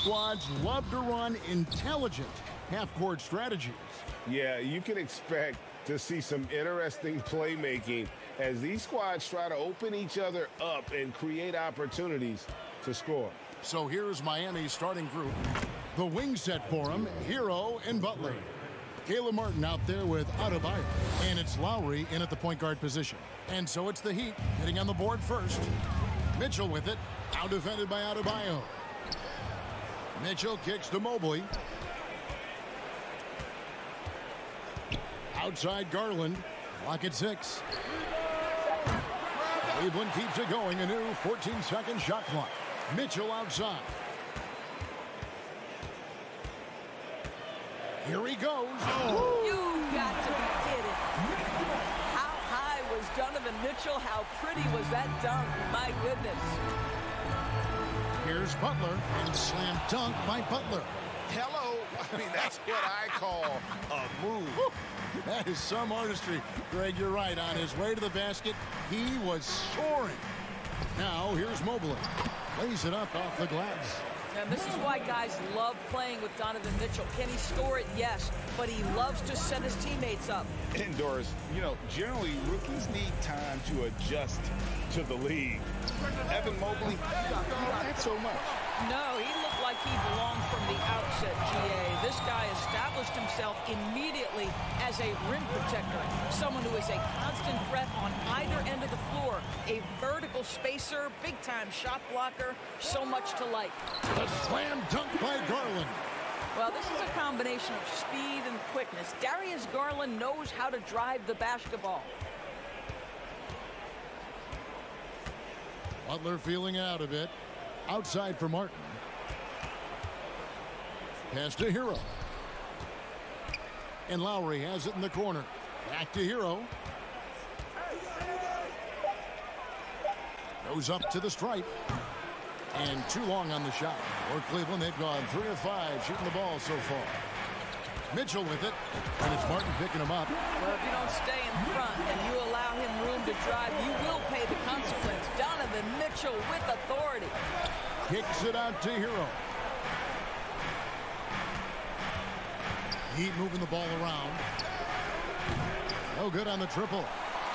squads love to run intelligent half-court strategies. Yeah, you can expect to see some interesting playmaking as these squads try to open each other up and create opportunities to score. So here's Miami's starting group. The wing set for him, Hero and Butler. Caleb Martin out there with Adebayo. And it's Lowry in at the point guard position. And so it's the Heat getting on the board first. Mitchell with it, out defended by Adebayo. Mitchell kicks to Mobley. Outside Garland, clock at 6. Cleveland keeps it going, a new 14-second shot clock. Mitchell outside. Here he goes. Oh. You got to be kidding. How high was Donovan Mitchell? How pretty was that dunk? My goodness. Here's Butler, and slam dunk by Butler. Hello. I mean, that's what I call a move. That is some artistry. Greg, you're right. On his way to the basket, he was soaring. Now, here's Mobley. Lays it up off the glass. And this is why guys love playing with Donovan Mitchell. Can he score it? Yes. But he loves to set his teammates up. Indoors, generally rookies need time to adjust to the league. Evan Mobley, not so much. No, he looked like he belonged from the outset, GA. This guy established himself immediately as a rim protector, someone who is a constant threat on either end of the floor, a vertical spacer, big-time shot blocker, so much to like. The slam dunk by Garland. Well, this is a combination of speed and quickness. Darius Garland knows how to drive the basketball. Butler feeling out a bit. Outside for Martin. Pass to Hero. And Lowry has it in the corner. Back to Hero. Goes up to the stripe. And too long on the shot. For Cleveland, they've gone 3 of 5 shooting the ball so far. Mitchell with it. And it's Martin picking him up. Well, if you don't stay in front and you allow him room to drive, you will pay the consequence. Donovan Mitchell with authority. Kicks it out to Hero. Heat moving the ball around. No good on the triple.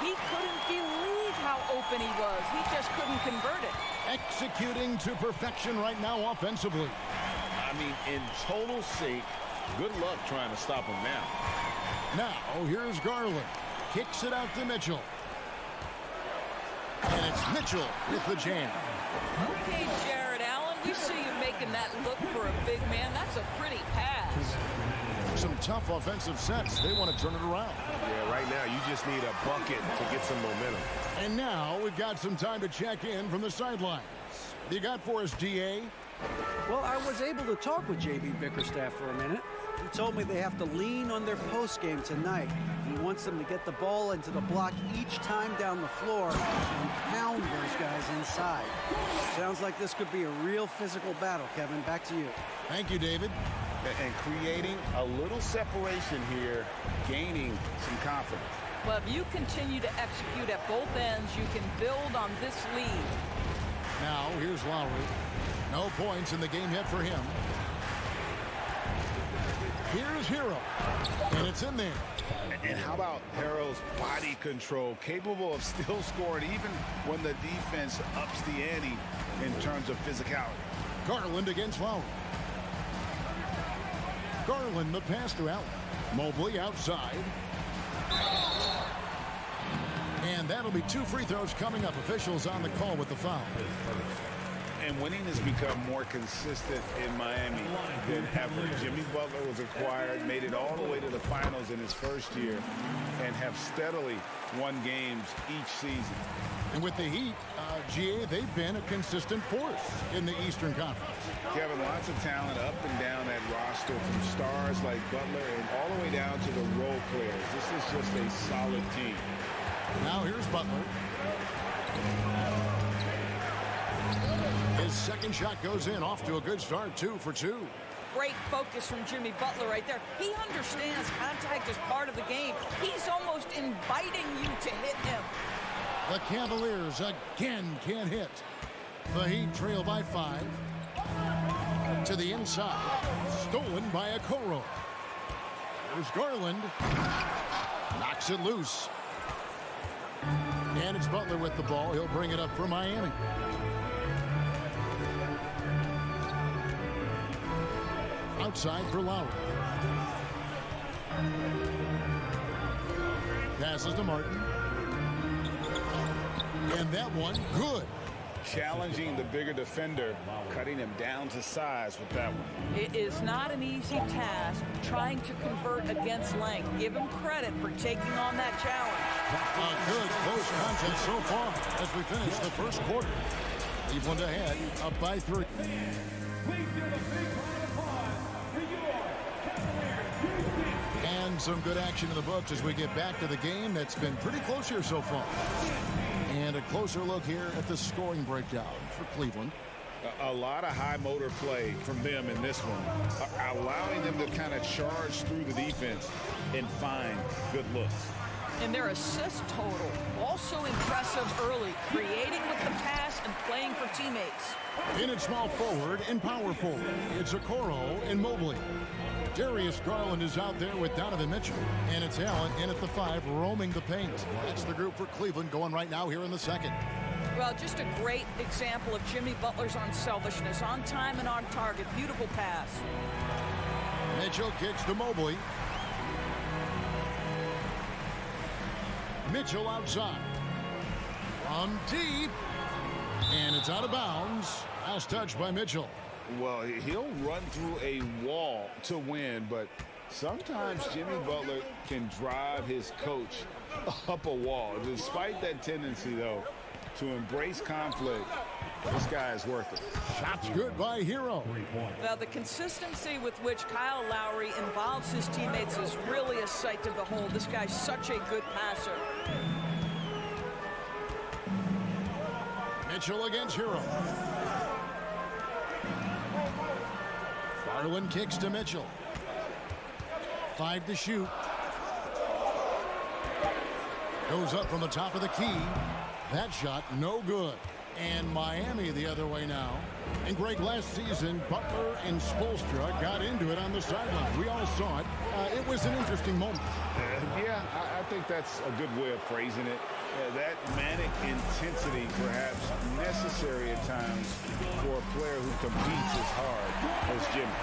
He couldn't believe how open he was. He just couldn't convert it. Executing to perfection right now offensively. I mean, in total sake, good luck trying to stop him now. Now, here's Garland. Kicks it out to Mitchell. And it's Mitchell with the jam. Okay, Jared Allen, we see you making that look for a big man. That's a pretty pass. Some tough offensive sets. They want to turn it around. Yeah, right now you just need a bucket to get some momentum. And now we've got some time to check in from the sidelines. What you got for us, DA? Well, I was able to talk with J.B. Bickerstaff for a minute. He told me they have to lean on their post game tonight. He wants them to get the ball into the block each time down the floor and pound those guys inside. Sounds like this could be a real physical battle, Kevin. Back to you. Thank you, David. And creating a little separation here, gaining some confidence. Well, if you continue to execute at both ends, you can build on this lead. Now, here's Lowry. No points in the game yet for him. Here's Hero. And it's in there. And how about Hero's body control, capable of still scoring even when the defense ups the ante in terms of physicality. Garland against Lowry. Garland, the pass to Allen. Mobley outside. And that'll be 2 free throws coming up. Officials on the call with the foul. And winning has become more consistent in Miami than ever. Jimmy Butler was acquired, made it all the way to the finals in his first year, and have steadily won games each season. And with the Heat, GA, they've been a consistent force in the Eastern Conference. Kevin, lots of talent up and down that roster, from stars like Butler and all the way down to the role players. This is just a solid team. Now here's Butler. His second shot goes in, off to a good start, 2 for 2. Great focus from Jimmy Butler right there. He understands contact is part of the game. He's almost inviting you to hit him. The Cavaliers again can't hit. The Heat trail by 5. To the inside. Stolen by Okoro. There's Garland. Knocks it loose. And it's Butler with the ball. He'll bring it up for Miami. Outside for Lowry. Passes to Martin. And that one, good. Challenging the bigger defender, cutting him down to size with that one. It is not an easy task trying to convert against length. Give him credit for taking on that challenge. A good close contest so far as we finish the first quarter. Cleveland ahead, up by 3. And some good action in the books as we get back to the game that's been pretty close here so far. And a closer look here at the scoring breakdown for Cleveland. A lot of high motor play from them in this one, allowing them to kind of charge through the defense and find good looks. And their assist total also impressive early, creating with the pass and playing for teammates. In at small forward and power forward, it's Okoro and Mobley. Darius Garland is out there with Donovan Mitchell. And it's Allen in at the 5, roaming the paint. That's the group for Cleveland going right now here in the second. Well, just a great example of Jimmy Butler's unselfishness. On time and on target. Beautiful pass. Mitchell kicks to Mobley. Mitchell outside. From deep. And it's out of bounds. Last touch by Mitchell. Well, he'll run through a wall to win, but sometimes Jimmy Butler can drive his coach up a wall. Despite that tendency, though, to embrace conflict, this guy is worth it. Shots good by Hero. Now, the consistency with which Kyle Lowry involves his teammates is really a sight to behold. This guy's such a good passer. Mitchell against Hero. Garland kicks to Mitchell. 5 to shoot. Goes up from the top of the key. That shot no good. And Miami the other way now. And Greg, last season, Butler and Spoelstra got into it on the sideline. We all saw it. It was an interesting moment. Yeah, I think that's a good way of phrasing it. That manic intensity, perhaps necessary at times for a player who competes as hard as Jimmy.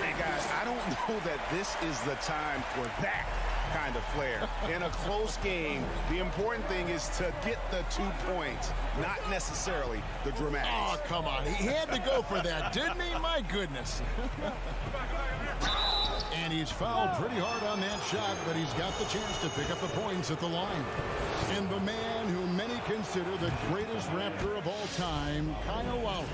Man, guys, I don't know that this is the time for that kind of flair. In a close game, the important thing is to get the 2 points, not necessarily the dramatics. Oh, come on. He had to go for that, didn't he? My goodness. And he's fouled pretty hard on that shot, but he's got the chance to pick up the points at the line. And the man who many consider the greatest Raptor of all time, Kyle Lowry.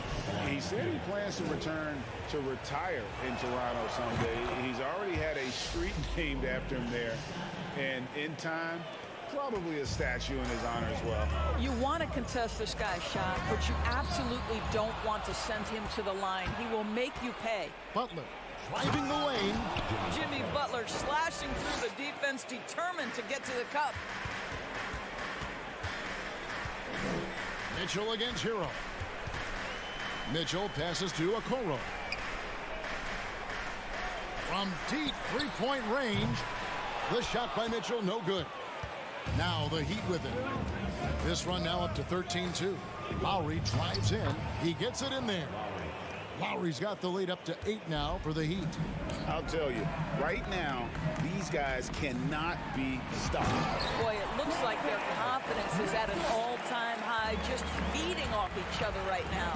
He said he plans to return to retire in Toronto someday. He's already had a street named after him there. And in time, probably a statue in his honor as well. You want to contest this guy's shot, but you absolutely don't want to send him to the line. He will make you pay. Butler driving the lane. Jimmy Butler slashing through the defense, determined to get to the cup. Mitchell against Hero. Mitchell passes to Okoro. From deep three-point range, the shot by Mitchell, no good. Now the Heat with it. This run now up to 13-2. Lowry drives in. He gets it in there. Lowry's got the lead up to 8 now for the Heat. I'll tell you, right now, these guys cannot be stopped. Boy, it looks like their confidence is at an all-time high, just feeding off each other right now.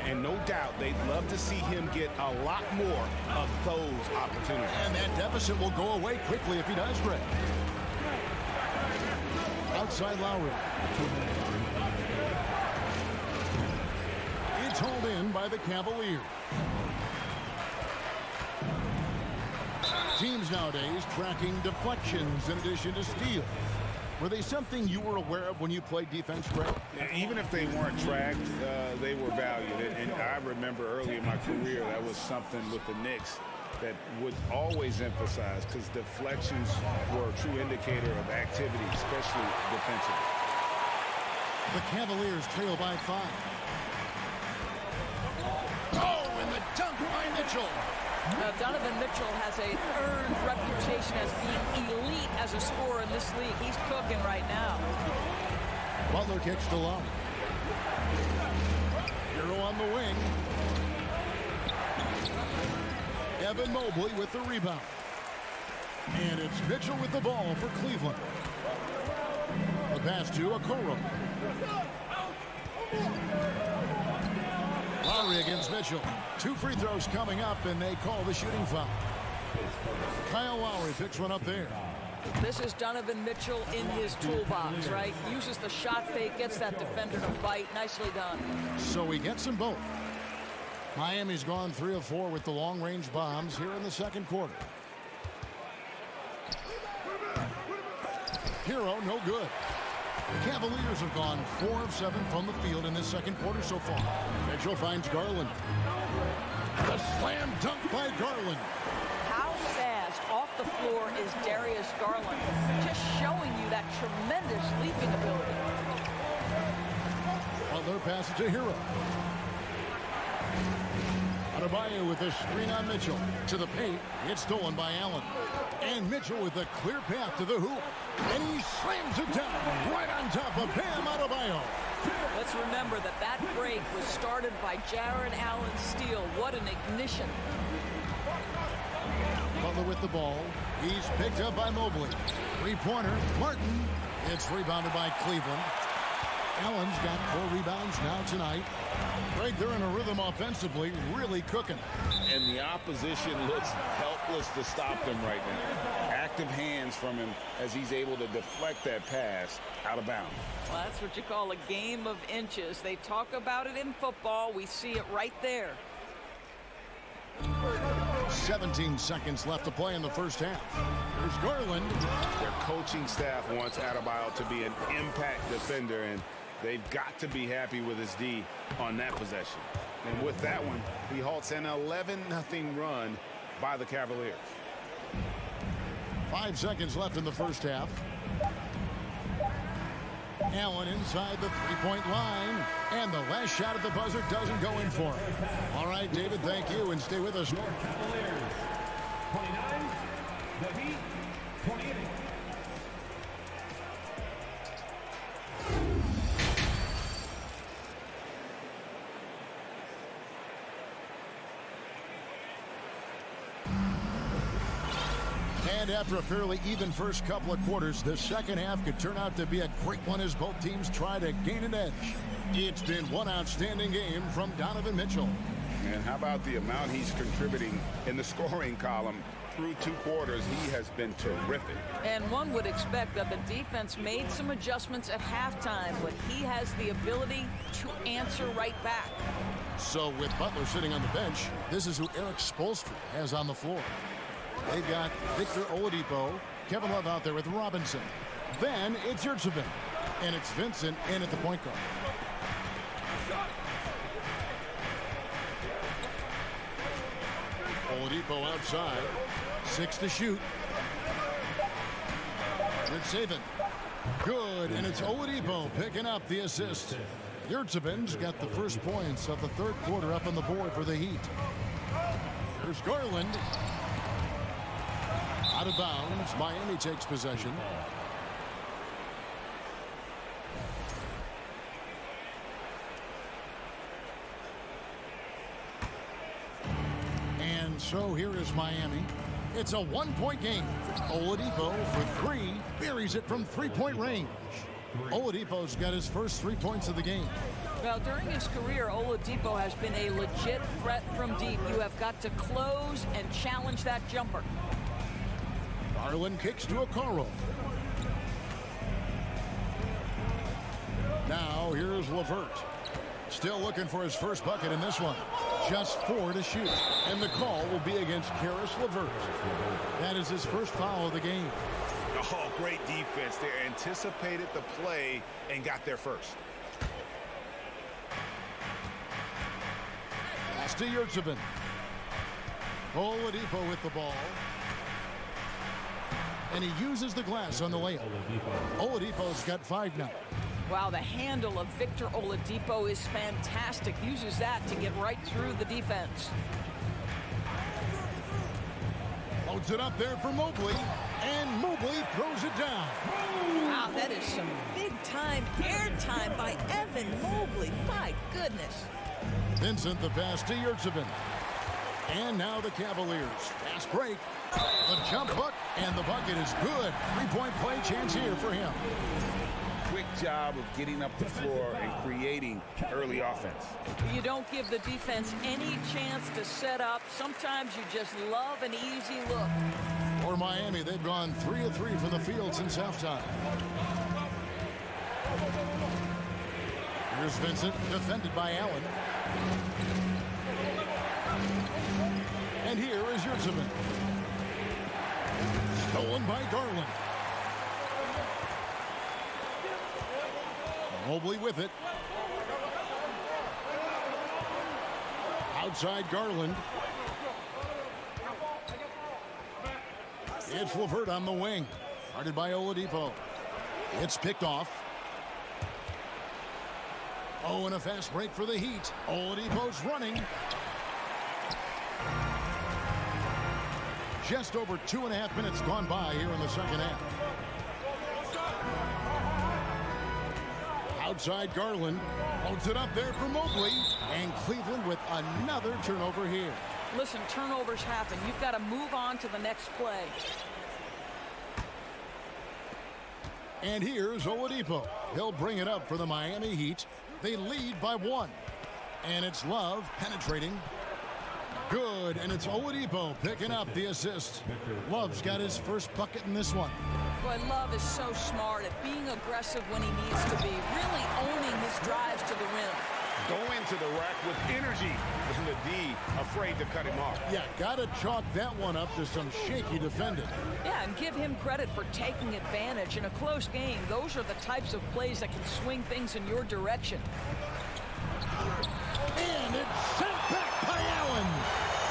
And no doubt, they'd love to see him get a lot more of those opportunities. And that deficit will go away quickly if he does, Greg. Outside Lowry. It's hauled in by the Cavaliers. Teams nowadays tracking deflections in addition to steals. Were they something you were aware of when you played defense, Greg? Even if they weren't tracked, they were valued. And I remember early in my career, that was something with the Knicks that would always emphasize, because deflections were a true indicator of activity, especially defensively. The Cavaliers trail by 5. Oh, and the dunk Mitchell. Donovan Mitchell has an earned reputation as being elite as a scorer in this league. He's cooking right now. Butler kicks to Lowry. Hero on the wing. Evan Mobley with the rebound. And it's Mitchell with the ball for Cleveland. The pass to Okoro. Lowry against Mitchell. 2 free throws coming up, and they call the shooting foul. Kyle Lowry picks one up there. This is Donovan Mitchell in his toolbox, right? Uses the shot fake, gets that defender to bite. Nicely done. So he gets them both. Miami's gone 3 of 4 with the long-range bombs here in the second quarter. Hero, no good. The Cavaliers have gone 4 of 7 from the field in this second quarter so far. Mitchell finds Garland. The slam dunk by Garland. How fast off the floor is Darius Garland? Just showing you that tremendous leaping ability. Butler passes to Hero. Adebayo with a screen on Mitchell. To the paint. It's stolen by Allen. And Mitchell with a clear path to the hoop. And he slams it down right on top of Bam Adebayo. Let's remember that break was started by Jarrett Allen's steal. What an ignition. Butler with the ball. He's picked up by Mobley. Three-pointer. Martin. It's rebounded by Cleveland. Allen's got 4 rebounds now tonight. Greg, they're in a rhythm offensively, really cooking. And the opposition looks helpless to stop them right now. Active hands from him as he's able to deflect that pass out of bounds. Well, that's what you call a game of inches. They talk about it in football. We see it right there. 17 seconds left to play in the first half. Here's Garland. Their coaching staff wants Adebayo to be an impact defender, and they've got to be happy with his D on that possession. And with that one, he halts an 11-0 run by the Cavaliers. 5 seconds left in the first half. Allen inside the three-point line. And the last shot at the buzzer doesn't go in for him. All right, David, thank you, and stay with us. Cavaliers, 29, the Heat, 28. And after a fairly even first couple of quarters, the second half could turn out to be a great one as both teams try to gain an edge. It's been one outstanding game from Donovan Mitchell. And how about the amount he's contributing in the scoring column through 2 quarters? He has been terrific. And one would expect that the defense made some adjustments at halftime, but he has the ability to answer right back. So with Butler sitting on the bench, this is who Eric Spoelstra has on the floor. They've got Victor Oladipo, Kevin Love out there with Robinson. Then it's Yurtseven, and it's Vincent in at the point guard. Oladipo outside, 6 to shoot. Yurtseven, good, and it's Oladipo picking up the assist. Yurtseven's got the first points of the third quarter up on the board for the Heat. Here's Garland. Out of bounds. Miami takes possession. And so here is Miami. It's a 1-point game. Oladipo for 3. Buries it from 3-point range. Oladipo's got his first 3 points of the game. Well, during his career, Oladipo has been a legit threat from deep. You have got to close and challenge that jumper. Garland kicks to Okoro. Now here's LeVert. Still looking for his first bucket in this one. Just 4 to shoot. And the call will be against Karis LeVert. That is his first foul of the game. Oh, great defense. They anticipated the play and got there first. Pass to Yurtseven. Oladipo with the ball. And he uses the glass on the layup. Oladipo's got 5 now. Wow, the handle of Victor Oladipo is fantastic. Uses that to get right through the defense. Loads it up there for Mobley, and Mobley throws it down. Wow, that is some big-time airtime by Evan Mobley. My goodness. Vincent the pass to Yurtsevin. And now the Cavaliers. Fast break. The jump hook, and the bucket is good. Three-point play chance here for him. Quick job of getting up the floor and creating early offense. You don't give the defense any chance to set up. Sometimes you just love an easy look. For Miami, they've gone 3 of 3 from the field since halftime. Here's Vincent, defended by Allen. And here is Yurtsevin. Stolen by Garland. Mobley with it. Outside Garland. It's Levert on the wing. Guarded by Oladipo. It's picked off. Oh, and a fast break for the Heat. Oladipo's running. Just over 2.5 minutes gone by here in the second half. Outside Garland. Loads it up there for Mobley. And Cleveland with another turnover here. Listen, turnovers happen. You've got to move on to the next play. And here's Oladipo. He'll bring it up for the Miami Heat. They lead by 1. And it's Love penetrating. Good, and it's Oladipo picking up the assist. Love's got his first bucket in this one. Boy, Love is so smart at being aggressive when he needs to be, really owning his drives to the rim. Go into the rack with energy, and the D afraid to cut him off. Yeah, gotta chalk that one up to some shaky defending. Yeah, and give him credit for taking advantage. In a close game, those are the types of plays that can swing things in your direction. And it's sent back by Allen.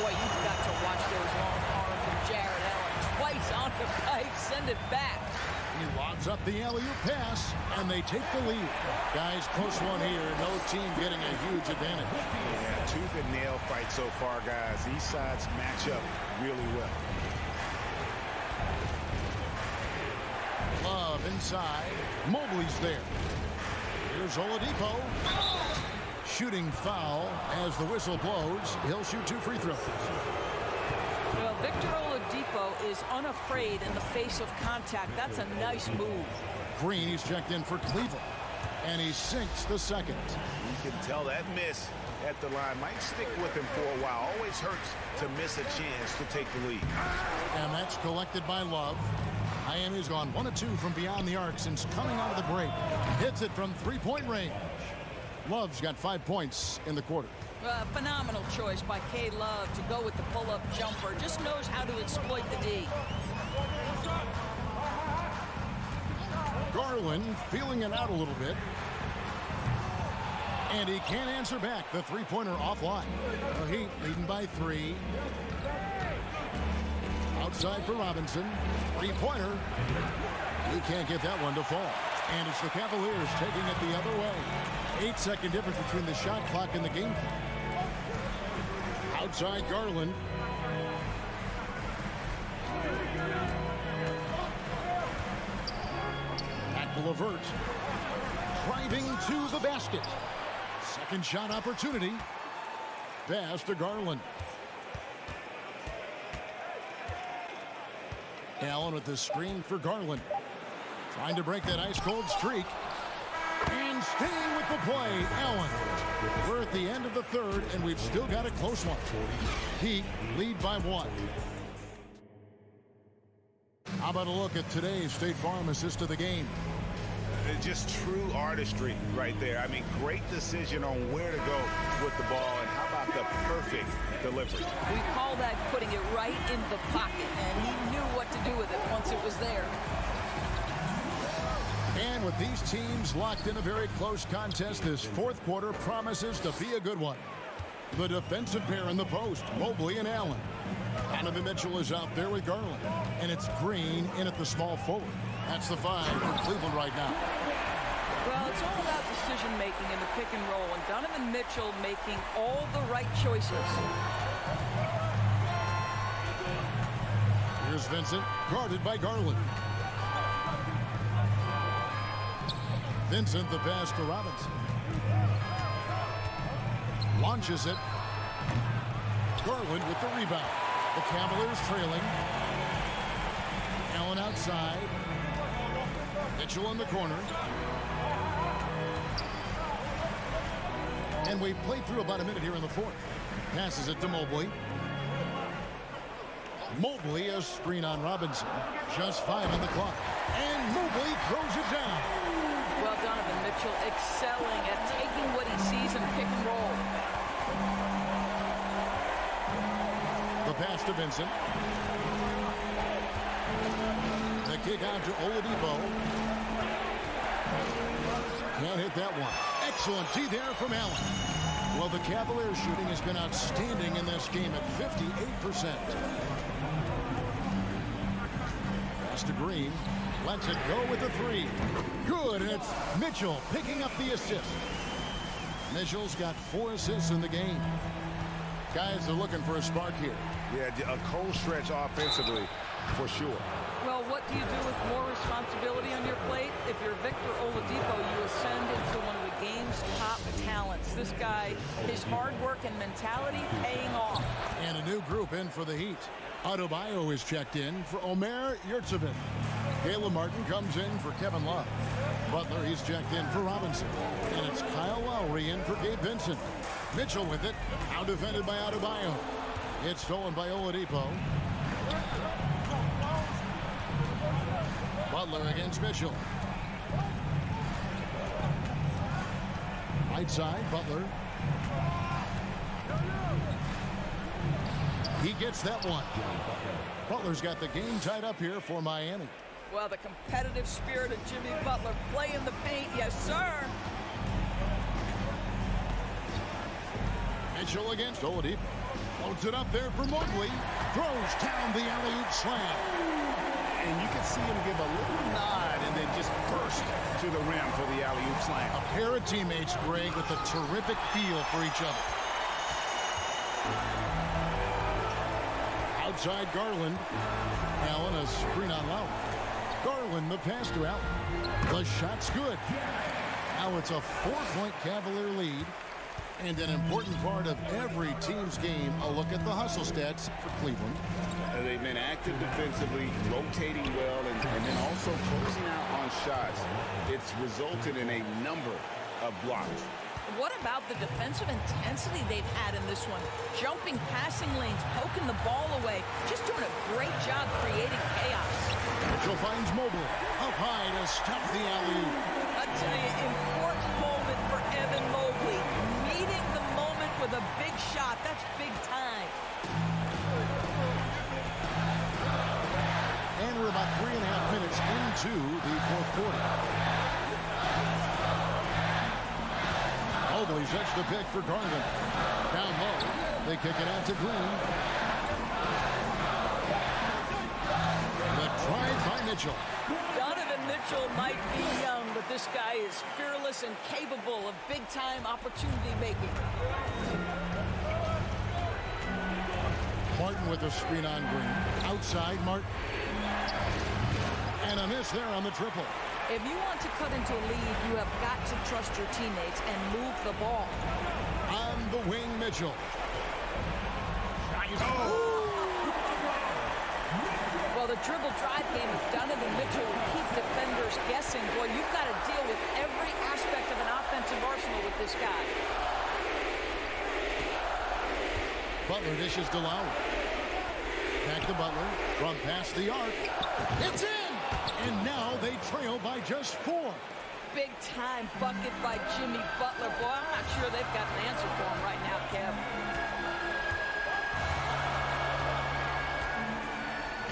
Boy, you've got to watch those long arms from Jared Allen. Twice on the pipe, send it back. He lobs up the alley-oop pass, and they take the lead. Guys, close one here. No team getting a huge advantage. Yeah, tooth and nail fight so far, guys. These sides match up really well. Love inside. Mobley's there. Here's Oladipo. Shooting foul as the whistle blows. He'll shoot 2 free throws. Well, Victor Oladipo is unafraid in the face of contact. That's a nice move. Green, he's checked in for Cleveland. And he sinks the second. You can tell that miss at the line might stick with him for a while. Always hurts to miss a chance to take the lead. And that's collected by Love. Miami's gone 1 of 2 from beyond the arc since coming out of the break. Hits it from 3-point range. Love's got 5 points in the quarter. Phenomenal choice by K. Love to go with the pull-up jumper. Just knows how to exploit the D. Garland feeling it out a little bit. And he can't answer back. The three-pointer offline. The Heat leading by 3. Outside for Robinson. Three-pointer. He can't get that one to fall. And it's the Cavaliers taking it the other way. 8-second difference between the shot clock and the game clock. Outside Garland. Back to Levert. Driving to the basket. Second shot opportunity. Pass to Garland. Allen with the screen for Garland. Trying to break that ice-cold streak. And staying with the play, Allen. We're at the end of the third, and we've still got a close one. Heat lead by 1. How about a look at today's State Farm assist of the game? Just true artistry right there. I mean, great decision on where to go with the ball, and how about the perfect delivery? We call that putting it right in the pocket, and he knew what to do with it once it was there. And with these teams locked in a very close contest, this fourth quarter promises to be a good one. The defensive pair in the post, Mobley and Allen. Donovan Mitchell is out there with Garland. And it's Green in at the small forward. That's the 5 for Cleveland right now. Well, it's all about decision-making in the pick and roll, and Donovan Mitchell making all the right choices. Here's Vincent, guarded by Garland. Vincent, the pass to Robinson. Launches it. Garland with the rebound. The Cavaliers trailing. Allen outside. Mitchell in the corner. And we've played through about a minute here in the fourth. Passes it to Mobley. Mobley, a screen on Robinson. Just 5 on the clock. And Mobley throws it down. Well, Donovan Mitchell excelling at taking what he sees in pick and roll. The pass to Vincent. The kick out to Oladipo. Can't hit that one. Excellent D there from Allen. Well, the Cavaliers shooting has been outstanding in this game at 58%. Pass to Green. Lets it go with the 3. Good, and it's Mitchell picking up the assist. Mitchell's got 4 assists in the game. Guys are looking for a spark here. Yeah, a cold stretch offensively, for sure. Well, what do you do with more responsibility on your plate? If you're Victor Oladipo, you ascend into one of the game's top talents. This guy, his hard work and mentality paying off. And a new group in for the Heat. Adebayo is checked in for Omer Yurtseven. Caleb Martin comes in for Kevin Love. Butler, he's checked in for Robinson. And it's Kyle Lowry in for Gabe Vincent. Mitchell with it. Now defended by Adebayo. It's stolen by Oladipo. Butler against Mitchell. Right side, Butler. He gets that one. Butler's got the game tied up here for Miami. Well, the competitive spirit of Jimmy Butler playing the paint, yes, sir. Mitchell against Oladipo. Loads it up there for Mobley. Throws down the alley-oop slam. And you can see him give a little nod and then just burst to the rim for the alley-oop slam. A pair of teammates, Greg, with a terrific feel for each other. Outside Garland. Allen, a screen on Lowry. Garland, the pass to Allen. The shot's good. Now it's a 4-point Cavalier lead. And an important part of every team's game, a look at the hustle stats for Cleveland. They've been active defensively, rotating well, and then also closing out on shots. It's resulted in a number of blocks. What about the defensive intensity they've had in this one? Jumping passing lanes, poking the ball away, just doing a great job creating chaos. Mitchell finds Mobley. Up high to stop the alley-oop. I tell you, important moment for Evan Mobley. Meeting the moment with a big shot. That's big time. And we're about 3.5 minutes into the fourth quarter. Mobley sets the pick for Garland. Down low. They kick it out to Green. The drive by Mitchell. Donovan Mitchell might be young, but this guy is fearless and capable of big-time opportunity making. Martin with a screen on Green. Outside, Martin. And a miss there on the triple. If you want to cut into a lead, you have got to trust your teammates and move the ball. On the wing, Mitchell. Well, the dribble drive game is Donovan Mitchell will keep defenders guessing. Boy, you've got to deal with every aspect of an offensive arsenal with this guy. Butler dishes to Lowry. Back to Butler. From past the arc. It's in! And now they trail by just 4. Big-time bucket by Jimmy Butler. Boy, I'm not sure they've got an answer for him right now, Kev.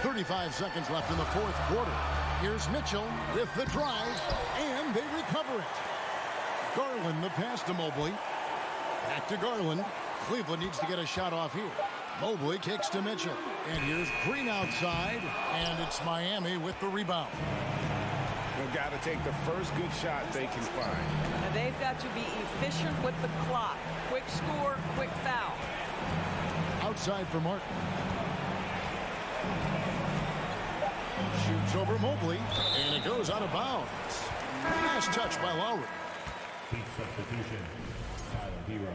35 seconds left in the fourth quarter. Here's Mitchell with the drive, and they recover it. Garland, the pass to Mobley. Back to Garland. Cleveland needs to get a shot off here. Mobley kicks to Mitchell. And here's Green outside, and it's Miami with the rebound. They've got to take the first good shot they can find. And they've got to be efficient with the clock. Quick score, quick foul. Outside for Martin. Steps over Mobley, and it goes out of bounds. Nice touch by Lowry. Team substitution, Tyler Hero.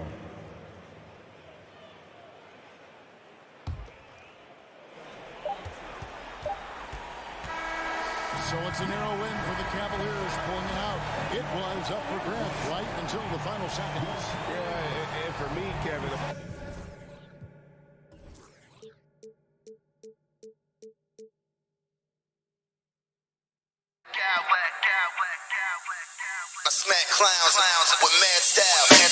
So it's a narrow win for the Cavaliers, pulling it out. It was up for grabs right until the final seconds. Yeah, and for me, Kevin, I smack clowns with mad style.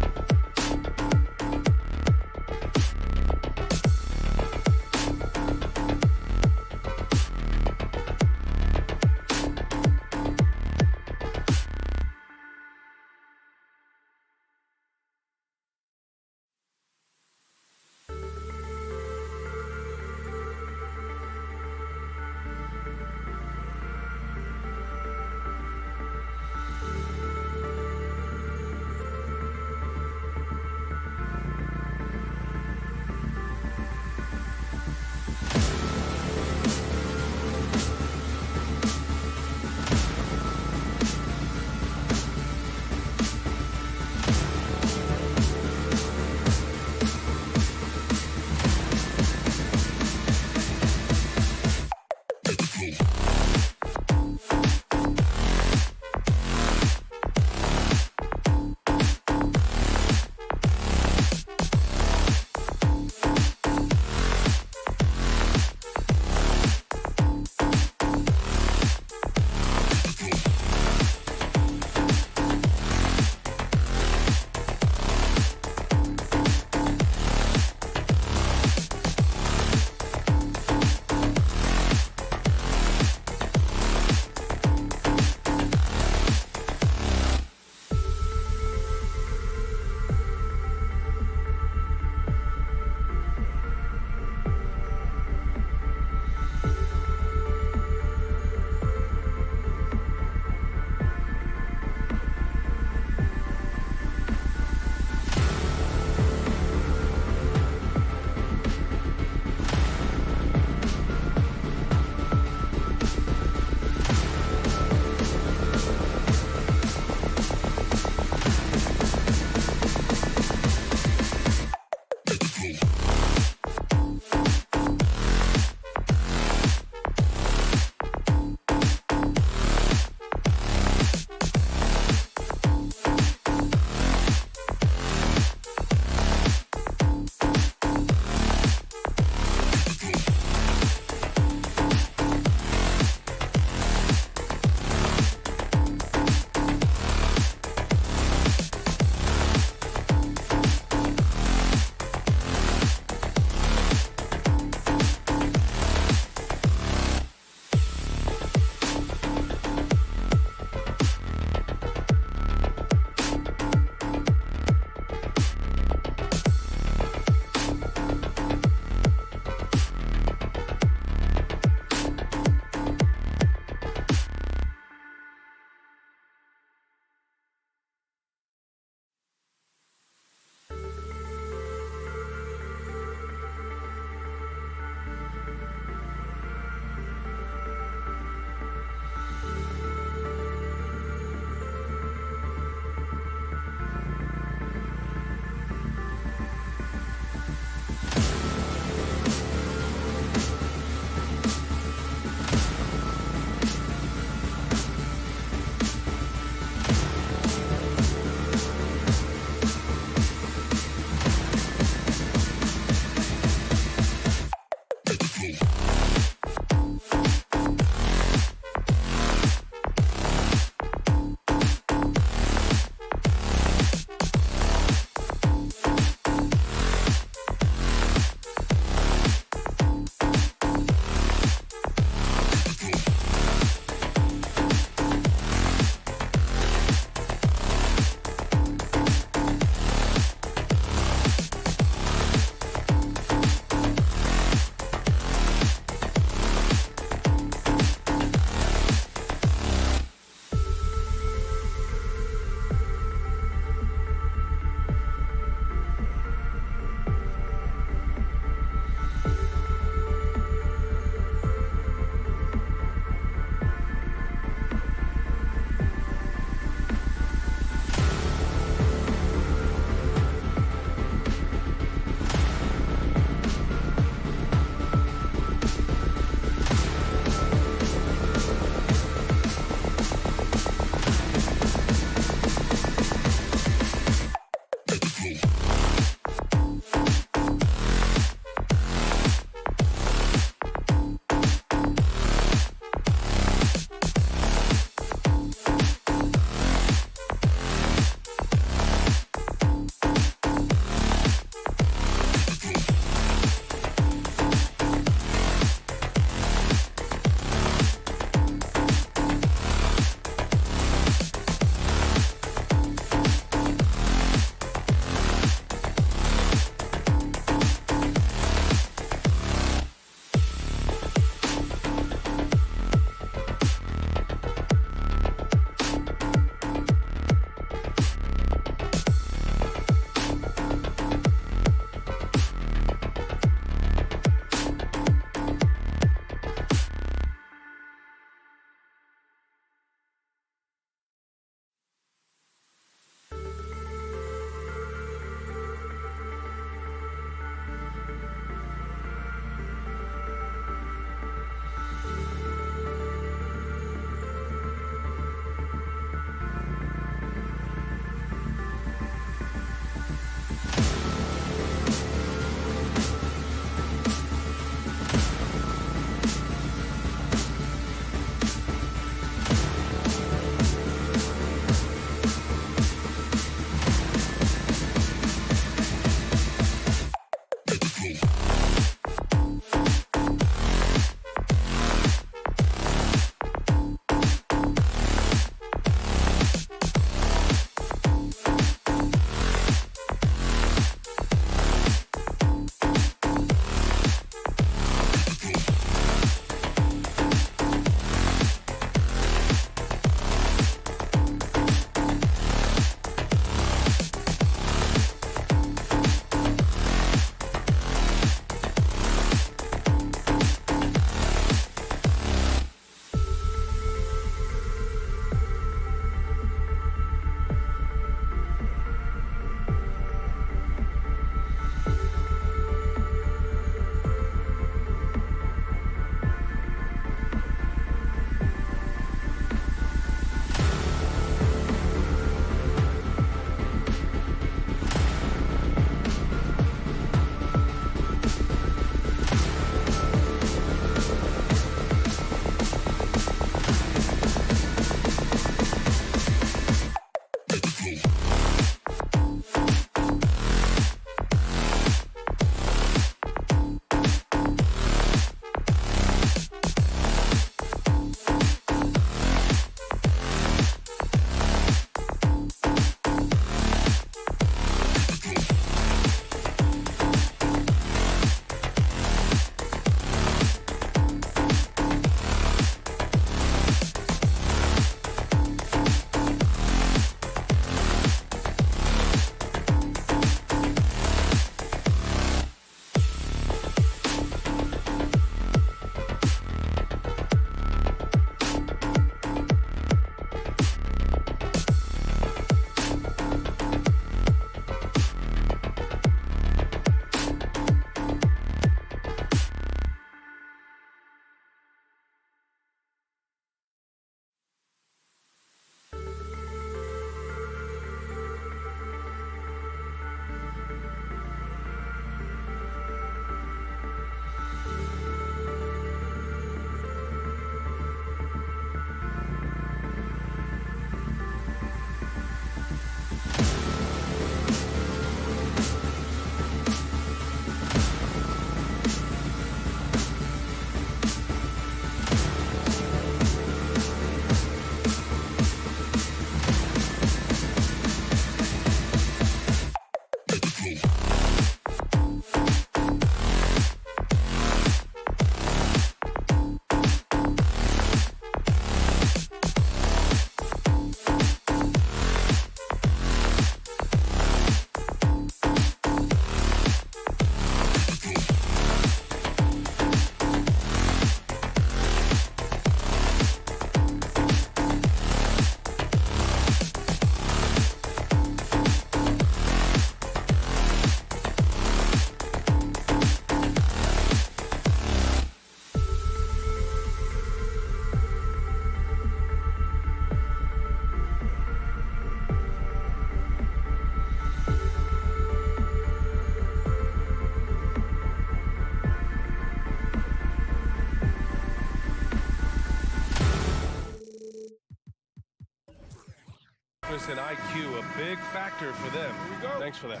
toughness and IQ, a big factor for them. Thanks for that.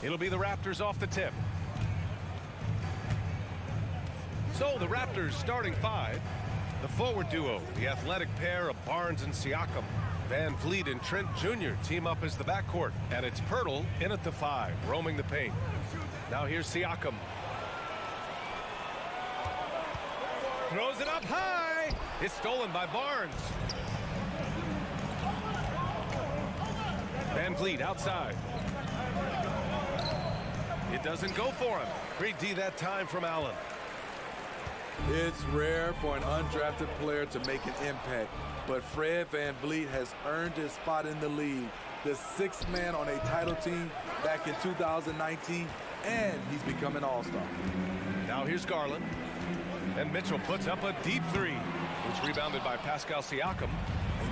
It'll be the Raptors off the tip. So the Raptors starting five. The forward duo, the athletic pair of Barnes and Siakam. Van Vliet and Trent Jr. team up as the backcourt. And it's Pirtle in at the five, roaming the paint. Now here's Siakam. Throws it up high. It's stolen by Barnes. Van Vliet outside. It doesn't go for him. Great D that time from Allen. It's rare for an undrafted player to make an impact, but Fred Van Vliet has earned his spot in the league. The sixth man on a title team back in 2019, and he's become an all-star. Now here's Garland. And Mitchell puts up a deep three, which rebounded by Pascal Siakam.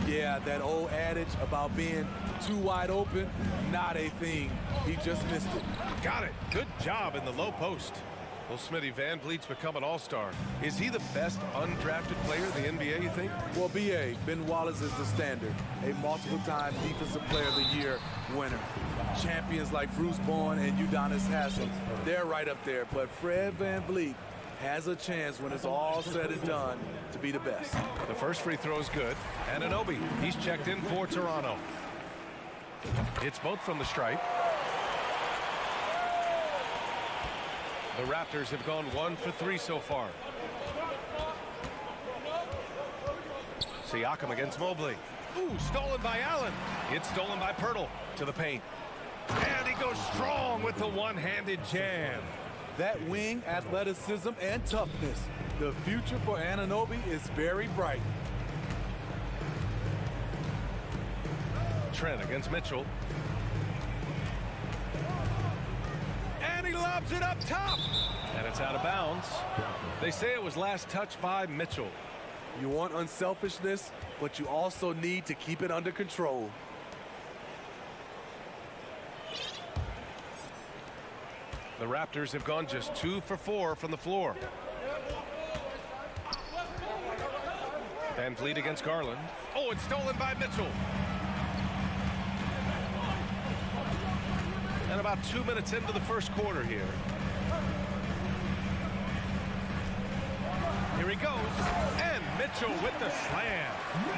Yeah, that old adage about being too wide open, not a thing. He just missed it. Got it. Good job in the low post. Well, Smitty, Van Vliet's become an all-star. Is he the best undrafted player in the NBA, you think? Well, B.A., Ben Wallace is the standard. A multiple-time Defensive Player of the Year winner. Champions like Bruce Bowen and Udonis Haslem, they're right up there. But Fred Van Vliet has a chance when it's all said and done to be the best. The first free throw is good. Anunoby, he's checked in for Toronto. It's both from the stripe. The Raptors have gone 1 for 3 so far. Siakam against Mobley. Ooh, stolen by Allen. It's stolen by Pirtle to the paint. And he goes strong with the one-handed jam. That wing athleticism and toughness. The future for Anunoby is very bright. Trent against Mitchell. And he lobs it up top. And it's out of bounds. They say it was last touched by Mitchell. You want unselfishness, but you also need to keep it under control. The Raptors have gone just 2 for 4 from the floor. Van Vliet against Garland. Oh, it's stolen by Mitchell. And about 2 minutes into the first quarter here. Here he goes. And Mitchell with the slam.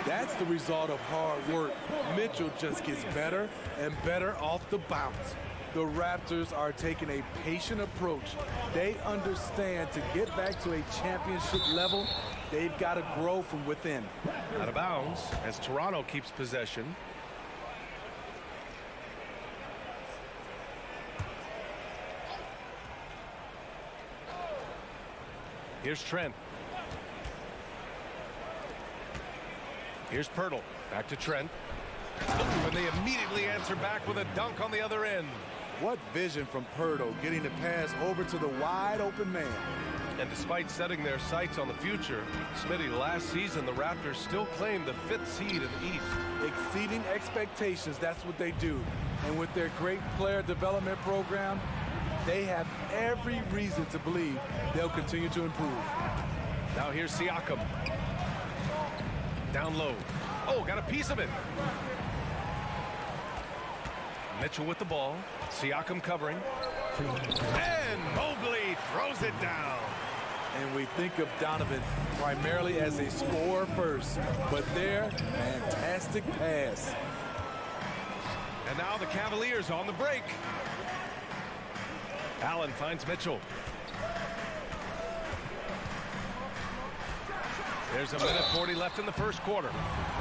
That's the result of hard work. Mitchell just gets better and better off the bounce. The Raptors are taking a patient approach. They understand to get back to a championship level, they've got to grow from within. Out of bounds as Toronto keeps possession. Here's Trent. Here's Pirtle. Back to Trent. And they immediately answer back with a dunk on the other end. What vision from Pirtle, getting the pass over to the wide open man. And despite setting their sights on the future, Smitty, last season the Raptors still claimed the 5th seed in the East. Exceeding expectations, that's what they do. And with their great player development program, they have every reason to believe they'll continue to improve. Now here's Siakam. Down low. Oh, got a piece of it. Mitchell with the ball. Siakam covering. And Mobley throws it down. And we think of Donovan primarily as a scorer first, but their fantastic pass. And now the Cavaliers on the break. Allen finds Mitchell. There's a minute 40 left in the first quarter.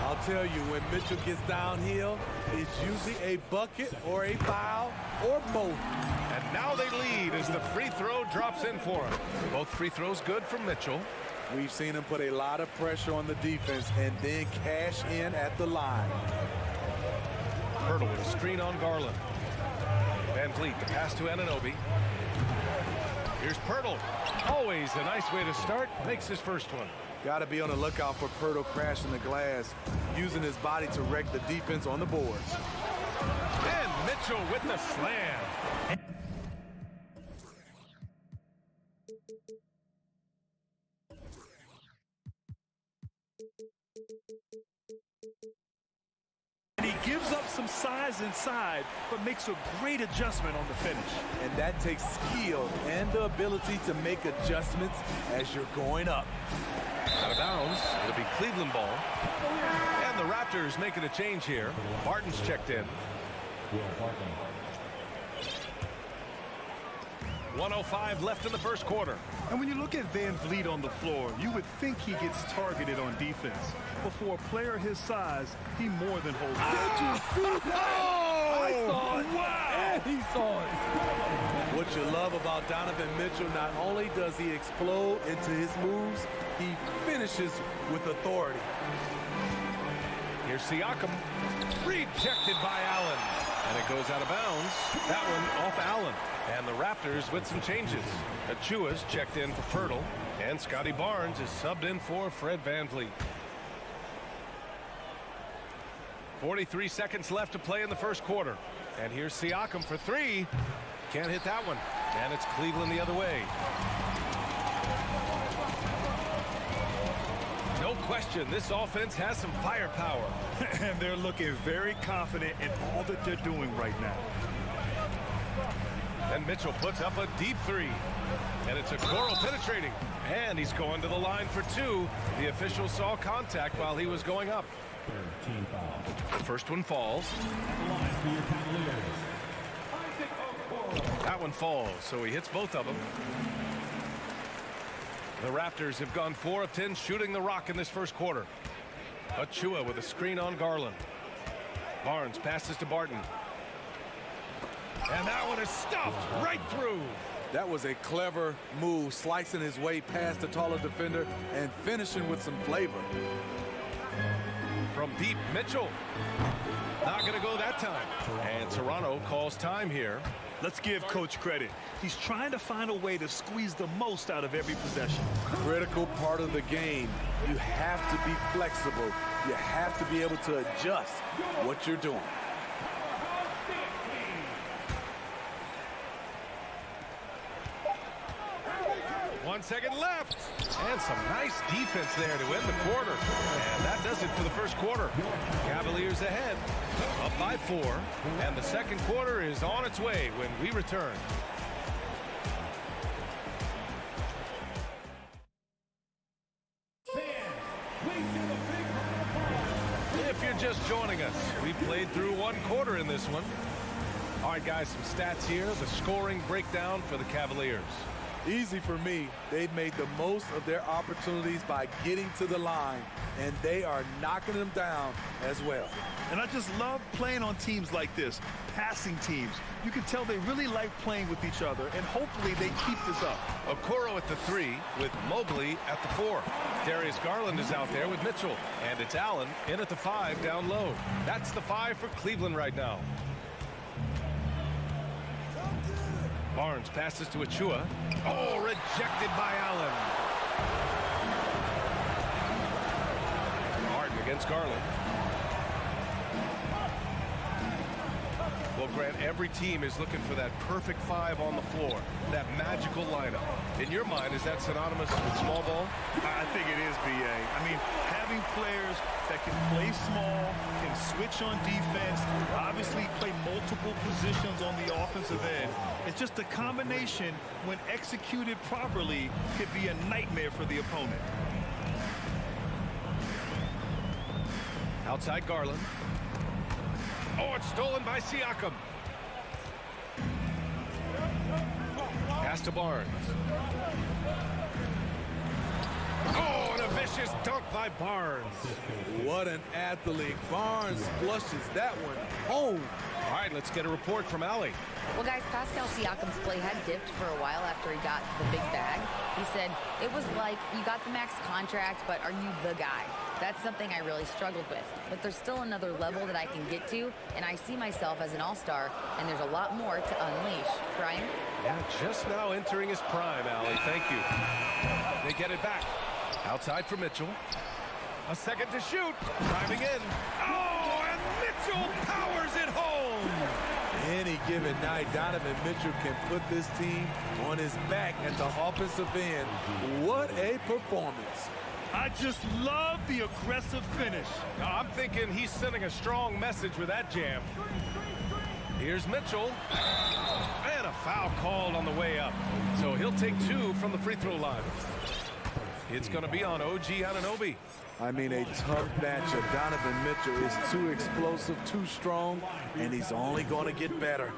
I'll tell you, when Mitchell gets downhill, it's usually a bucket or a foul or both. And now they lead as the free throw drops in for him. Both free throws good from Mitchell. We've seen him put a lot of pressure on the defense and then cash in at the line. Pirtle with a screen on Garland. Van Vliet, the pass to Anunoby. Here's Pirtle. Always a nice way to start. Makes his first one. Got to be on the lookout for Pirtle crashing the glass, using his body to wreck the defense on the boards. And Mitchell with the slam. And he gives up some size inside, but makes a great adjustment on the finish. And that takes skill and the ability to make adjustments as you're going up. Out of bounds. It'll be Cleveland ball. And the Raptors making a change here. Barton's checked in. 1:05 left in the first quarter. And when you look at Van Vliet on the floor, you would think he gets targeted on defense. But for a player his size, he more than holds it. I saw it. Wow! And he saw it. What you love about Donovan Mitchell, not only does he explode into his moves, he finishes with authority. Here's Siakam. Rejected by Allen. And it goes out of bounds. That one off Allen. And the Raptors with some changes. Achua's checked in for Pirtle. And Scotty Barnes is subbed in for Fred VanVleet. 43 seconds left to play in the first quarter. And here's Siakam for three. Can't hit that one. And it's Cleveland the other way. No question, this offense has some firepower. And they're looking very confident in all that they're doing right now. And Mitchell puts up a deep three. And it's Okoro penetrating. And he's going to the line for two. The official saw contact while he was going up. The first one falls. That one falls, so he hits both of them. The Raptors have gone 4 of 10 shooting the rock in this first quarter. Achua with a screen on Garland. Barnes passes to Barton. And that one is stuffed right through. That was a clever move, slicing his way past the taller defender and finishing with some flavor. From deep, Mitchell. Not going to go that time. And Toronto calls time here. Let's give Coach credit. He's trying to find a way to squeeze the most out of every possession. Critical part of the game. You have to be flexible. You have to be able to adjust what you're doing. One second left. And some nice defense there to end the quarter. And that does it for the first quarter. Cavaliers ahead, up by 4. And the second quarter is on its way when we return. If you're just joining us, we played through one quarter in this one. All right, guys, some stats here. The scoring breakdown for the Cavaliers. Easy for me. They've made the most of their opportunities by getting to the line, and they are knocking them down as well. And I just love playing on teams like this, passing teams. You can tell they really like playing with each other, and hopefully they keep this up. Okoro at the 3 with Mobley at the 4. Darius Garland is out there with Mitchell, and it's Allen in at the 5 down low. That's the 5 for Cleveland right now. Barnes passes to Achua. Oh, rejected by Allen. Harden against Garland. Well, Grant, every team is looking for that perfect 5 on the floor, that magical lineup. In your mind, is that synonymous with small ball? I think it is, B.A. I mean, having players that can play small, can switch on defense, obviously play multiple positions on the offensive end. It's just a combination, when executed properly, could be a nightmare for the opponent. Outside Garland. Oh, it's stolen by Siakam. Pass to Barnes. Oh, and a vicious dunk by Barnes. What an athlete. Barnes flushes that one home. All right, let's get a report from Allie. Well, guys, Pascal Siakam's play had dipped for a while after he got the big bag. He said, it was like, you got the max contract, but are you the guy? That's something I really struggled with. But there's still another level that I can get to, and I see myself as an all-star, and there's a lot more to unleash. Brian? Yeah, just now entering his prime, Allie. Thank you. They get it back. Outside for Mitchell. A second to shoot. Driving in. Oh, and Mitchell powers it home. Any given night, Donovan Mitchell can put this team on his back at the offensive end. What a performance. I just love the aggressive finish. I'm thinking he's sending a strong message with that jam. Here's Mitchell. And a foul called on the way up. So he'll take 2 from the free throw line. It's going to be on OG Anunoby. I mean, a tough matchup. Donovan Mitchell is too explosive, too strong, and he's only going to get better.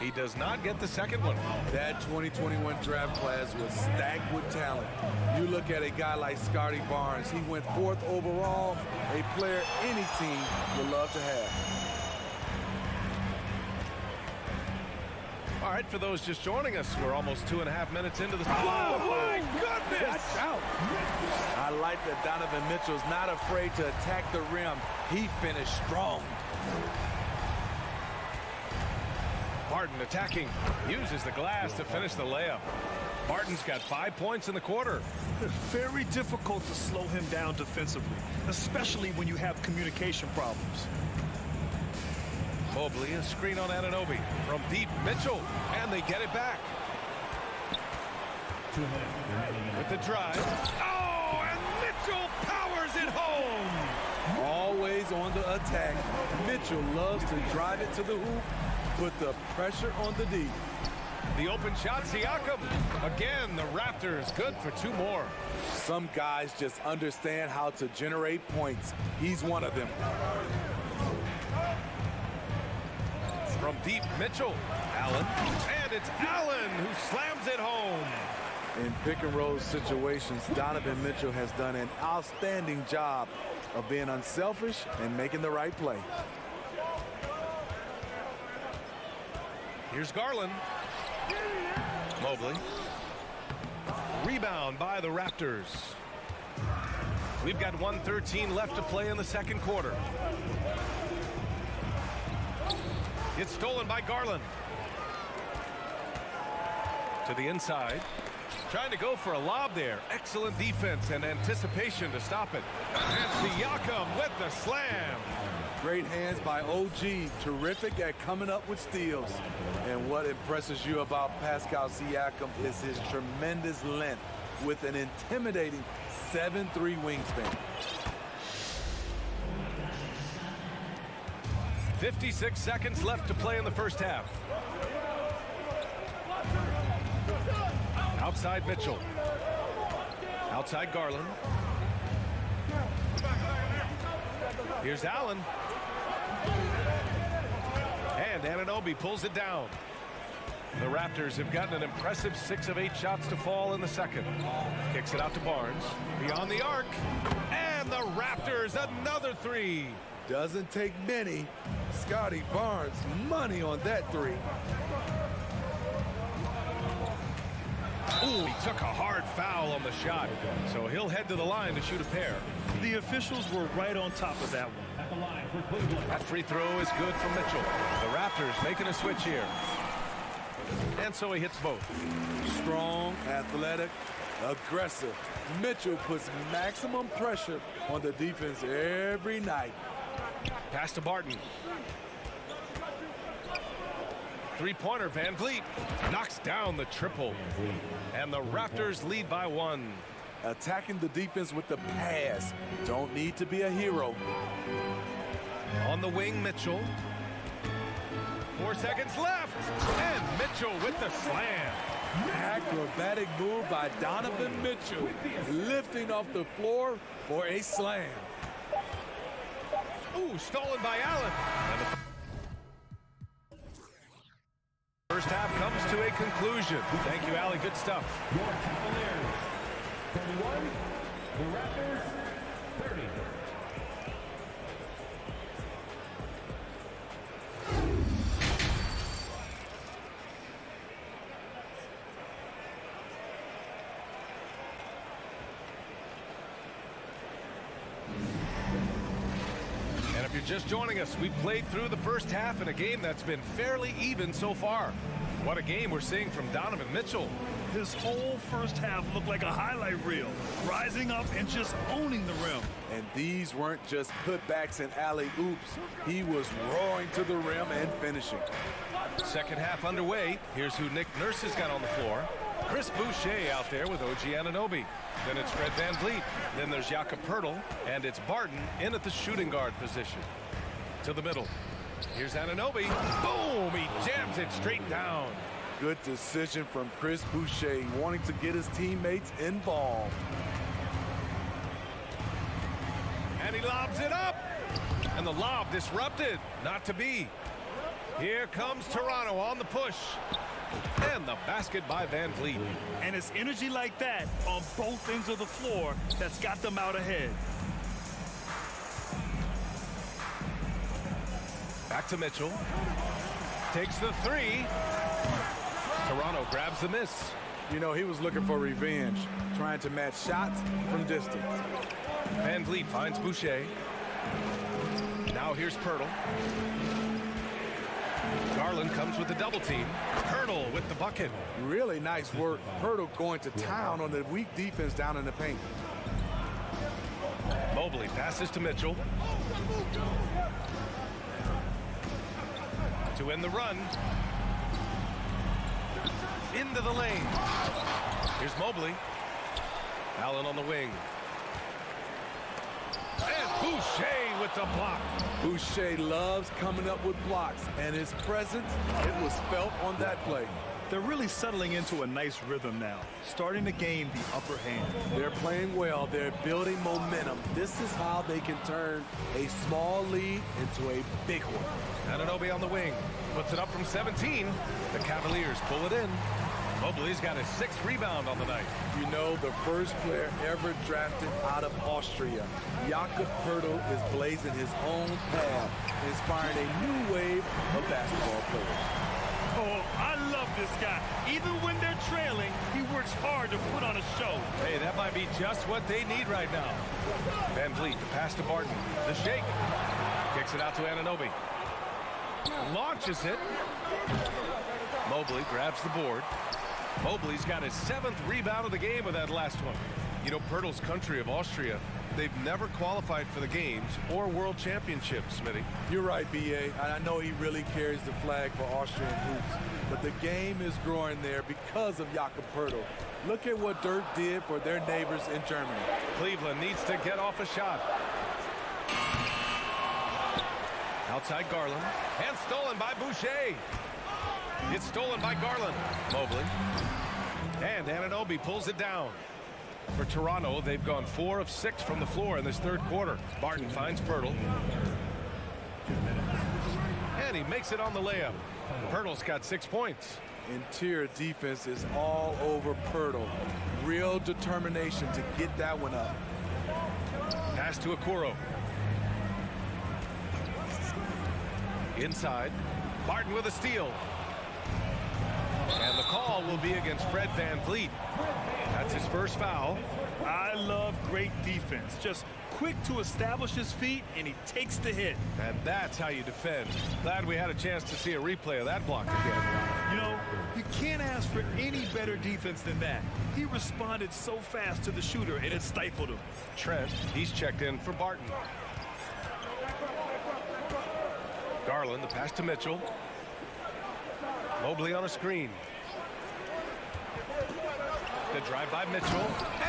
He does not get the second one. That 2021 draft class was stacked with talent. You look at a guy like Scotty Barnes. He went 4th overall, a player any team would love to have. All right, for those just joining us, we're almost 2.5 minutes into the... Oh, my goodness! Watch out. I like that Donovan Mitchell's not afraid to attack the rim. He finished strong. Barton attacking. Uses the glass to finish the layup. Barton's got 5 points in the quarter. It's very difficult to slow him down defensively, especially when you have communication problems. Mobley, a screen on Anunoby. From deep, Mitchell, and they get it back. With the drive. Oh, and Mitchell powers it home! Always on the attack. Mitchell loves to drive it to the hoop, put the pressure on the D. The open shot, Siakam. Again, the Raptors good for 2 more. Some guys just understand how to generate points. He's one of them. From deep, Mitchell. Allen. And it's Allen who slams it home. In pick and roll situations, Donovan Mitchell has done an outstanding job of being unselfish and making the right play. Here's Garland. Mobley. Rebound by the Raptors. We've got 1:13 left to play in the second quarter. It's stolen by Garland. To the inside. Trying to go for a lob there. Excellent defense and anticipation to stop it. And Siakam with the slam. Great hands by OG. Terrific at coming up with steals. And what impresses you about Pascal Siakam is his tremendous length with an intimidating 7'3" wingspan. 56 seconds left to play in the first half. Outside Mitchell. Outside Garland. Here's Allen. And Anunoby pulls it down. The Raptors have gotten an impressive 6 of 8 shots to fall in the second. Kicks it out to Barnes. Beyond the arc. And the Raptors another 3. Doesn't take many. Scotty Barnes, money on that 3. Ooh, he took a hard foul on the shot, so he'll head to the line to shoot a pair. The officials were right on top of that one. That free throw is good from Mitchell. The Raptors making a switch here. And so he hits both. Strong, athletic, aggressive. Mitchell puts maximum pressure on the defense every night. Pass to Barton. Three-pointer, Van Vliet knocks down the triple. And the Raptors lead by 1. Attacking the defense with the pass. Don't need to be a hero. On the wing, Mitchell. 4 seconds left. And Mitchell with the slam. Acrobatic move by Donovan Mitchell. Lifting off the floor for a slam. Ooh, stolen by Allen. First half comes to a conclusion. Thank you, Allie. Good stuff. Your Cavaliers, 31. The Raptors, 30. And if you're just joining us, we played through the first half in a game that's been fairly even so far. What a game we're seeing from Donovan Mitchell. His whole first half looked like a highlight reel, rising up and just owning the rim. And these weren't just putbacks and alley-oops. He was roaring to the rim and finishing. Second half underway. Here's who Nick Nurse has got on the floor. Chris Boucher out there with OG Anunoby. Then it's Fred VanVleet. Then there's Jakob Poeltl. And it's Barton in at the shooting guard position. To the middle. Here's Anunoby. Boom! He jams it straight down. Good decision from Chris Boucher, wanting to get his teammates involved. And he lobs it up. And the lob disrupted. Not to be. Here comes Toronto on the push. And the basket by VanVleet. And it's energy like that on both ends of the floor that's got them out ahead. Back to Mitchell. Takes the three. Toronto grabs the miss. You know, he was looking for revenge, trying to match shots from distance. VanVleet finds Boucher. Now here's Poeltl. Garland comes with the double team. Poeltl with the bucket. Really nice work. Poeltl going to town on the weak defense down in the paint. Mobley passes to Mitchell. To end the run. Into the lane. Here's Mobley. Allen on the wing. And Boucher with the block. Boucher loves coming up with blocks, and his presence, it was felt on that play. They're really settling into a nice rhythm now, starting to gain the upper hand. They're playing well. They're building momentum. This is how they can turn a small lead into a big one. Anunoby on the wing. Puts it up from 17. The Cavaliers pull it in. Mobley's got his 6th rebound on the night. You know, the first player ever drafted out of Austria. Jakob Poeltl is blazing his own path, inspiring a new wave of basketball players. Oh, I love this guy. Even when they're trailing, he works hard to put on a show. Hey, that might be just what they need right now. VanVleet, the pass to Barton. The shake. Kicks it out to Anunoby. Launches it. Mobley grabs the board. Mobley's got his 7th rebound of the game with that last one. You know, Poeltl's country of Austria, they've never qualified for the games or world championships, Smitty. You're right, B.A. I know he really carries the flag for Austrian hoops, but the game is growing there because of Jakob Poeltl. Look at what Dirk did for their neighbors in Germany. Cleveland needs to get off a shot. Outside Garland, and stolen by Boucher. It's stolen by Garland. Mobley. And Anunoby pulls it down. For Toronto, they've gone 4 of 6 from the floor in this 3rd quarter. Barton finds Poeltl. And he makes it on the layup. Poeltl's got 6 points. Interior defense is all over Poeltl. Real determination to get that one up. Pass to Okoro. Inside. Barton with a steal. And the call will be against Fred VanVleet. That's his first foul. I love great defense. Just quick to establish his feet, and he takes the hit. And that's how you defend. Glad we had a chance to see a replay of that block again. You know, you can't ask for any better defense than that. He responded so fast to the shooter, and it stifled him. Trent, he's checked in for Barton. Garland, the pass to Mitchell. Mobley on a screen. The drive by Mitchell.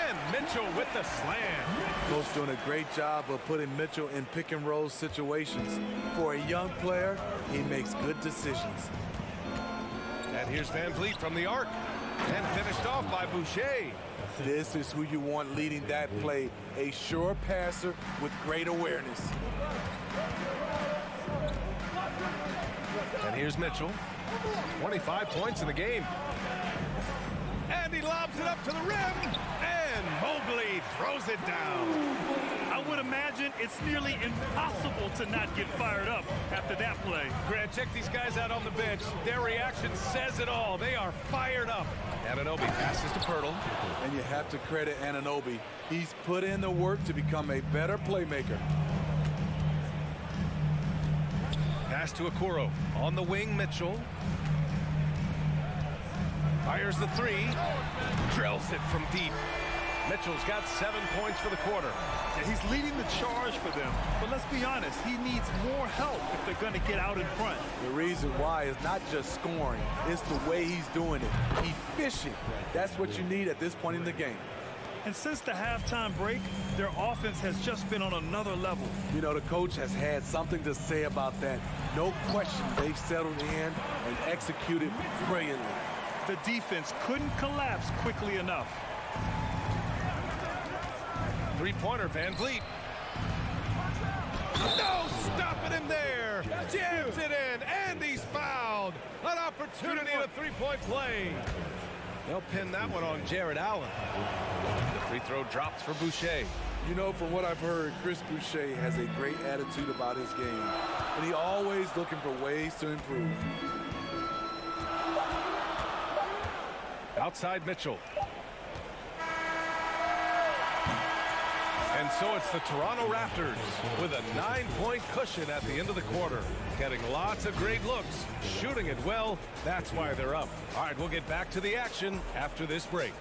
And Mitchell with the slam. Coach doing a great job of putting Mitchell in pick and roll situations. For a young player, he makes good decisions. And here's VanVleet from the arc. And finished off by Boucher. This is who you want leading that play. A sure passer with great awareness. And here's Mitchell. 25 points in the game. And he lobs it up to the rim. And Mobley throws it down. I would imagine it's nearly impossible to not get fired up after that play. Grant, check these guys out on the bench. Their reaction says it all. They are fired up. Anunoby passes to Poeltl. And you have to credit Anunoby. He's put in the work to become a better playmaker. Pass to Okoro. On the wing, Mitchell. Fires the three. Drills it from deep. Mitchell's got 7 points for the quarter. Yeah, he's leading the charge for them. But let's be honest, he needs more help if they're going to get out in front. The reason why is not just scoring, it's the way he's doing it. Efficient. That's what you need at this point in the game. And since the halftime break, their offense has just been on another level. You know, the coach has had something to say about that. No question, they've settled in and executed brilliantly. The defense couldn't collapse quickly enough. Three-pointer, Van Vliet. No, stopping him there. Jams it in, and he's fouled. An opportunity at a three-point play. They'll pin that one on Jared Allen. The free throw drops for Boucher. You know, from what I've heard, Chris Boucher has a great attitude about his game, and he's always looking for ways to improve. Outside Mitchell. And so it's the Toronto Raptors with a 9-point cushion at the end of the quarter. Getting lots of great looks, shooting it well. That's why they're up. All right, we'll get back to the action after this break.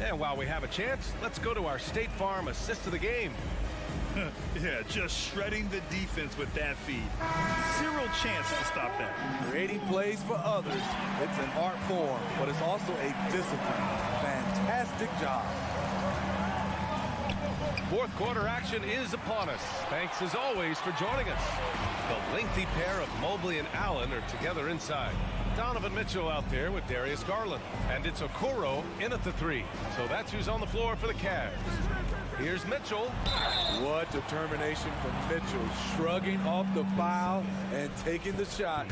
And while we have a chance, let's go to our State Farm assist of the game. Yeah, just shredding the defense with that feed. Zero chance to stop that. Creating plays for others, it's an art form, but it's also a discipline. Fantastic job. Fourth quarter action is upon us. Thanks as always for joining us. The lengthy pair of Mobley and Allen are together inside. Donovan Mitchell out there with Darius Garland. And it's Okoro in at the three. So that's who's on the floor for the Cavs. Here's Mitchell. What determination from Mitchell, shrugging off the foul and taking the shot.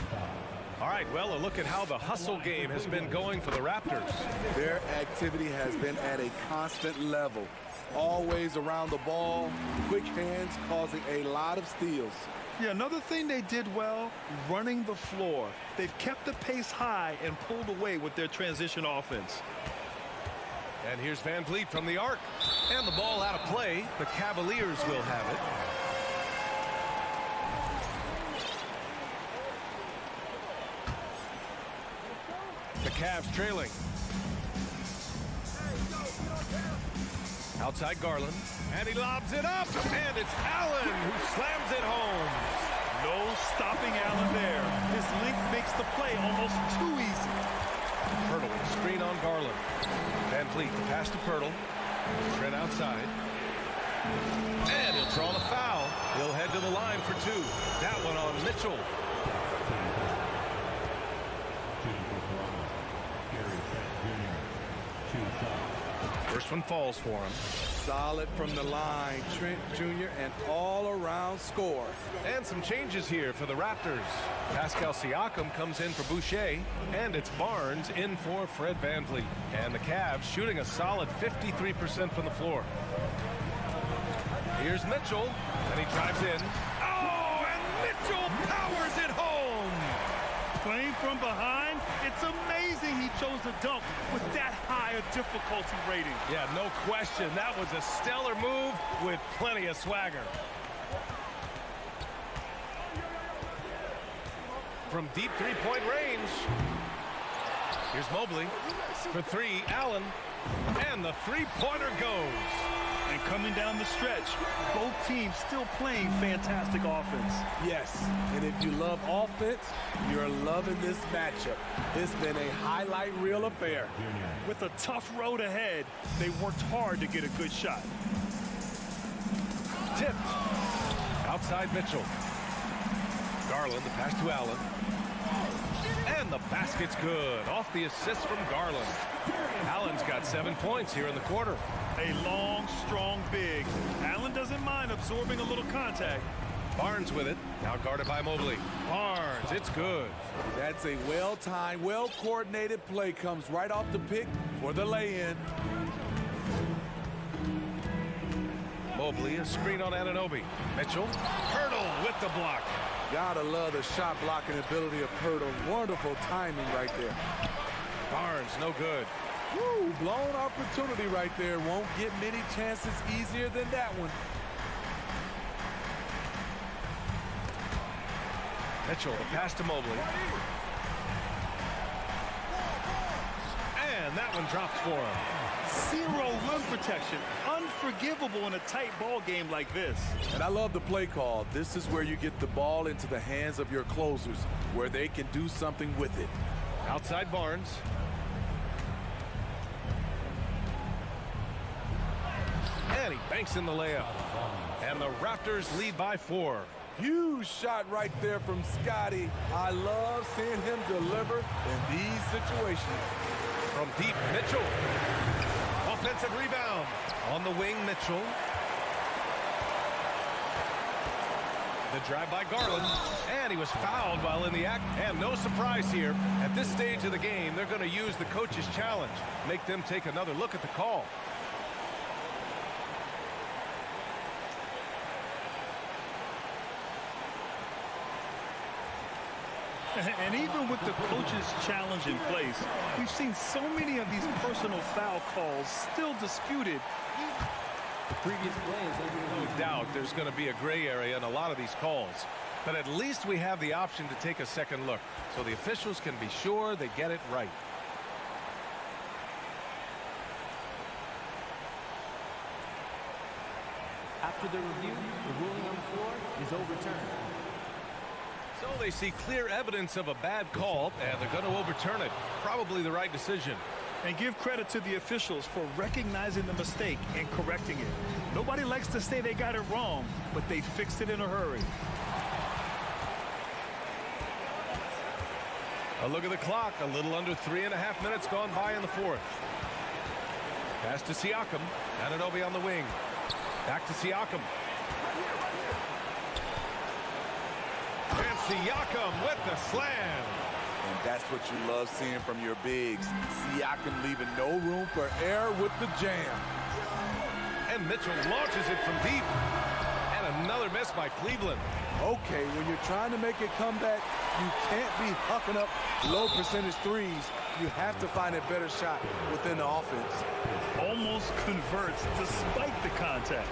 All right, well, a look at how the hustle game has been going for the Raptors. Their activity has been at a constant level. Always around the ball, quick hands causing a lot of steals. Yeah, another thing they did well, running the floor. They've kept the pace high and pulled away with their transition offense. And here's Van Vliet from the arc. And the ball out of play. The Cavaliers will have it. The Cavs trailing. Outside Garland. And he lobs it up. And it's Allen who slams it home. No stopping Allen there. His length makes the play almost too easy. Pirtle with a screen on Garland. Van Vliet, the pass to Pirtle. Trent outside. And he'll draw the foul. He'll head to the line for two. That one on Mitchell. First one falls for him. Solid from the line. Trent Jr. an all-around score. And some changes here for the Raptors. Pascal Siakam comes in for Boucher, and it's Barnes in for Fred Van Vliet. And the Cavs shooting a solid 53% from the floor. Here's Mitchell, and he drives in. Oh, and Mitchell powers it home! Playing from behind, it's amazing he chose a dunk with that high a difficulty rating. Yeah, no question. That was a stellar move with plenty of swagger. From deep three-point range. Here's Mobley. For three, Allen. And the three-pointer goes. And coming down the stretch, both teams still playing fantastic offense. Yes, and if you love offense, you're loving this matchup. It's been a highlight reel affair. With a tough road ahead, they worked hard to get a good shot. Tipped. Outside Mitchell. Garland, the pass to Allen. And the basket's good. Off the assist from Garland. Allen's got 7 points here in the quarter. A long, strong big. Allen doesn't mind absorbing a little contact. Barnes with it. Now guarded by Mobley. Barnes, it's good. That's a well-timed, well-coordinated play. Comes right off the pick for the lay-in. Mobley, a screen on Anunoby. Mitchell. Pirtle with the block. Gotta love the shot blocking ability of Pirtle. Wonderful timing right there. Barnes, no good. Woo, blown opportunity right there. Won't get many chances easier than that one. Mitchell, the pass to Mobley. And that one drops for him. Zero rim protection. Unforgivable in a tight ball game like this. And I love the play call. This is where you get the ball into the hands of your closers, where they can do something with it. Outside Barnes. And he banks in the layup. And the Raptors lead by 4. Huge shot right there from Scotty. I love seeing him deliver in these situations. From deep, Mitchell. Offensive rebound. On the wing, Mitchell. The drive by Garland. And he was fouled while in the act. And no surprise here. At this stage of the game, they're going to use the coach's challenge. Make them take another look at the call. And even with the coach's challenge in place, we've seen so many of these personal foul calls still disputed. No doubt there's going to be a gray area in a lot of these calls. But at least we have the option to take a second look, so the officials can be sure they get it right. After the review, the ruling on the floor is overturned. So they see clear evidence of a bad call, and they're going to overturn it. Probably the right decision. And give credit to the officials for recognizing the mistake and correcting it. Nobody likes to say they got it wrong, but they fixed it in a hurry. A look at the clock. A little under 3.5 minutes gone by in the 4th. Pass to Siakam. Anunoby on the wing. Back to Siakam. And Siakam with the slam. And that's what you love seeing from your bigs. Siakam leaving no room for error with the jam. And Mitchell launches it from deep. And another miss by Cleveland. Okay, when you're trying to make a comeback, you can't be hucking up low percentage threes. You have to find a better shot within the offense. Almost converts despite the contact.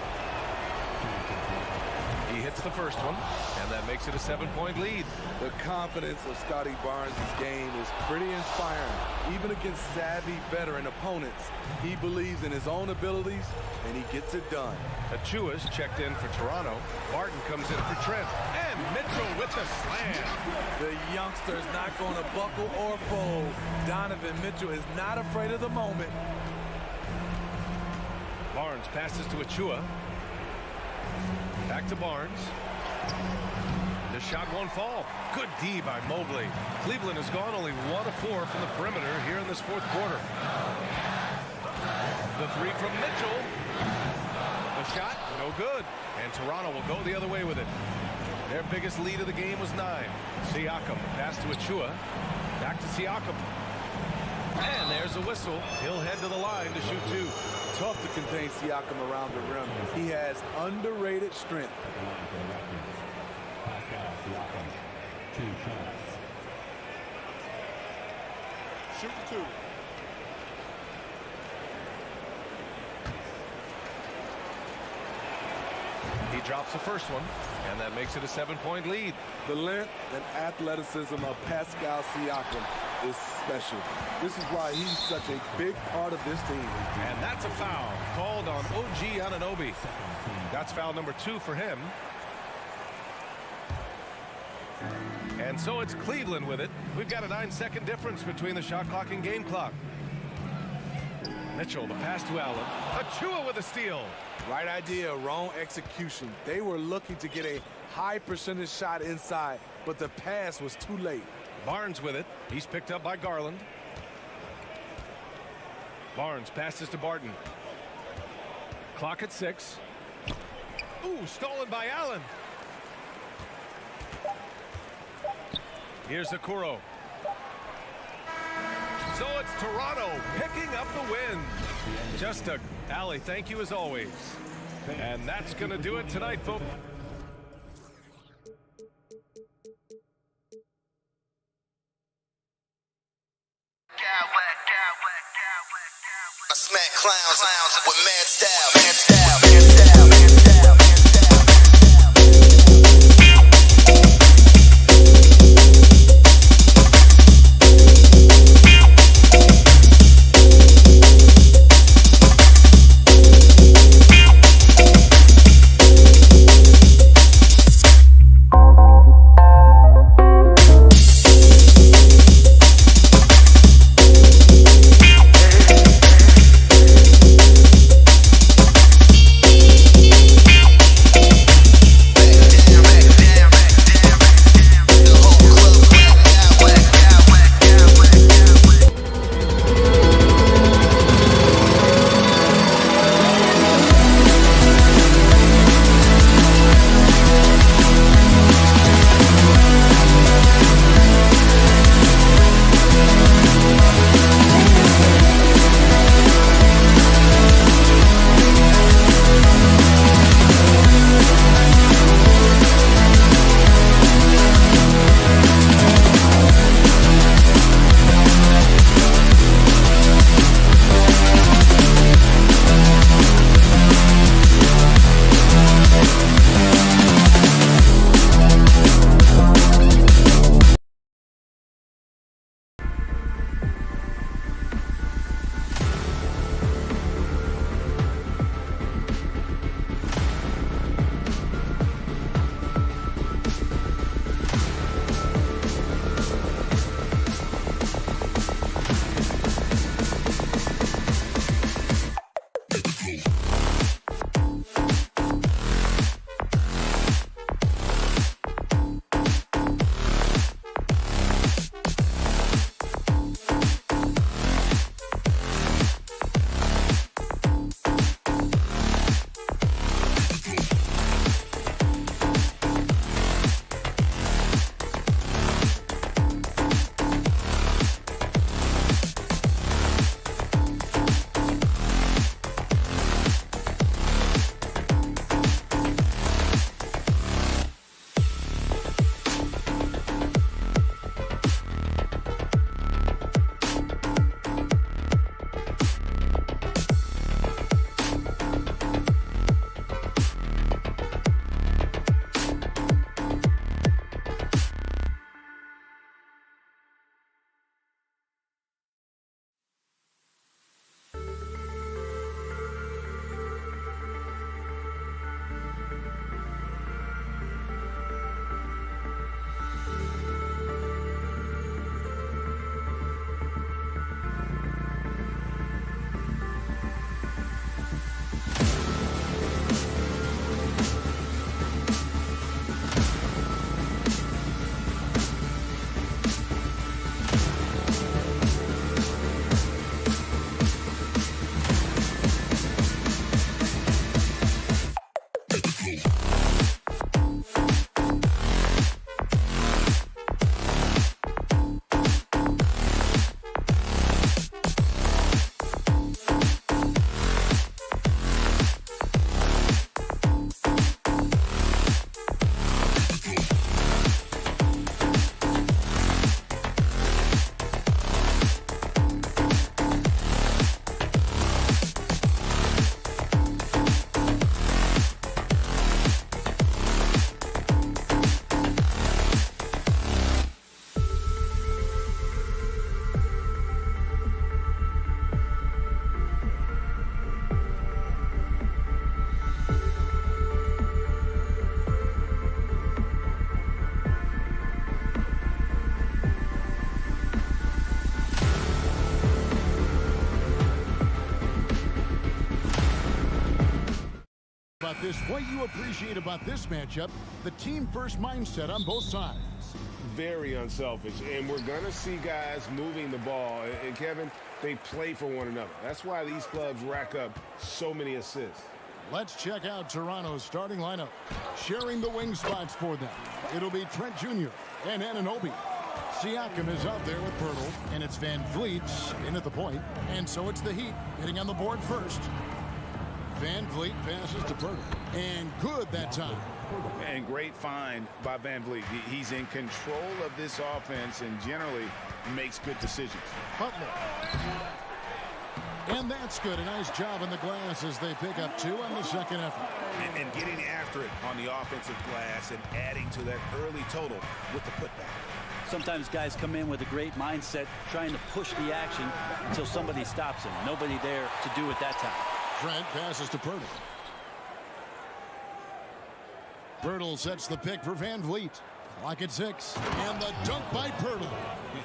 He hits the first one, and that makes it a 7-point lead. The confidence of Scotty Barnes' game is pretty inspiring. Even against savvy veteran opponents, he believes in his own abilities, and he gets it done. Achua's checked in for Toronto. Martin comes in for Trent. And Mitchell with the slam. The youngster's not going to buckle or fold. Donovan Mitchell is not afraid of the moment. Barnes passes to Achua. Back to Barnes. The shot won't fall. Good D by Mobley. Cleveland has gone only 1 of 4 from the perimeter here in this 4th quarter. The three from Mitchell. The shot, no good. And Toronto will go the other way with it. Their biggest lead of the game was 9. Siakam, pass to Achua. Back to Siakam. And there's a whistle. He'll head to the line to shoot 2. Tough to contain Siakam around the rim. He has underrated strength. Shoot 2. He drops the first one, and that makes it a 7-point lead. The length and athleticism of Pascal Siakam is special. This is why he's such a big part of this team. And that's a foul called on OG Anunoby. That's foul number 2 for him. And so it's Cleveland with it. We've got a 9-second difference between the shot clock and game clock. Mitchell, the pass to Allen. Achua with a steal. Right idea, wrong execution. They were looking to get a high percentage shot inside, but the pass was too late. Barnes with it. He's picked up by Garland. Barnes passes to Barton. Clock at 6. Ooh, stolen by Allen. Here's Okoro. So it's Toronto picking up the win. Just a Allie, thank you as always. And that's going to do it tonight, folks. clowns with mad style. What you appreciate about this matchup, the team-first mindset on both sides. Very unselfish, and we're going to see guys moving the ball. And Kevin, they play for one another. That's why these clubs rack up so many assists. Let's check out Toronto's starting lineup. Sharing the wing spots for them, it'll be Trent Jr. and Anunoby. Siakam is out there with Pirtle, and it's Van Vliet in at the point. And so it's the Heat hitting on the board first. Van Vliet passes to Pirtle, and good that time. And great find by Van Vliet. He's in control of this offense and generally makes good decisions. Butler. And that's good. A nice job on the glass as they pick up 2 on the second effort. And getting after it on the offensive glass and adding to that early total with the putback. Sometimes guys come in with a great mindset, trying to push the action until somebody stops him. Nobody there to do it that time. Trent passes to Pirtle. Pirtle sets the pick for Van Vliet. Clock at 6. And the dunk by Pirtle.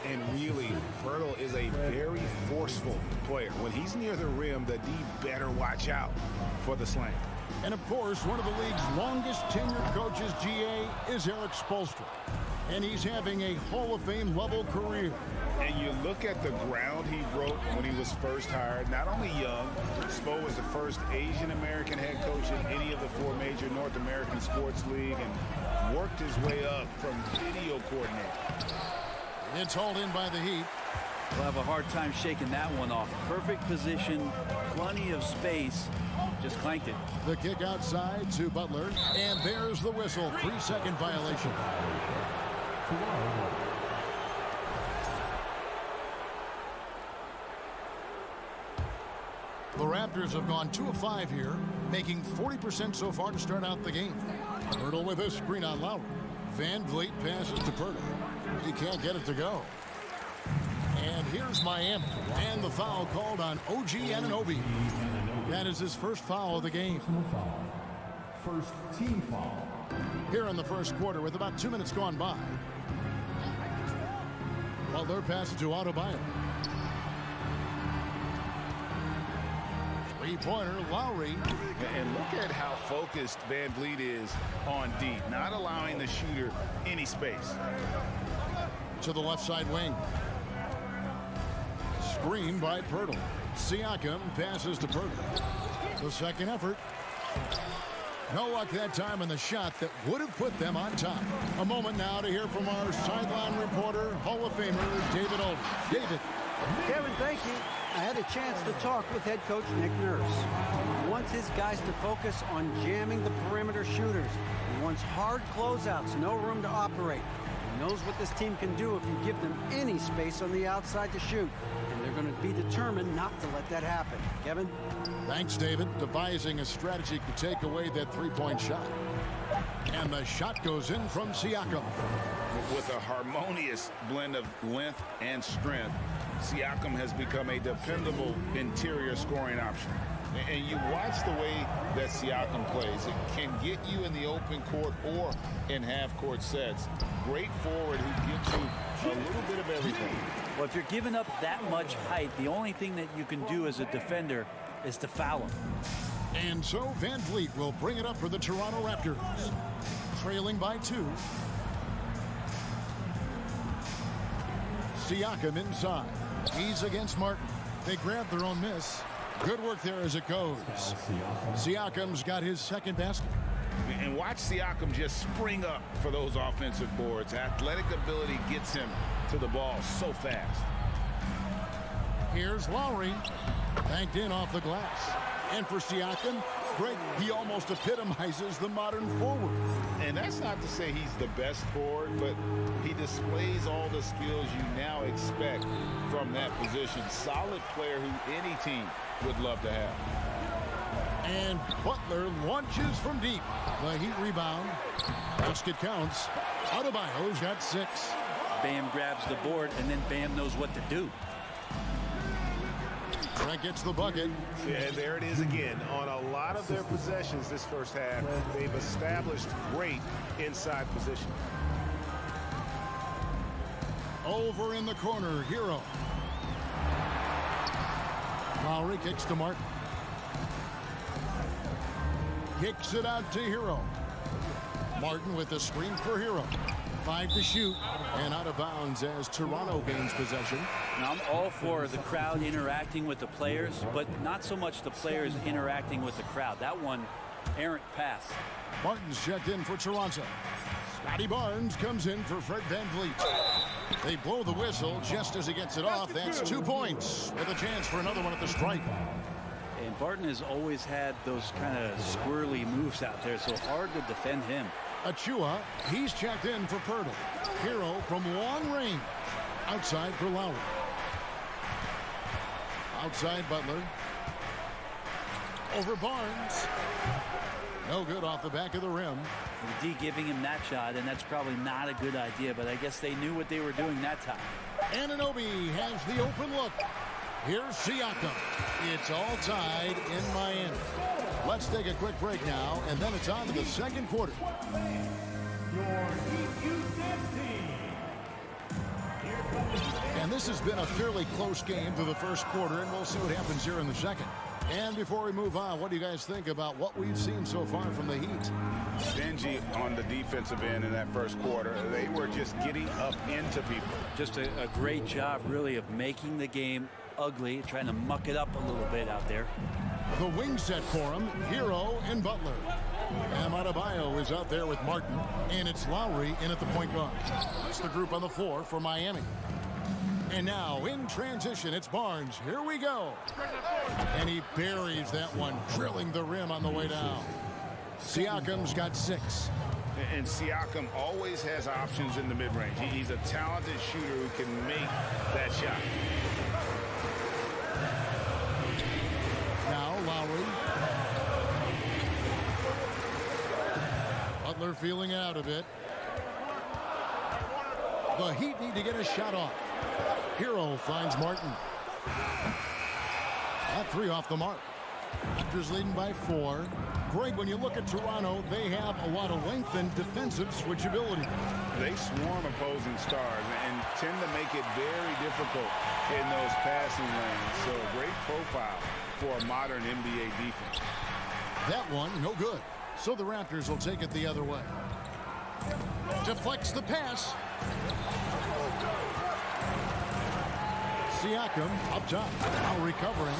And really, Pirtle is a very forceful player. When he's near the rim, the D better watch out for the slam. And of course, one of the league's longest tenured coaches, GA, is Eric Spoelstra. And he's having a Hall of Fame level career. And you look at the ground he broke when he was first hired. Not only young, Spo was the first Asian American head coach in any of the 4 major North American sports league and worked his way up from video coordinator. It's hauled in by the Heat. We'll have a hard time shaking that one off. Perfect position, plenty of space. Just clanked it. The kick outside to Butler. And there's the whistle. 3-second violation. The Raptors have gone 2 of 5 here, making 40% so far to start out the game. Pirtle with a screen on Lowry. Van Vliet passes to Pirtle. He can't get it to go. And here's Miami. And the foul called on OG Anunoby. That is his first foul of the game. First team foul. Here in the first quarter with about 2 minutes gone by. Butler passes to Adebayo. Three-pointer, Lowry. And look at how focused Van Vliet is on D, not allowing the shooter any space. To the left side wing. Screen by Pirtle. Siakam passes to Pirtle. The second effort. No luck that time in the shot that would have put them on top. A moment now to hear from our sideline reporter, Hall of Famer David Aldridge. David. Kevin, thank you. I had a chance to talk with head coach Nick Nurse. He wants his guys to focus on jamming the perimeter shooters. He wants hard closeouts, no room to operate. He knows what this team can do if you give them any space on the outside to shoot. And they're going to be determined not to let that happen. Kevin? Thanks, David. Devising a strategy to take away that three-point shot. And the shot goes in from Siakam. With a harmonious blend of length and strength, Siakam has become a dependable interior scoring option. And you watch the way that Siakam plays. It can get you in the open court or in half-court sets. Great forward who gives you a little bit of everything. Well, if you're giving up that much height, the only thing that you can do as a defender is to foul him. And so Van Vliet will bring it up for the Toronto Raptors. Trailing by 2. Siakam inside. He's against Martin. They grab their own miss. Good work there as it goes. Siakam's got his second basket. And watch Siakam just spring up for those offensive boards. Athletic ability gets him to the ball so fast. Here's Lowry. Banked in off the glass. And for Siakam, Greg, he almost epitomizes the modern forward. And that's not to say he's the best forward, but he displays all the skills you now expect from that position. Solid player who any team would love to have. And Butler launches from deep. The Heat rebound. Basket counts. Adebayo's got 6. Bam grabs the board, and then Bam knows what to do. Trent gets the bucket. And there it is again. On a lot of their possessions this first half, they've established great inside position. Over in the corner, Hero. Lowry kicks to Martin. Kicks it out to Hero. Martin with the screen for Hero. 5 to shoot, and out of bounds as Toronto gains possession. Now, I'm all for the crowd interacting with the players, but not so much the players interacting with the crowd. That one, errant pass. Martin's checked in for Toronto. Scotty Barnes comes in for Fred Van Vliet. They blow the whistle just as he gets it off. That's 2 points with a chance for another one at the stripe. And Barton has always had those kind of squirrely moves out there, so hard to defend him. Achua, he's checked in for Pirtle. Hero from long range. Outside for Lowry. Outside Butler. Over Barnes. No good off the back of the rim. The D giving him that shot, and that's probably not a good idea, but I guess they knew what they were doing that time. Anunoby has the open look. Here's Siakam. It's all tied in Miami. Let's take a quick break now, and then it's on to the second quarter. And this has been a fairly close game through the first quarter, and we'll see what happens here in the second. And before we move on, what do you guys think about what we've seen so far from the Heat? Stingy on the defensive end in that first quarter. They were just getting up into people. Just a great job, really, of making the game ugly, trying to muck it up a little bit out there. The wing set for him, Hero and Butler. Bam Adebayo is out there with Martin, and it's Lowry in at the point guard. That's the group on the floor for Miami. And now in transition, it's Barnes. Here we go. And he buries that one, drilling the rim on the way down. Siakam's got 6. And Siakam always has options in the mid-range. He's a talented shooter who can make that shot. Now Lowry. Butler feeling out a bit. The Heat need to get a shot off. Hero finds Martin. That 3 off the mark. Raptors leading by 4. Greg, when you look at Toronto, they have a lot of length and defensive switchability. They swarm opposing stars and tend to make it very difficult in those passing lanes. So a great profile for a modern NBA defense. That one, no good. So the Raptors will take it the other way. Deflects the pass. Siakam up top, now recovering.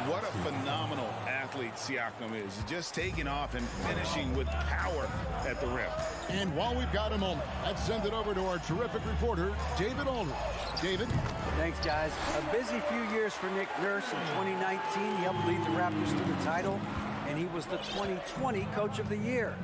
What a phenomenal athlete Siakam is. Just taking off and finishing with power at the rim. And while we've got a moment, let's send it over to our terrific reporter, David Aldridge. David? Thanks, guys. A busy few years for Nick Nurse. In 2019, he helped lead the Raptors to the title, and he was the 2020 Coach of the Year.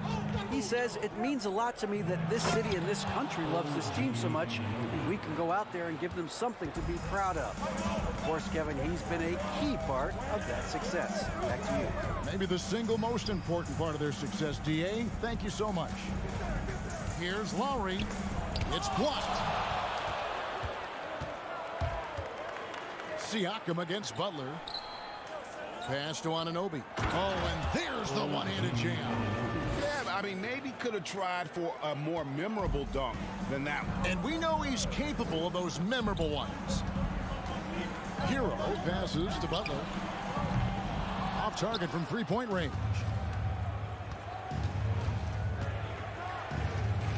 He says, it means a lot to me that this city and this country loves this team so much, and we can go out there and give them something to be proud of. Of course, Kevin, he's been a key part of that success. Back to you. Maybe the single most important part of their success, D.A. Thank you so much. Here's Lowry. It's blocked. Siakam against Butler. Pass to Anunoby. Oh, and there's the one-handed jam. Yeah, I mean, maybe could have tried for a more memorable dunk than that one. And we know he's capable of those memorable ones. Hero passes to Butler. Off target from three-point range.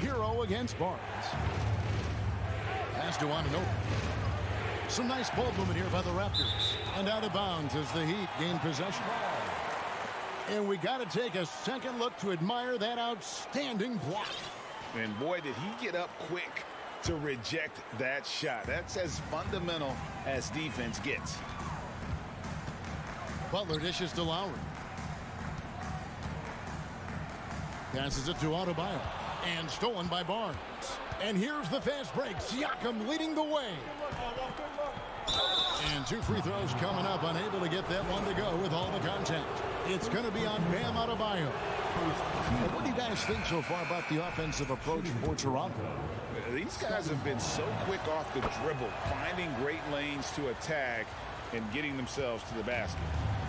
Hero against Barnes. Pass to Anunoby. Some nice ball movement here by the Raptors. And out of bounds as the Heat gain possession. And we got to take a second look to admire that outstanding block. And boy, did he get up quick to reject that shot. That's as fundamental as defense gets. Butler dishes to Lowry. Passes it to Adebayo. And stolen by Barnes. And here's the fast break. Siakam leading the way. And 2 free throws coming up. Unable to get that one to go with all the contact. It's going to be on Bam Adebayo. What do you guys think so far about the offensive approach for Toronto? These guys have been so quick off the dribble, finding great lanes to attack and getting themselves to the basket.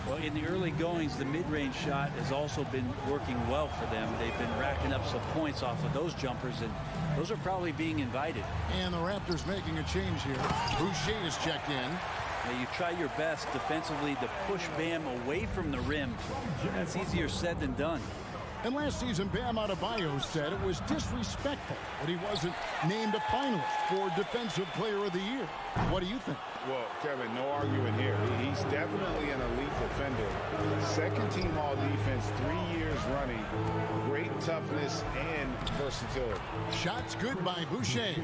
Well, in the early goings, the mid-range shot has also been working well for them. They've been racking up some points off of those jumpers, and those are probably being invited. And the Raptors making a change here. Boucher is checked in. Now you try your best defensively to push Bam away from the rim. That's easier said than done. And last season, Bam Adebayo said it was disrespectful that he wasn't named a finalist for Defensive Player of the Year. What do you think? Well, Kevin, no argument here. He's definitely an elite defender. Second team all defense 3 years running. Great toughness and versatility. Shots good by Boucher.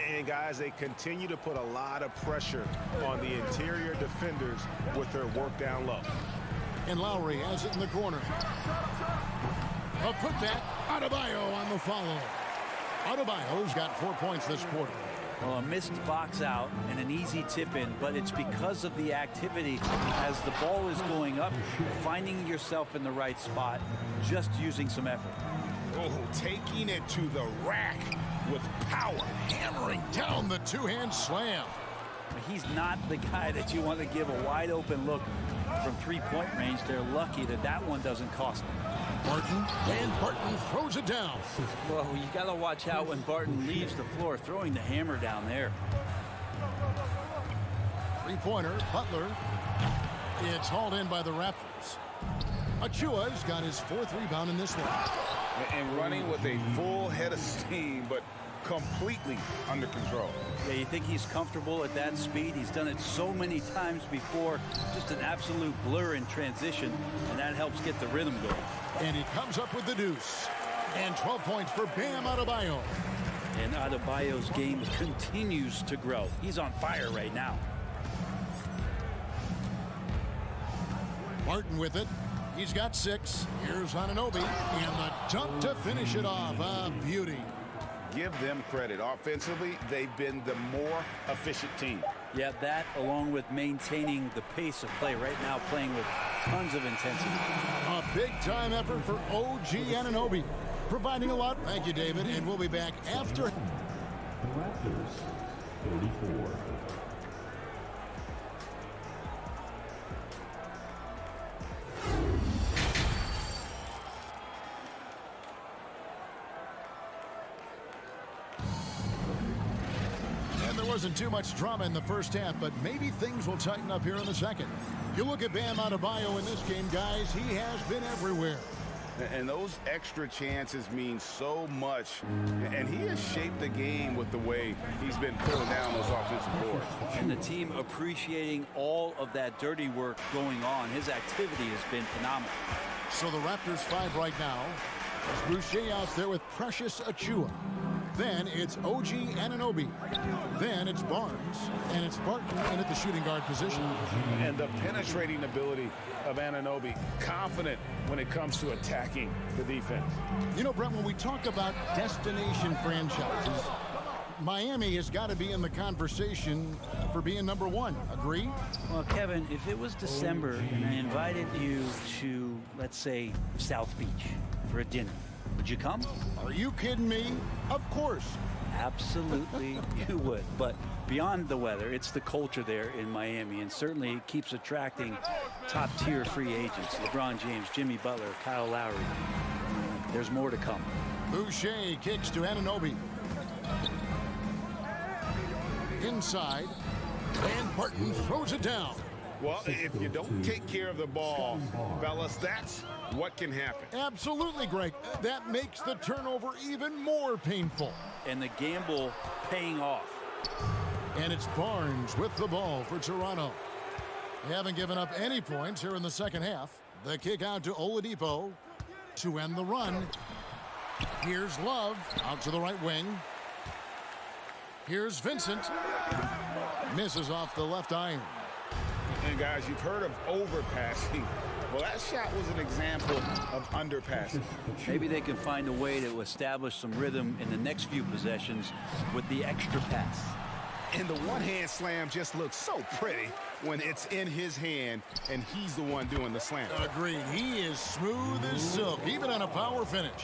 And guys, they continue to put a lot of pressure on the interior defenders with their work down low. And Lowry has it in the corner. A putback. Adebayo on the follow. Adebayo's got 4 points this quarter. Well, a missed box out and an easy tip in, but it's because of the activity as the ball is going up, finding yourself in the right spot, just using some effort. Oh, taking it to the rack with power. Hammering down the two-hand slam. He's not the guy that you want to give a wide open look from three-point range. They're lucky that that one doesn't cost them. Barton, and Barton throws it down. Well, you got to watch out when Barton leaves the floor, throwing the hammer down there. Three-pointer, Butler. It's hauled in by the Raptors. Achua's got his fourth rebound in this one. And running with a full head of steam, but completely under control. Yeah, you think he's comfortable at that speed? He's done it so many times before. Just an absolute blur in transition, and that helps get the rhythm going. And he comes up with the deuce. And 12 points for Bam Adebayo. And Adebayo's game continues to grow. He's on fire right now. Martin with it. He's got 6. Here's Anunoby. And the dunk to finish it off. A beauty. Give them credit. Offensively, they've been the more efficient team. Yeah, that along with maintaining the pace of play right now, playing with tons of intensity. A big-time effort for OG Anunoby, providing a lot. Thank you, David, and we'll be back after. The Raptors, 34. Wasn't too much drama in the first half, but maybe things will tighten up here in the second. You look at Bam Adebayo in this game, guys, he has been everywhere. And those extra chances mean so much. And he has shaped the game with the way he's been pulling down those offensive boards. And the team appreciating all of that dirty work going on. His activity has been phenomenal. So the Raptors 5 right now. There's Boucher out there with Precious Achua. Then it's OG Anunoby. Then it's Barnes. And it's Barton in at the shooting guard position. And the penetrating ability of Anunoby. Confident when it comes to attacking the defense. You know, Brent, when we talk about destination franchises, Miami has got to be in the conversation for being number 1. Agree? Well, Kevin, if it was December and I invited you to, let's say, South Beach for a dinner, would you come? Are you kidding me? Of course. Absolutely you would. But beyond the weather, it's the culture there in Miami, and certainly it keeps attracting top-tier free agents. LeBron James, Jimmy Butler, Kyle Lowry. There's more to come. Boucher kicks to Anunoby. Inside. And Barton throws it down. Well, if you don't take care of the ball, fellas, that's what can happen. Absolutely, Greg. That makes the turnover even more painful. And the gamble paying off. And it's Barnes with the ball for Toronto. They haven't given up any points here in the second half. The kick out to Oladipo to end the run. Here's Love out to the right wing. Here's Vincent. Misses off the left iron. And guys, you've heard of overpassing. Well, that shot was an example of underpassing. Maybe they can find a way to establish some rhythm in the next few possessions with the extra pass. And the one-hand slam just looks so pretty when it's in his hand and he's the one doing the slam. Agreed. He is smooth as silk, even on a power finish.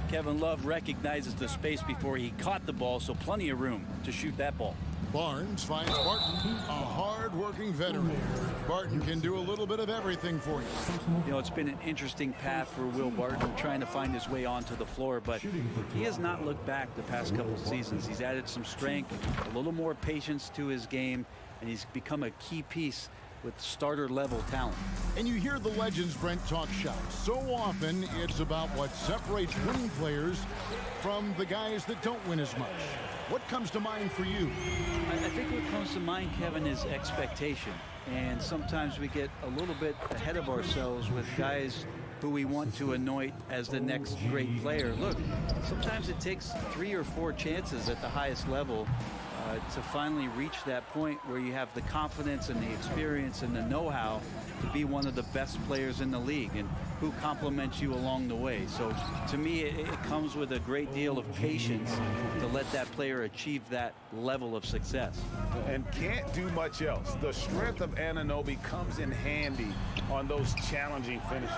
Kevin Love recognizes the space before he caught the ball, so plenty of room to shoot that ball. Barnes finds Barton, a hard-working veteran. Barton can do a little bit of everything for you. You know, it's been an interesting path for Will Barton trying to find his way onto the floor, but he has not looked back the past couple of seasons. He's added some strength, a little more patience to his game, and he's become a key piece with starter-level talent. And you hear the legends, Brent, talk shop. So often, it's about what separates winning players from the guys that don't win as much. What comes to mind for you? I think what comes to mind, Kevin, is expectation. And sometimes we get a little bit ahead of ourselves with guys who we want to anoint as the next great player. Look, sometimes it takes 3 or 4 chances at the highest level to finally reach that point where you have the confidence and the experience and the know-how to be one of the best players in the league and who compliments you along the way. So to me, it comes with a great deal of patience to let that player achieve that level of success. And can't do much else. The strength of Anunoby comes in handy on those challenging finishes.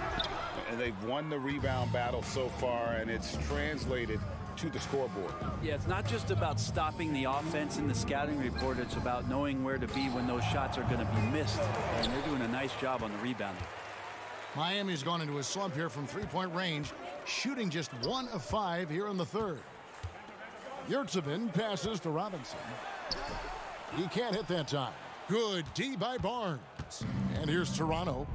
And they've won the rebound battle so far, and it's translated to the scoreboard. Yeah, it's not just about stopping the offense in the scouting report. It's about knowing where to be when those shots are going to be missed. And they're doing a nice job on the rebounding. Miami's gone into a slump here from three-point range, shooting just 1 of 5 here in the third. Yurtsevin passes to Robinson. He can't hit that time. Good D by Barnes. And here's Toronto.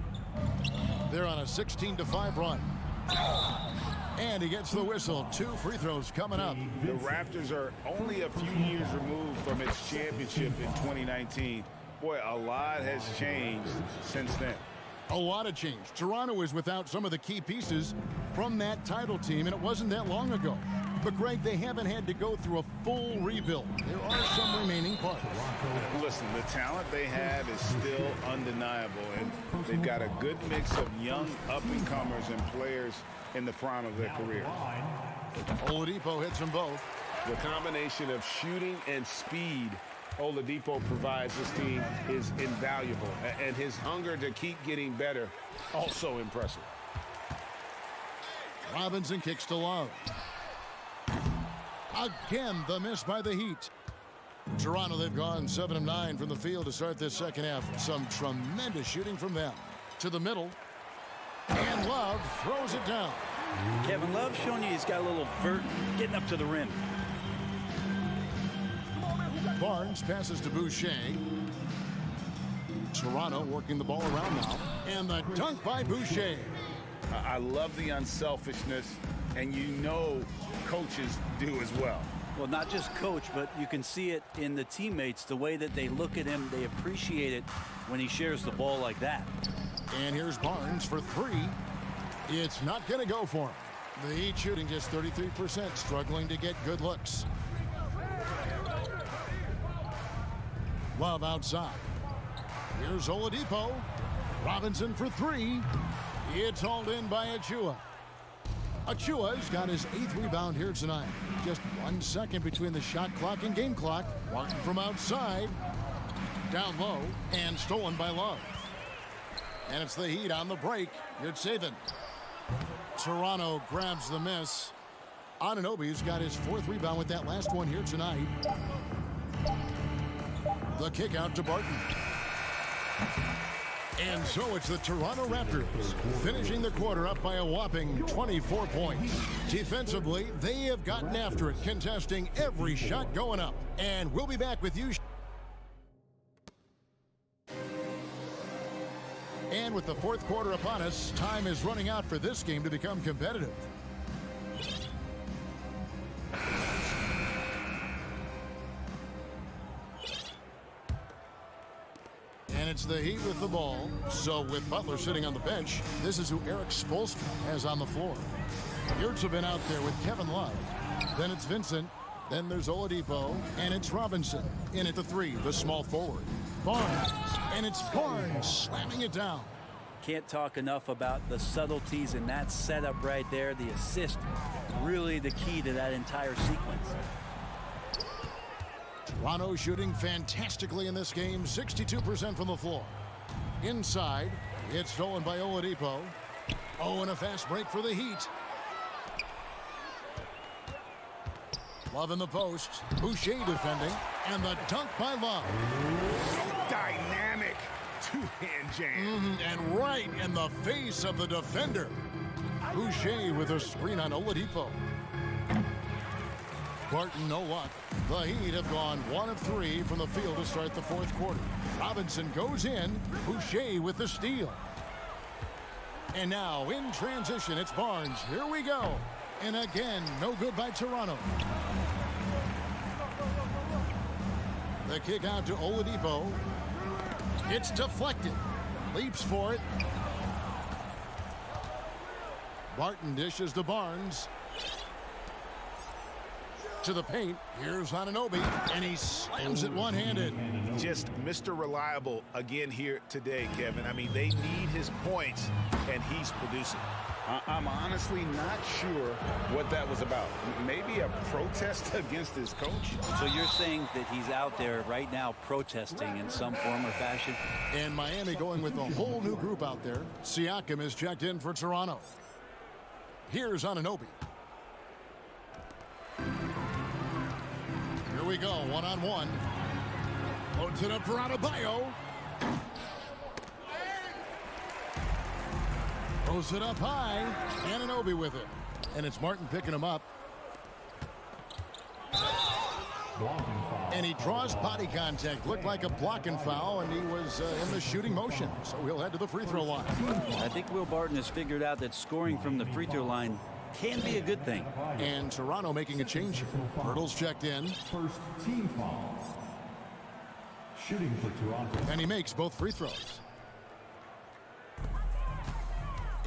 They're on a 16-5 run. And he gets the whistle. 2 free throws coming up. The Raptors are only a few years removed from its championship in 2019. Boy, a lot has changed since then. A lot of change. Toronto is without some of the key pieces from that title team, and it wasn't that long ago. But, Greg, they haven't had to go through a full rebuild. There are some remaining parts. Listen, the talent they have is still undeniable, and they've got a good mix of young up-and-comers and players in the prime of their career. Oladipo hits them both. The combination of shooting and speed Oladipo provides this team is invaluable, and his hunger to keep getting better also impressive. Robinson kicks to Love. Again, the miss by the Heat. Toronto, they've gone 7 of 9 from the field to start this second half. Some tremendous shooting from them. To the middle. And Love throws it down. Kevin Love showing you he's got a little vert getting up to the rim. Barnes passes to Boucher. Toronto working the ball around now. And the dunk by Boucher. I love the unselfishness, and you know coaches do as well. Well, not just coach, but you can see it in the teammates, the way that they look at him. They appreciate it when he shares the ball like that. And here's Barnes for 3. It's not going to go for him. The Heat shooting just 33%, struggling to get good looks. Love outside. Here's Oladipo. Robinson for 3. It's hauled in by Achua. Achua's got his 8th rebound here tonight. Just 1 second between the shot clock and game clock. Martin from outside. Down low and stolen by Love. And it's the Heat on the break. Yurtsevin. Toronto grabs the miss. Anunoby's got his 4th rebound with that last one here tonight. The kick out to Barton. And so it's the Toronto Raptors finishing the quarter up by a whopping 24 points. Defensively, they have gotten after it, contesting every shot going up. And we'll be back with you. And with the 4th quarter upon us, time is running out for this game to become competitive. And it's the Heat with the ball. So with Butler sitting on the bench, this is who Eric Spoelstra has on the floor. Yurtsevin out there with Kevin Love. Then it's Vincent. Then there's Oladipo. And it's Robinson. In at the 3, the small forward. Barnes. And it's Barnes slamming it down. Can't talk enough about the subtleties in that setup right there. The assist, really the key to that entire sequence. Toronto shooting fantastically in this game, 62% from the floor. Inside, it's stolen by Oladipo. Oh, and a fast break for the Heat. Love in the post. Boucher defending. And the dunk by Love. Dynamic two-hand jam. And right in the face of the defender. Boucher with a screen on Oladipo. Barton, no luck. The Heat have gone 1 of 3 from the field to start the 4th quarter. Robinson goes in. Boucher with the steal. And now in transition, it's Barnes. Here we go. And again, no good by Toronto. The kick out to Oladipo. It's deflected. Leaps for it. Barton dishes to Barnes. to the paint. Here's Anunoby, and he slams it one-handed. Just Mr. Reliable again here today, Kevin. I mean, they need his points, and he's producing. I'm honestly not sure what that was about. Maybe a protest against his coach? So you're saying that he's out there right now protesting in some form or fashion? And Miami going with a whole new group out there. Siakam is checked in for Toronto. Here's Anunoby. Here we go, one-on-one. Loads it up for Adebayo. Throws it up high. Anunoby with it. And it's Martin picking him up. And he draws body contact. Looked like a blocking foul, and he was in the shooting motion. So he'll head to the free throw line. I think Will Barton has figured out that scoring from the free throw line can be a good thing. And Toronto making a change here. Hurdle's checked in. First team foul. Shooting for Toronto. And he makes both free throws.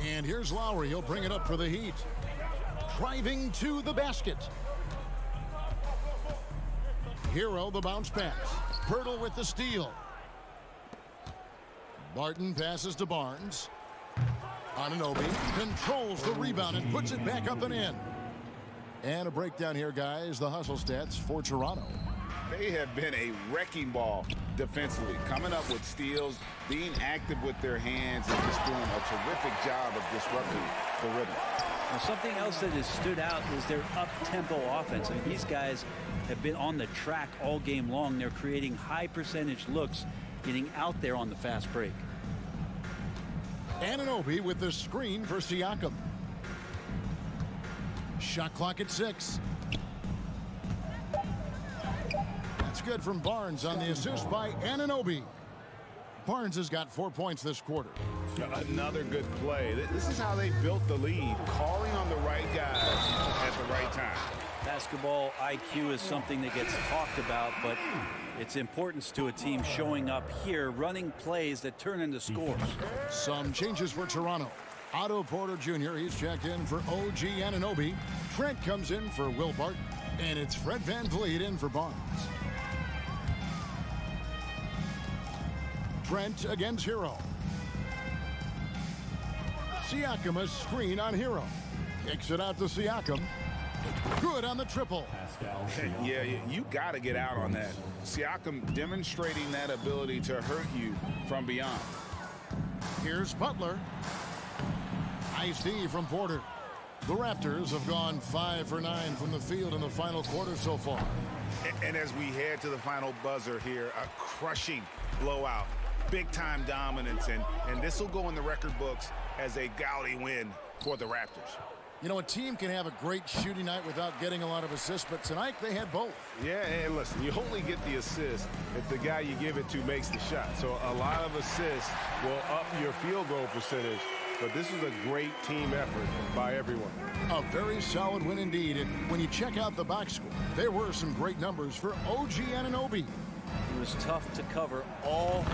And here's Lowry. He'll bring it up for the Heat. Driving to the basket. Hero the bounce pass. Pirtle with the steal. Barton passes to Barnes. Anunoby controls the rebound and puts it back up and in. And a breakdown here, guys. The hustle stats for Toronto. They have been a wrecking ball defensively, coming up with steals, being active with their hands, and just doing a terrific job of disrupting the rhythm. Now, something else that has stood out is their up-tempo offense. I mean, these guys have been on the track all game long. They're creating high percentage looks, getting out there on the fast break. Anunoby with the screen for Siakam. Shot clock at 6. That's good from Barnes on the assist by Anunoby. Barnes has got 4 points this quarter. Another good play. This is how they built the lead, calling on the right guys at the right time. Basketball IQ is something that gets talked about, but its importance to a team showing up here, running plays that turn into scores. Some changes for Toronto. Otto Porter Jr., he's checked in for OG Anunoby. Trent comes in for Will Barton. And it's Fred VanVleet in for Barnes. Trent against Hero. Siakam a screen on Hero. Kicks it out to Siakam. Good on the triple. Yeah, you got to get out on that. Siakam demonstrating that ability to hurt you from beyond. Here's Butler. Nice D from Porter. The Raptors have gone 5 for 9 from the field in the final quarter so far. And as we head to the final buzzer here, a crushing blowout. Big-time dominance, and this will go in the record books as a gaudy win for the Raptors. You know, a team can have a great shooting night without getting a lot of assists, but tonight they had both. Yeah, and listen, you only get the assist if the guy you give it to makes the shot. So a lot of assists will up your field goal percentage, but this is a great team effort by everyone. A very solid win indeed, and when you check out the box score, there were some great numbers for OG Anunoby. It was tough to cover all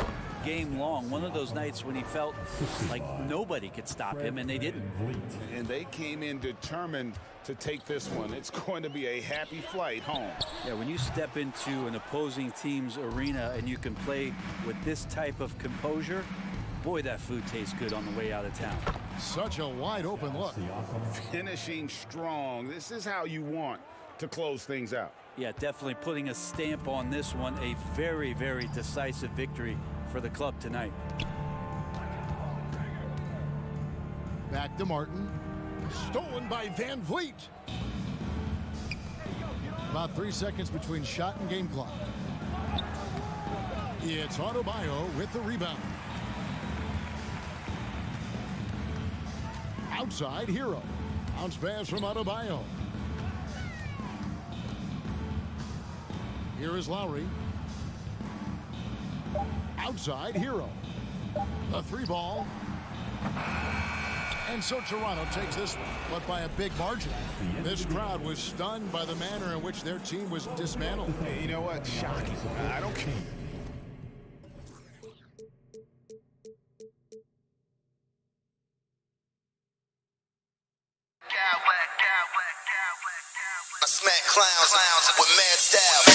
game long. One of those nights when he felt like nobody could stop him, and they didn't. And they came in determined to take this one. It's going to be a happy flight home. Yeah, when you step into an opposing team's arena and you can play with this type of composure, boy, that food tastes good on the way out of town. Such a wide open look. Finishing strong. This is how you want to close things out. Yeah, definitely putting a stamp on this one. A very, very decisive victory for the club tonight. Back to Martin. Stolen by VanVleet. About 3 seconds between shot and game clock. It's Adebayo with the rebound. Outside, Hero. Bounce pass from Adebayo. Here is Lowry. Outside, Hero. A 3-ball. And so Toronto takes this one, but by a big margin. This crowd was stunned by the manner in which their team was dismantled. Hey, you know what? Shocking. I don't care. I smack clown. clowns with mad style.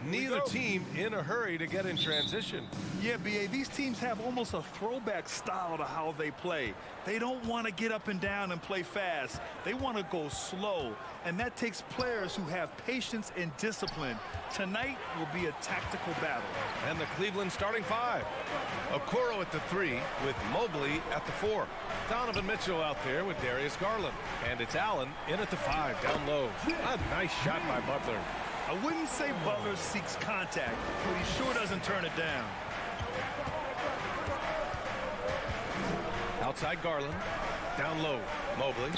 Neither team in a hurry to get in transition. Yeah, B.A., these teams have almost a throwback style to how they play. They don't want to get up and down and play fast. They want to go slow, and that takes players who have patience and discipline. Tonight will be a tactical battle. And the Cleveland starting five. Okoro at the 3 with Mobley at the 4. Donovan Mitchell out there with Darius Garland. And it's Allen in at the 5 down low. A nice shot by Butler. I wouldn't say Butler seeks contact, but he sure doesn't turn it down. Outside Garland. Down low. Mobley.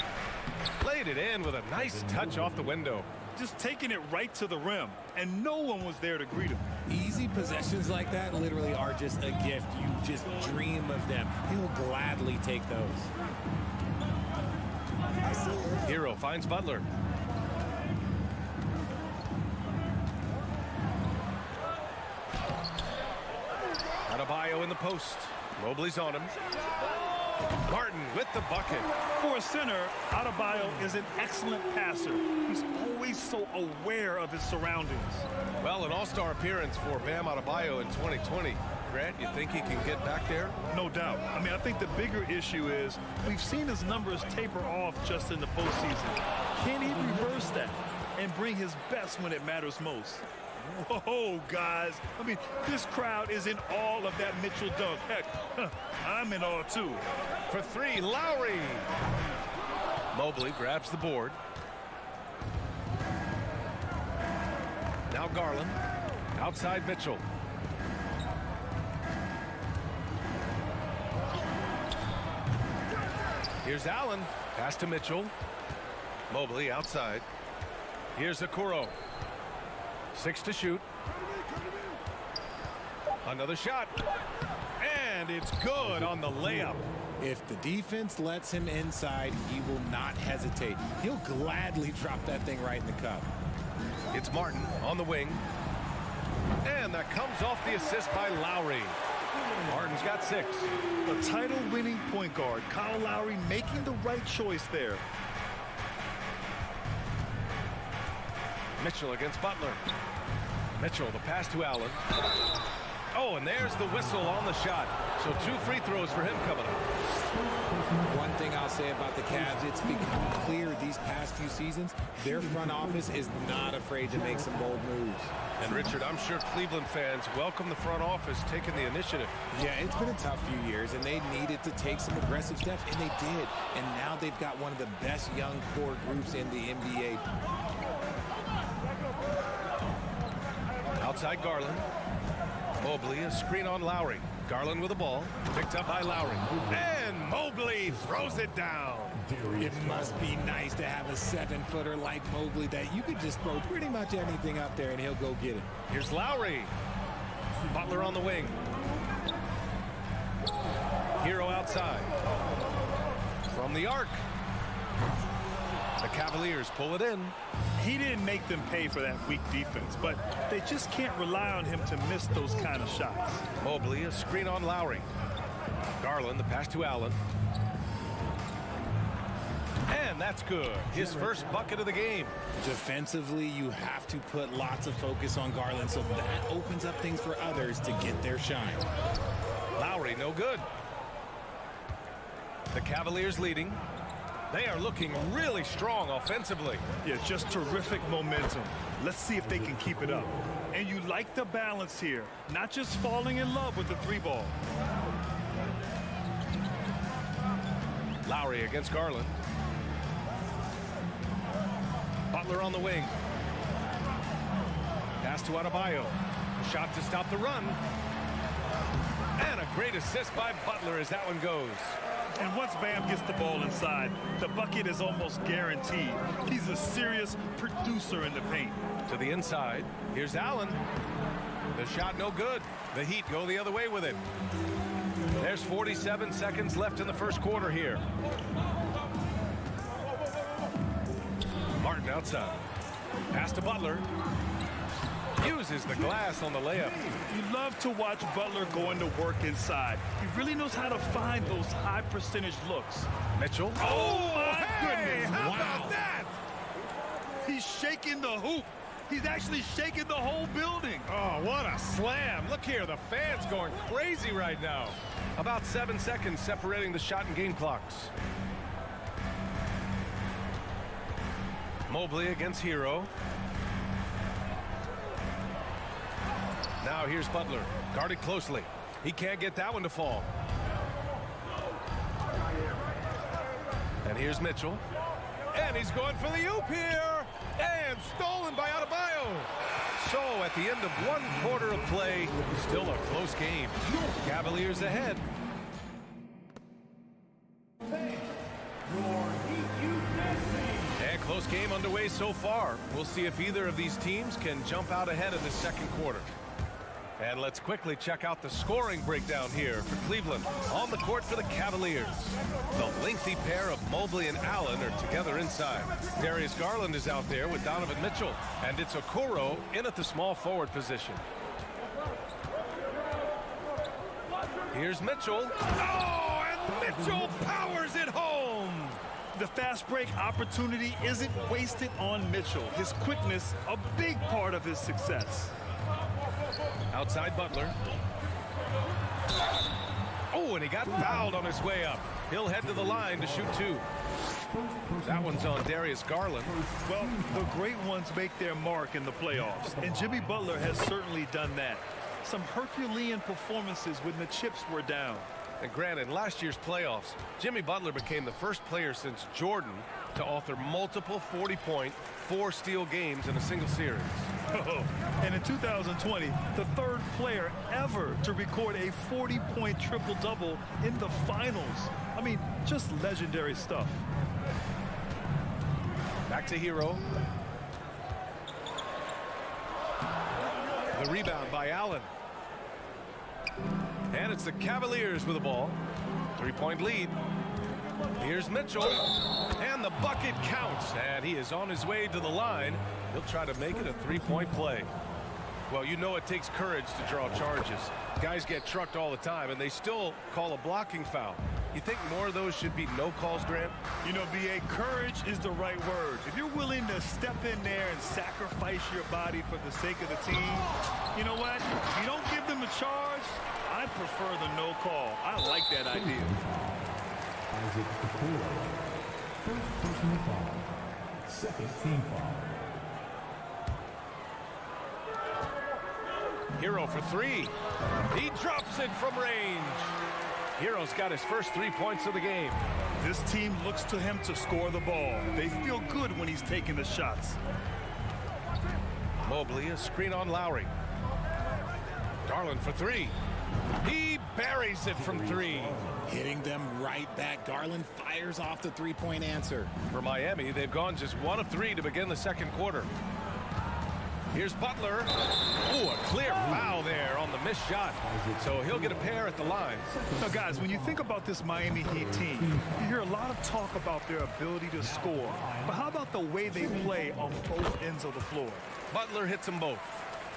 Laid it in with a nice touch off the window. Just taking it right to the rim, and no one was there to greet him. Easy possessions like that literally are just a gift. You just dream of them. He'll gladly take those. Hero finds Butler. Adebayo in the post. Mobley's on him. Martin with the bucket. For a center, Adebayo is an excellent passer. He's always so aware of his surroundings. Well, an all-star appearance for Bam Adebayo in 2020. Grant, you think he can get back there? No doubt. I mean, I think the bigger issue is we've seen his numbers taper off just in the postseason. Can he reverse that and bring his best when it matters most? Whoa, guys. I mean, this crowd is in awe of that Mitchell dunk. Heck, I'm in awe, too. For 3, Lowry. Mobley grabs the board. Now Garland. Outside Mitchell. Here's Allen. Pass to Mitchell. Mobley outside. Here's Okoro. 6 to shoot. Another shot. And it's good on the layup. If the defense lets him inside, he will not hesitate. He'll gladly drop that thing right in the cup. It's Martin on the wing. And that comes off the assist by Lowry. Martin's got 6. A title-winning point guard, Kyle Lowry, making the right choice there. Mitchell against Butler. Mitchell, the pass to Allen. Oh, and there's the whistle on the shot. So 2 free throws for him coming up. One thing I'll say about the Cavs, it's become clear these past few seasons, their front office is not afraid to make some bold moves. And Richard, I'm sure Cleveland fans welcome the front office taking the initiative. Yeah, it's been a tough few years, and they needed to take some aggressive steps, and they did. And now they've got one of the best young core groups in the NBA. Outside Garland. Mobley, a screen on Lowry. Garland with the ball. Picked up by Lowry. And Mobley throws it down. It must be nice to have a 7-footer like Mobley that you could just throw pretty much anything up there and he'll go get it. Here's Lowry. Butler on the wing. Hero outside. From the arc. The Cavaliers pull it in. He didn't make them pay for that weak defense, but they just can't rely on him to miss those kind of shots. Mobley, a screen on Lowry. Garland, the pass to Allen. And that's good. His first bucket of the game. Defensively, you have to put lots of focus on Garland, so that opens up things for others to get their shine. Lowry, no good. The Cavaliers leading. They are looking really strong offensively. Yeah, just terrific momentum. Let's see if they can keep it up. And you like the balance here, not just falling in love with the 3-ball. Lowry against Garland. Butler on the wing. Pass to Adebayo. A shot to stop the run. And a great assist by Butler as that one goes. And once Bam gets the ball inside, the bucket is almost guaranteed. He's a serious producer in the paint. To the inside. Here's Allen. The shot no good. The Heat go the other way with it. There's 47 seconds left in the first quarter here. Martin outside. Pass to Butler. Uses the glass on the layup. You love to watch Butler going to work inside. He really knows how to find those high percentage looks. Mitchell. Oh, my hey, goodness. How about that? He's shaking the hoop. He's actually shaking the whole building. Oh, what a slam. Look here, the fans going crazy right now. About 7 seconds separating the shot and game clocks. Mobley against Hero. Now here's Butler, guarded closely. He can't get that one to fall. And here's Mitchell. And he's going for the oop here. And stolen by Adebayo. So at the end of 1 quarter of play, still a close game. Cavaliers ahead. And close game underway so far. We'll see if either of these teams can jump out ahead in the second quarter. And let's quickly check out the scoring breakdown here for Cleveland. On the court for the Cavaliers. The lengthy pair of Mobley and Allen are together inside. Darius Garland is out there with Donovan Mitchell. And it's Okoro in at the small forward position. Here's Mitchell. Oh, and Mitchell powers it home. The fast break opportunity isn't wasted on Mitchell. His quickness, a big part of his success. Outside Butler. Oh, and he got fouled on his way up. He'll head to the line to shoot 2. That one's on Darius Garland. Well, the great ones make their mark in the playoffs, and Jimmy Butler has certainly done that. Some Herculean performances when the chips were down. And granted, in last year's playoffs, Jimmy Butler became the first player since Jordan to author multiple 40-point, 4-steal games in a single series. Oh, and in 2020, the 3rd player ever to record a 40-point triple-double in the finals. I mean, just legendary stuff. Back to Hero. The rebound by Allen. And it's the Cavaliers with the ball. 3-point lead. Here's Mitchell. And the bucket counts. And he is on his way to the line. He'll try to make it a 3-point play. Well, you know it takes courage to draw charges. Guys get trucked all the time, and they still call a blocking foul. You think more of those should be no calls, Grant? You know, B.A., courage is the right word. If you're willing to step in there and sacrifice your body for the sake of the team, you know what? If you don't give them a charge, I prefer the no call. I like that idea. Isaac Okoro. First personal foul. Second team foul. Hero for 3. He drops it from range. Hero's got his first 3 points of the game. This team looks to him to score the ball. They feel good when he's taking the shots. Mobley, a screen on Lowry. Garland for 3. He buries it from 3. Hitting them right back. Garland fires off the 3-point answer. For Miami, they've gone just 1 of 3 to begin the second quarter. Here's Butler. Ooh, a clear foul there on the missed shot. So he'll get a pair at the line. Now, guys, when you think about this Miami Heat team, you hear a lot of talk about their ability to score. But how about the way they play on both ends of the floor? Butler hits them both.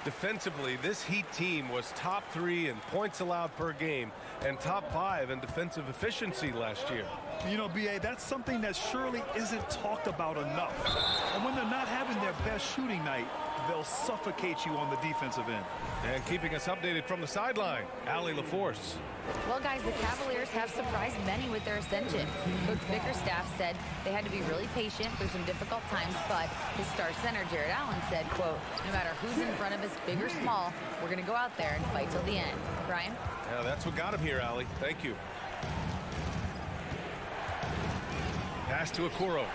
Defensively, this Heat team was top 3 in points allowed per game and top 5 in defensive efficiency last year. You know, B.A., that's something that surely isn't talked about enough. And when they're not having their best shooting night, they'll suffocate you on the defensive end. And keeping us updated from the sideline, Allie LaForce. Well, guys, the Cavaliers have surprised many with their ascension. Coach Bickerstaff said they had to be really patient through some difficult times, but his star center, Jared Allen, said, quote, no matter who's in front of us, big or small, we're going to go out there and fight till the end. Brian? Yeah, that's what got him here, Allie. Thank you. Pass to Okoro.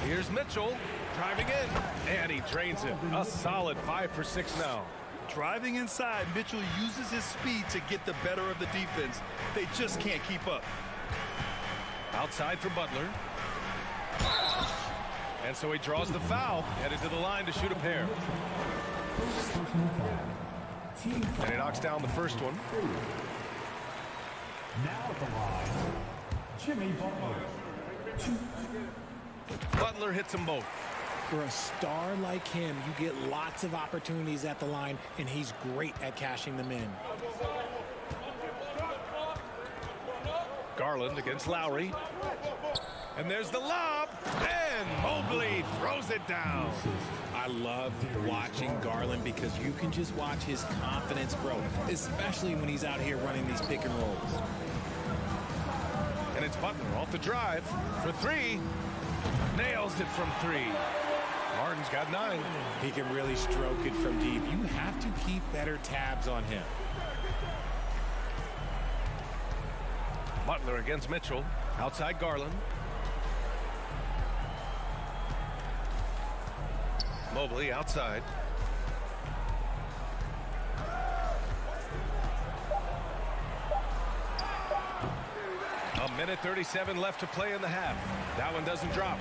Here's Mitchell driving in, and he drains it. A solid 5 for 6 now. Driving inside, Mitchell uses his speed to get the better of the defense. They just can't keep up. Outside for Butler. And so he draws the foul, headed to the line to shoot a pair. And he knocks down the first one. Now at the line, Jimmy Butler. Butler hits them both. For a star like him, you get lots of opportunities at the line, and he's great at cashing them in. Garland against Lowry. And there's the lob. And Mobley throws it down. I love watching Garland because you can just watch his confidence grow, especially when he's out here running these pick and rolls. And it's Butler off the drive for three. Nails it from three. Martin's got 9. He can really stroke it from deep. You have to keep better tabs on him. Butler against Mitchell. Outside Garland. Mobley outside. A minute 37 left to play in the half. That one doesn't drop.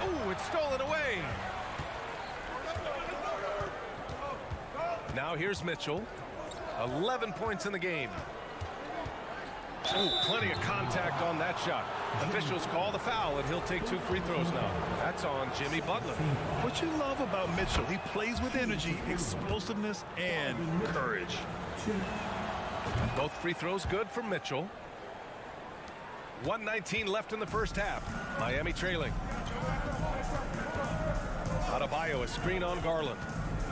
Oh, it's stolen away. Now here's Mitchell. 11 points in the game. Oh, plenty of contact on that shot. Officials call the foul, and he'll take 2 free throws now. That's on Jimmy Butler. What you love about Mitchell, he plays with energy, explosiveness, and courage. Both free throws good for Mitchell. 1:19 left in the first half. Miami trailing. Adebayo, a screen on Garland.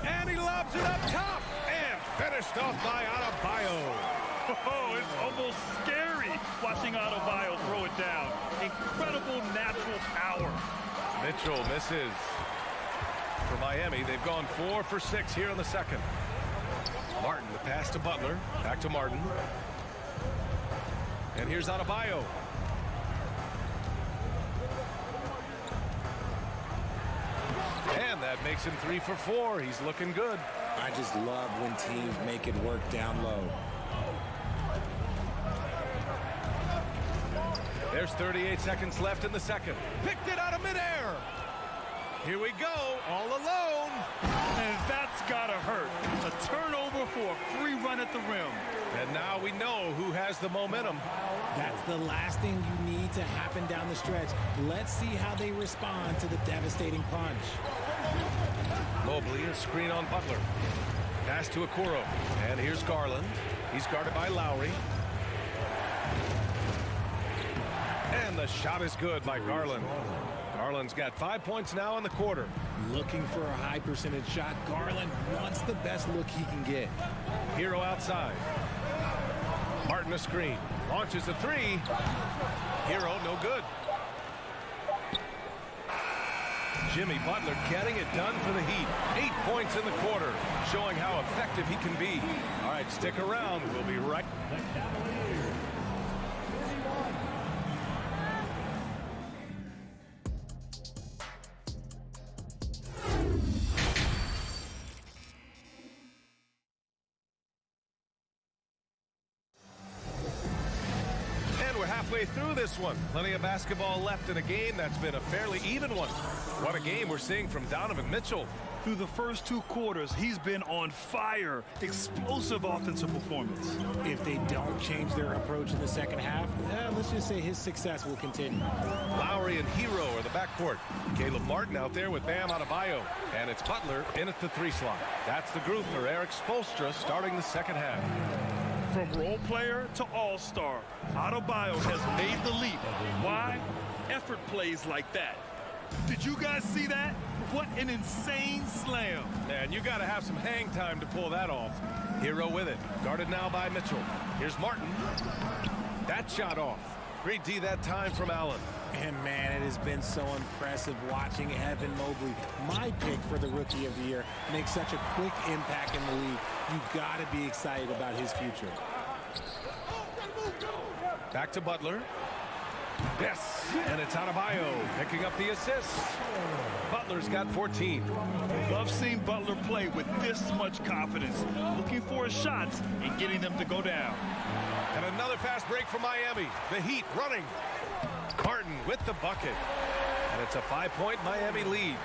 And he lobs it up top. And finished off by Adebayo. Oh, it's almost scary watching Adebayo throw it down. Incredible natural power. Mitchell misses. For Miami, they've gone 4 for 6 here in the second. Martin, the pass to Butler. Back to Martin. And here's Adebayo. And that makes him 3 for 4. He's looking good. I just love when teams make it work down low. There's 38 seconds left in the second. Picked it out of midair. Here we go, all alone. And that's gotta hurt. A turnover for a free run at the rim. And now we know who has the momentum. That's the last thing you need to happen down the stretch. Let's see how they respond to the devastating punch. Mobley, a screen on Butler. Pass to Okoro. And here's Garland. He's guarded by Lowry. And the shot is good by Garland. Garland's got 5 points now in the quarter. Looking for a high percentage shot. Garland wants the best look he can get. Hero outside. Martin a screen. Launches a 3. Hero no good. Jimmy Butler getting it done for the Heat. 8 points in the quarter, showing how effective he can be. All right, stick around. We'll be right back. Halfway through this one. Plenty of basketball left in a game that's been a fairly even one. What a game we're seeing from Donovan Mitchell. Through the first 2 quarters, he's been on fire. Explosive offensive performance. If they don't change their approach in the second half, let's just say his success will continue. Lowry and Hero are the backcourt. Caleb Martin out there with Bam Adebayo. And it's Butler in at the 3 slot. That's the group for Eric Spoelstra starting the second half. From role player to all-star, Adebayo has made the leap. Why? Effort plays like that. Did you guys see that? What an insane slam. Man, you got to have some hang time to pull that off. Hero with it. Guarded now by Mitchell. Here's Martin. That shot off. Great D that time from Allen. And man, it has been so impressive watching Evan Mobley, my pick for the Rookie of the Year, make such a quick impact in the league. You've got to be excited about his future. Back to Butler. Yes, and it's Adebayo picking up the assist. Butler's got 14. Love seeing Butler play with this much confidence, looking for his shots and getting them to go down. And another fast break for Miami. The Heat running. Martin with the bucket. And it's a 5-point Miami lead.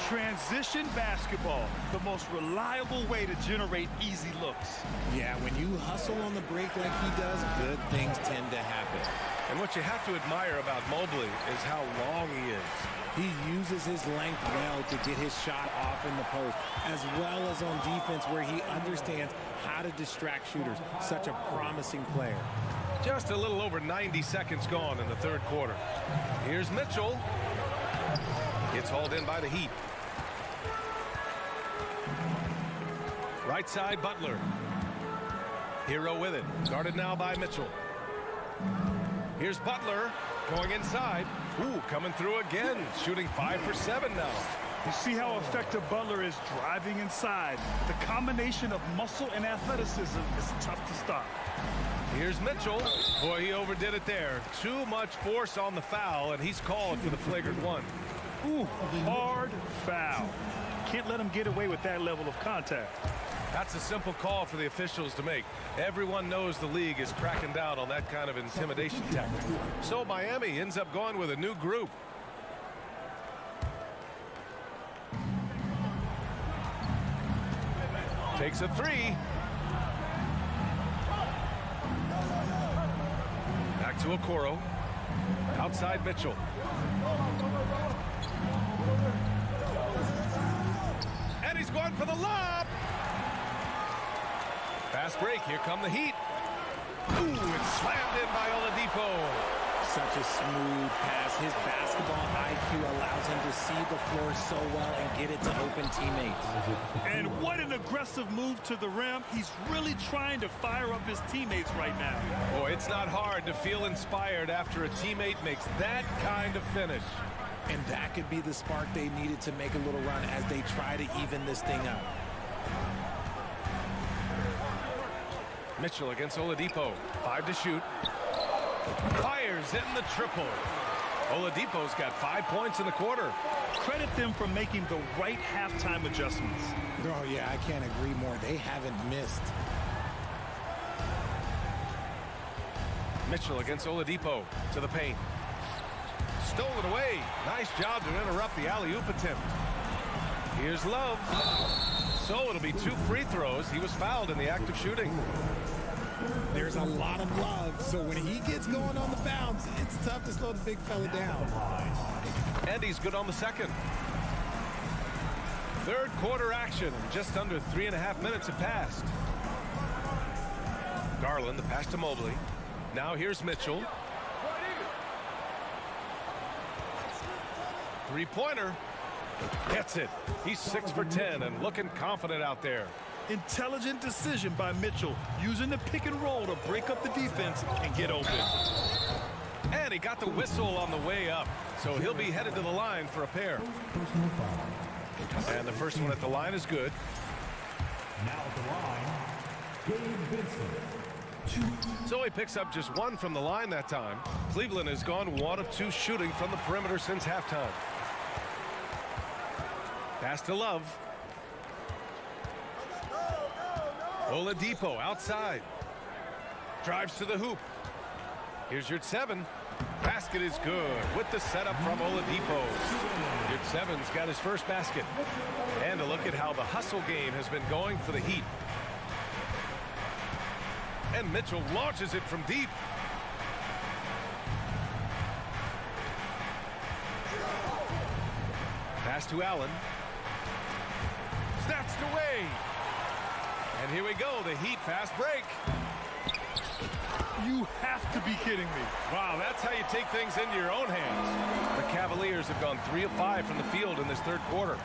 Transition basketball, the most reliable way to generate easy looks. Yeah, when you hustle on the break like he does, good things tend to happen. And what you have to admire about Mobley is how long he is. He uses his length well to get his shot off in the post, as well as on defense where he understands how to distract shooters. Such a promising player. Just a little over 90 seconds gone in the third quarter. Here's Mitchell. Gets hauled in by the Heat. Right side, Butler. Hero with it. Guarded now by Mitchell. Here's Butler going inside. Ooh, coming through again. Shooting 5 for 7 now. You see how effective Butler is driving inside. The combination of muscle and athleticism is tough to stop. Here's Mitchell. Boy, he overdid it there. Too much force on the foul, and he's called for the flagrant one. Ooh, hard foul. Can't let him get away with that level of contact. That's a simple call for the officials to make. Everyone knows the league is cracking down on that kind of intimidation tactic. So Miami ends up going with a new group. Takes a three. Back to Okoro. Outside Mitchell. And he's going for the lob. Fast break. Here come the Heat. Ooh, it's slammed in by Oladipo. Such a smooth pass. His basketball IQ allows him to see the floor so well and get it to open teammates. And what an aggressive move to the rim. He's really trying to fire up his teammates right now. Boy, it's not hard to feel inspired after a teammate makes that kind of finish. And that could be the spark they needed to make a little run as they try to even this thing up. Mitchell against Oladipo. 5 to shoot. Fires in the triple. Oladipo's got 5 points in the quarter. Credit them for making the right halftime adjustments. Oh, yeah, I can't agree more. They haven't missed. Mitchell against Oladipo to the paint. Stole it away. Nice job to interrupt the alley-oop attempt. Here's Love. So it'll be 2 free throws. He was fouled in the act of shooting. There's a lot of love, so when he gets going on the bounce, it's tough to slow the big fella down. And he's good on the second. Third quarter action. Just under 3.5 minutes have passed. Garland, the pass to Mobley. Now here's Mitchell. Three-pointer. Gets it. He's 6 for 10 and looking confident out there. Intelligent decision by Mitchell, using the pick and roll to break up the defense and get open. And he got the whistle on the way up, so he'll be headed to the line for a pair. And the first one at the line is good. Now at the line, Gabe Vincent. So he picks up just 1 from the line that time. Cleveland has gone 1 of 2 shooting from the perimeter since halftime. Pass to Love. Oladipo outside. Drives to the hoop. Here's your 7. Basket is good with the setup from Oladipo. Your 7's got his first basket. And a look at how the hustle game has been going for the Heat. And Mitchell launches it from deep. Pass to Allen. Snatched away. And here we go, the Heat fast break. You have to be kidding me. Wow, that's how you take things into your own hands. The Cavaliers have gone 3 of 5 from the field in this third quarter.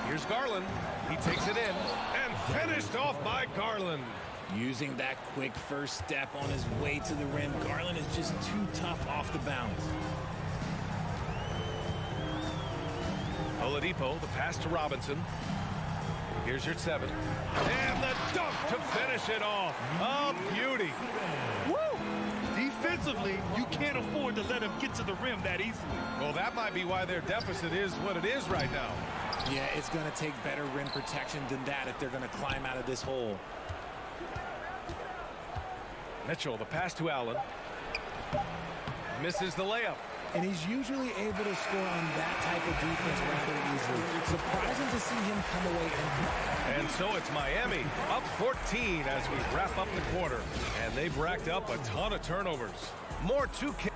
Here's Garland. He takes it in and finished off by Garland. Using that quick first step on his way to the rim, Garland is just too tough off the bounce. Oladipo, the pass to Robinson. Here's your 7. And the dunk to finish it off. A beauty. Woo! Defensively, you can't afford to let him get to the rim that easily. Well, that might be why their deficit is what it is right now. Yeah, it's going to take better rim protection than that if they're going to climb out of this hole. Mitchell, the pass to Allen. Misses the layup. And he's usually able to score on that type of defense rather easily. Surprising to see him come away empty. And so it's Miami up 14 as we wrap up the quarter. And they've racked up a ton of turnovers. More 2K.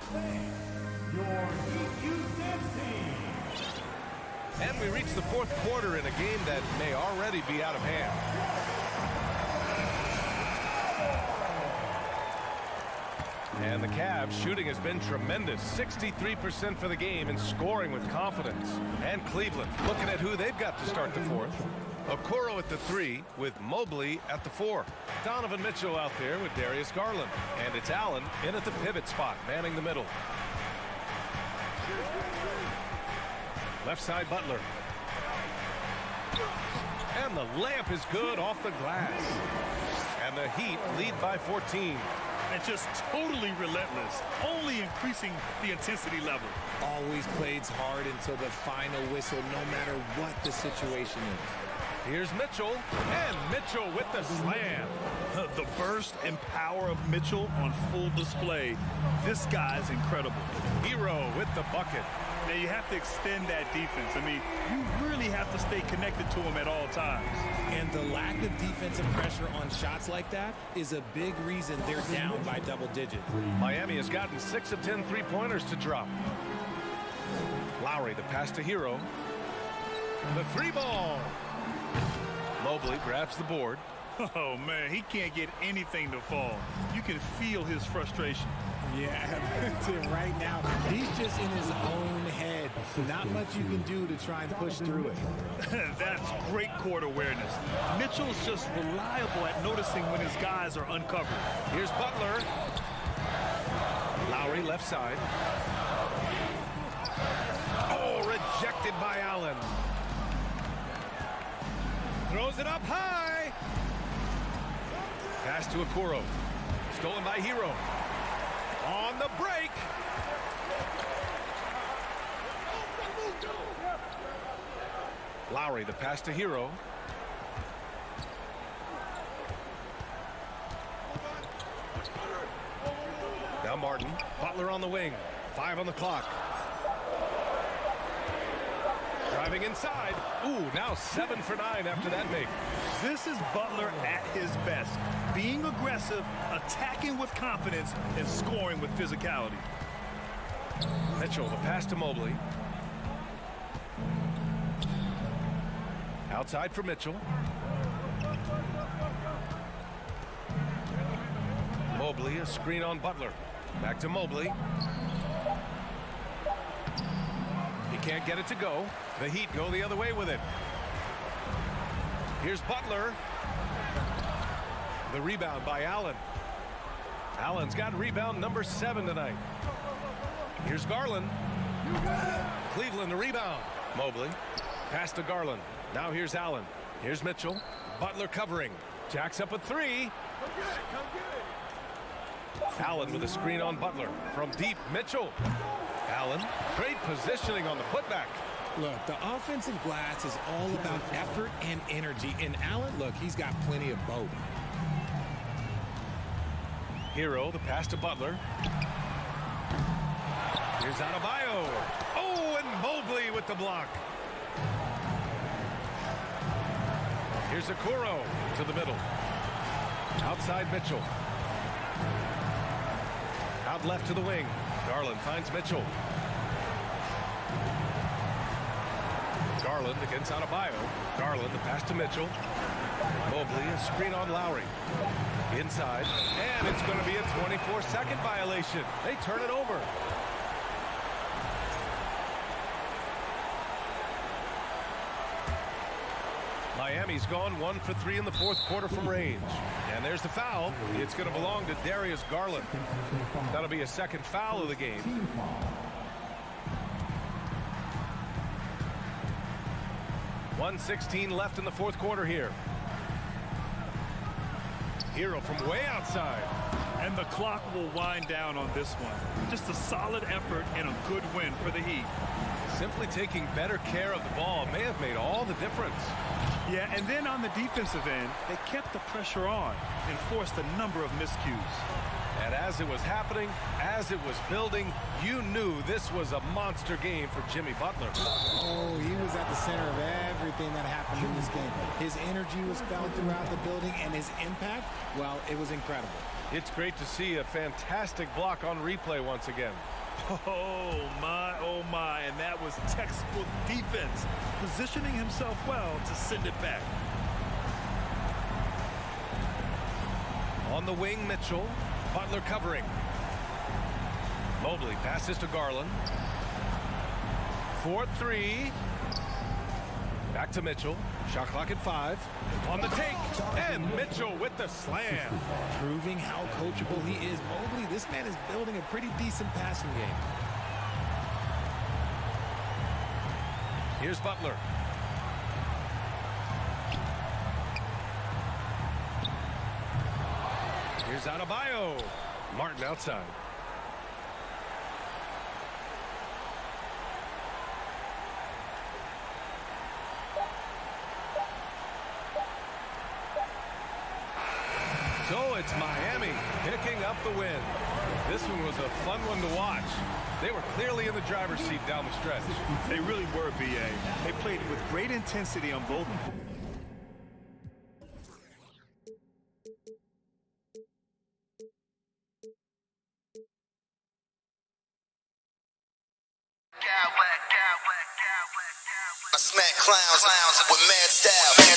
And we reach the fourth quarter in a game that may already be out of hand. And the Cavs shooting has been tremendous. 63% for the game and scoring with confidence. And Cleveland looking at who they've got to start the fourth. Okoro at the 3 with Mobley at the 4. Donovan Mitchell out there with Darius Garland. And it's Allen in at the pivot spot, manning the middle. Left side Butler. And the layup is good off the glass. And the Heat lead by 14. And just totally relentless, only increasing the intensity level. Always plays hard until the final whistle, no matter what the situation is. Here's Mitchell, and Mitchell with the slam. The burst and power of Mitchell on full display. This guy's incredible. Hero with the bucket. Now you have to extend that defense. I mean, you really have to stay connected to him at all times. And the lack of defensive pressure on shots like that is a big reason they're down by double digits. Miami has gotten 6 of 10 three-pointers to drop. Lowry, the pass to Hero. The 3-ball. Mobley grabs the board. Oh, man, he can't get anything to fall. You can feel his frustration. Yeah, right now, he's just in his own head. Not much you can do to try and push through it. That's great court awareness. Mitchell's just reliable at noticing when his guys are uncovered. Here's Butler. Lowry left side. Oh, rejected by Allen. Throws it up high. Pass to Okoro. Stolen by Hero. On the break. Lowry, the pass to Hero. Now Martin. Butler on the wing. 5 on the clock. Driving inside. Ooh, now 7 for 9 after that make. This is Butler at his best. Being aggressive, attacking with confidence, and scoring with physicality. Mitchell, the pass to Mobley. Outside for Mitchell. Mobley, a screen on Butler. Back to Mobley. He can't get it to go. The Heat go the other way with it. Here's Butler. The rebound by Allen. Allen's got rebound number 7 tonight. Here's Garland. Cleveland the rebound. Mobley. Pass to Garland. Now here's Allen. Here's Mitchell. Butler covering. Jacks up a 3. Allen with a screen on Butler. From deep, Mitchell. Allen. Great positioning on the putback. Look, the offensive glass is all about effort and energy. And Allen, look, he's got plenty of both. Hero, the pass to Butler. Here's Adebayo. Oh, and Mobley with the block. Here's Okoro to the middle. Outside Mitchell. Out left to the wing. Garland finds Mitchell. Garland against Adebayo. Garland, the pass to Mitchell. Mobley, a screen on Lowry. Inside, and it's going to be a 24-second violation. They turn it over. Miami's gone 1 for 3 in the fourth quarter from range. And there's the foul. It's going to belong to Darius Garland. That'll be a second foul of the game. .116 left in the fourth quarter here. Hero from way outside. And the clock will wind down on this one. Just a solid effort and a good win for the Heat. Simply taking better care of the ball may have made all the difference. Yeah, and then on the defensive end, they kept the pressure on and forced a number of miscues. And as it was happening, as it was building, you knew this was a monster game for Jimmy Butler. Oh, he was at the center of everything that happened in this game. His energy was felt throughout the building, and his impact, well, it was incredible. It's great to see a fantastic block on replay once again. Oh my, and that was textbook defense, positioning himself well to send it back. On the wing, Mitchell. Butler covering. Mobley passes to Garland. 4-3. Back to Mitchell. Shot clock at 5. On the take. And Mitchell with the slam. Proving how coachable he is. Mobley, this man is building a pretty decent passing game. Here's Butler. Here's Adebayo. Martin outside. So it's Miami picking up the win. This one was a fun one to watch. They were clearly in the driver's seat down the stretch. They really were, B.A. They played with great intensity on both. I smack clowns with mad style.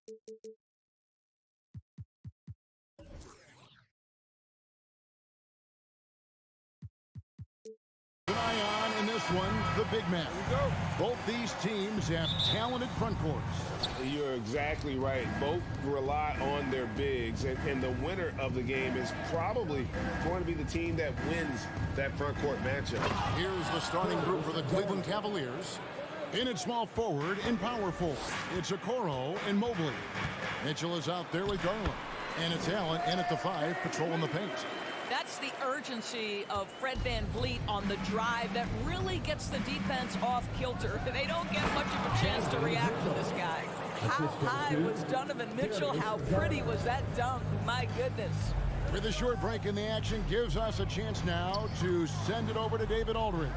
An eye on in this one, the big man. Both these teams have talented front courts. You're exactly right. Both rely on their bigs, and the winner of the game is probably going to be the team that wins that front court matchup. Here's the starting group for the Cleveland Cavaliers. In at small forward, in power forward, it's Okoro and Mobley. Mitchell is out there with Garland. And it's Allen in at the 5, patrolling the paint. That's the urgency of Fred VanVleet on the drive that really gets the defense off kilter. They don't get much of a chance to react to this guy. How high was Donovan Mitchell? How pretty was that dunk? My goodness. With a short break in the action, gives us a chance now to send it over to David Aldridge.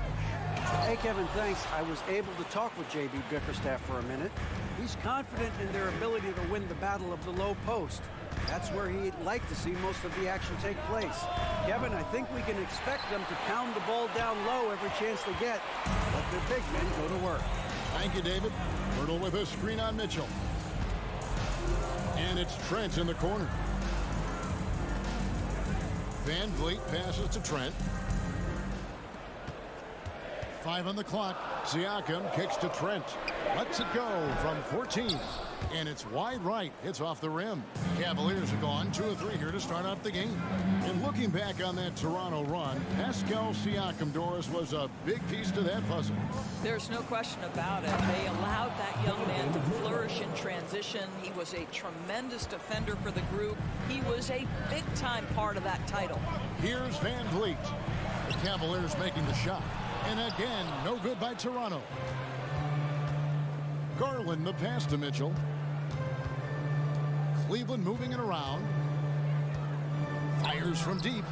Hey, Kevin, thanks. I was able to talk with J.B. Bickerstaff for a minute. He's confident in their ability to win the battle of the low post. That's where he'd like to see most of the action take place. Kevin, I think we can expect them to pound the ball down low every chance they get. Let their big men go to work. Thank you, David. Hurdle with a screen on Mitchell. And it's Trent in the corner. VanVleet passes to Trent. 5 on the clock. Siakam kicks to Trent. Lets it go from 14. And it's wide right. It's off the rim. Cavaliers are gone 2 of 3 here to start out the game. And looking back on that Toronto run, Pascal Siakam, Doris, was a big piece to that puzzle. There's no question about it. They allowed that young man to flourish in transition. He was a tremendous defender for the group. He was a big-time part of that title. Here's VanVleet. The Cavaliers making the shot. And again, no good by Toronto. Garland, the pass to Mitchell. Cleveland moving it around. Fires from deep.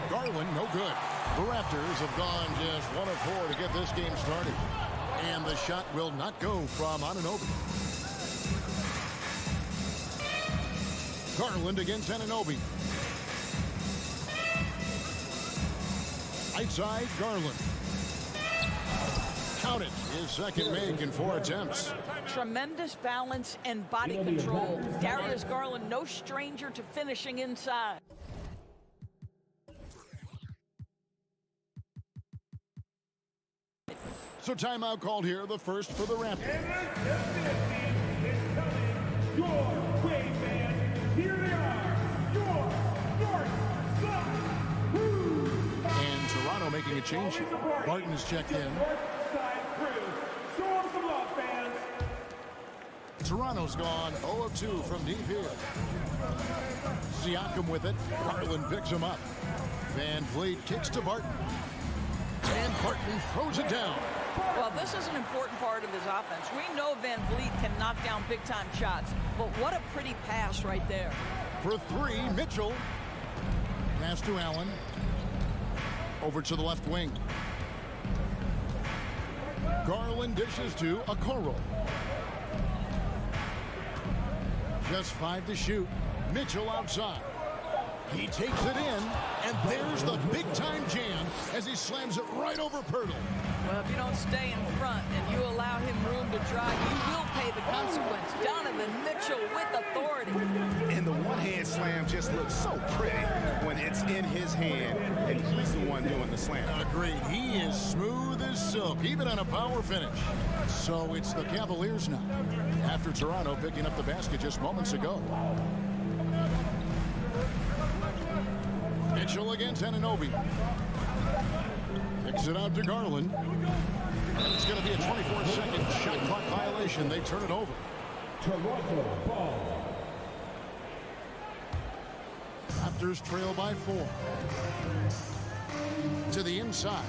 Garland, no good. The Raptors have gone just 1 of 4 to get this game started. And the shot will not go from Anunoby. Garland against Anunoby. Right side, Garland. Count it. His second make in 4 attempts. Tremendous balance and body control. Darius Garland, no stranger to finishing inside. So timeout called here, the first for the Raptors. Your way, man. Here they are. Your North Side. And Toronto making a change here. Barton is checked in. Toronto's gone 0 of 2 from deep here. Siakam with it. Garland picks him up. VanVleet kicks to Barton. And Barton throws it down. Well, this is an important part of his offense. We know VanVleet can knock down big-time shots, but what a pretty pass right there. For 3, Mitchell. Pass to Allen. Over to the left wing. Garland dishes to Okoro. Just 5 to shoot. Mitchell outside. He takes it in, and there's the big-time jam as he slams it right over Pirtle. Well, if you don't stay in front and you allow him room to drive, you will pay the consequence. Donovan Mitchell with authority. And the one-hand slam just looks so pretty when it's in his hand, and he's the one doing the slam. Agreed. He is smooth as silk, even on a power finish. So it's the Cavaliers now, after Toronto picking up the basket just moments ago. Mitchell against Anunoby. Kicks it out to Garland. It's going to be a 24-second shot clock violation. They turn it over. Toronto ball. Raptors trail by 4. To the inside.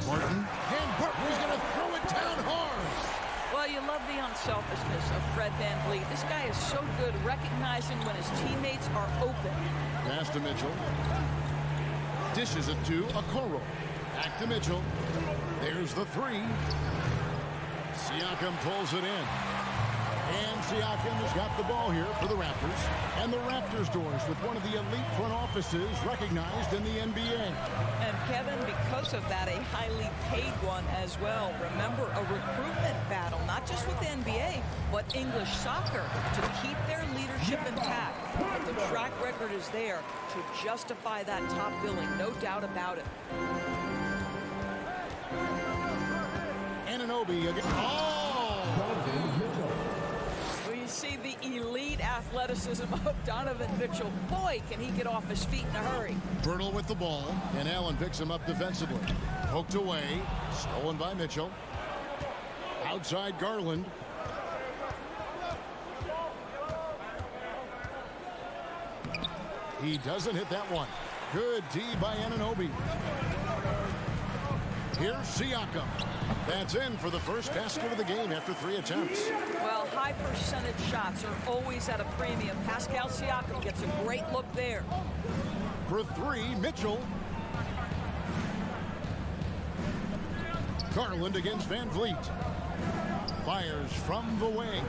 Barton. And Barton is going to throw it down hard. Well, you love the unselfishness of Fred VanVleet. This guy is so good recognizing when his teammates are open. Pass to Mitchell. Dishes it to Okoro. Back to Mitchell. There's the 3. Siakam pulls it in. And Siakam has got the ball here for the Raptors. And the Raptors doors with one of the elite front offices recognized in the NBA. And Kevin, because of that, a highly paid one as well. Remember, a recruitment battle, not just with the NBA, but English soccer to keep their leadership intact. But the track record is there to justify that top billing, no doubt about it. Anunoby again. Oh! Well, you see the elite athleticism of Donovan Mitchell. Boy, can he get off his feet in a hurry. Pirtle with the ball, and Allen picks him up defensively. Poked away, stolen by Mitchell. Outside Garland. He doesn't hit that one. Good D by Anunoby. Here's Siakam. That's in for the first basket of the game after 3 attempts. Well, high percentage shots are always at a premium. Pascal Siakam gets a great look there. For 3, Mitchell. Garland against Van Vliet. Fires from the wing.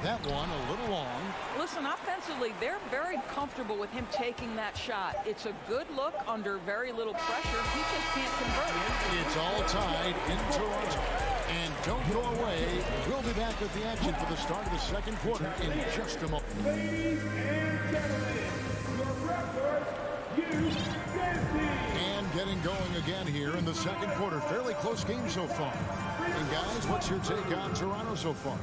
That one a little long. Listen, offensively, they're very comfortable with him taking that shot. It's a good look under very little pressure. He just can't convert. It's all tied in Toronto. And don't go away. We'll be back with the action for the start of the second quarter in just a moment. Ladies and gentlemen, your Raptors, And getting going again here in the second quarter. Fairly close game so far. And guys, what's your take on Toronto so far?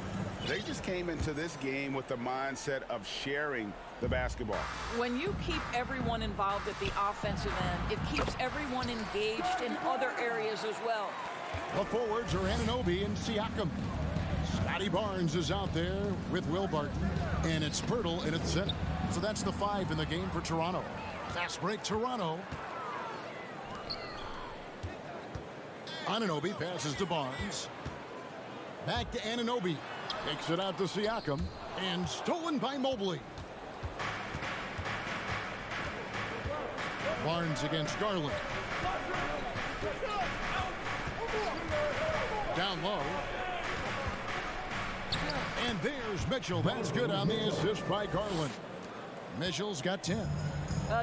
They just came into this game with the mindset of sharing the basketball. When you keep everyone involved at the offensive end, it keeps everyone engaged in other areas as well. The forwards are Anunoby and Siakam. Scotty Barnes is out there with Will Barton, and it's Pirtle in its center. So that's the 5 in the game for Toronto. Fast break, Toronto. Anunoby passes to Barnes. Back to Anunoby. Takes it out to Siakam. And stolen by Mobley. Barnes against Garland. Down low. And there's Mitchell. That's good on the assist by Garland. Mitchell's got 10.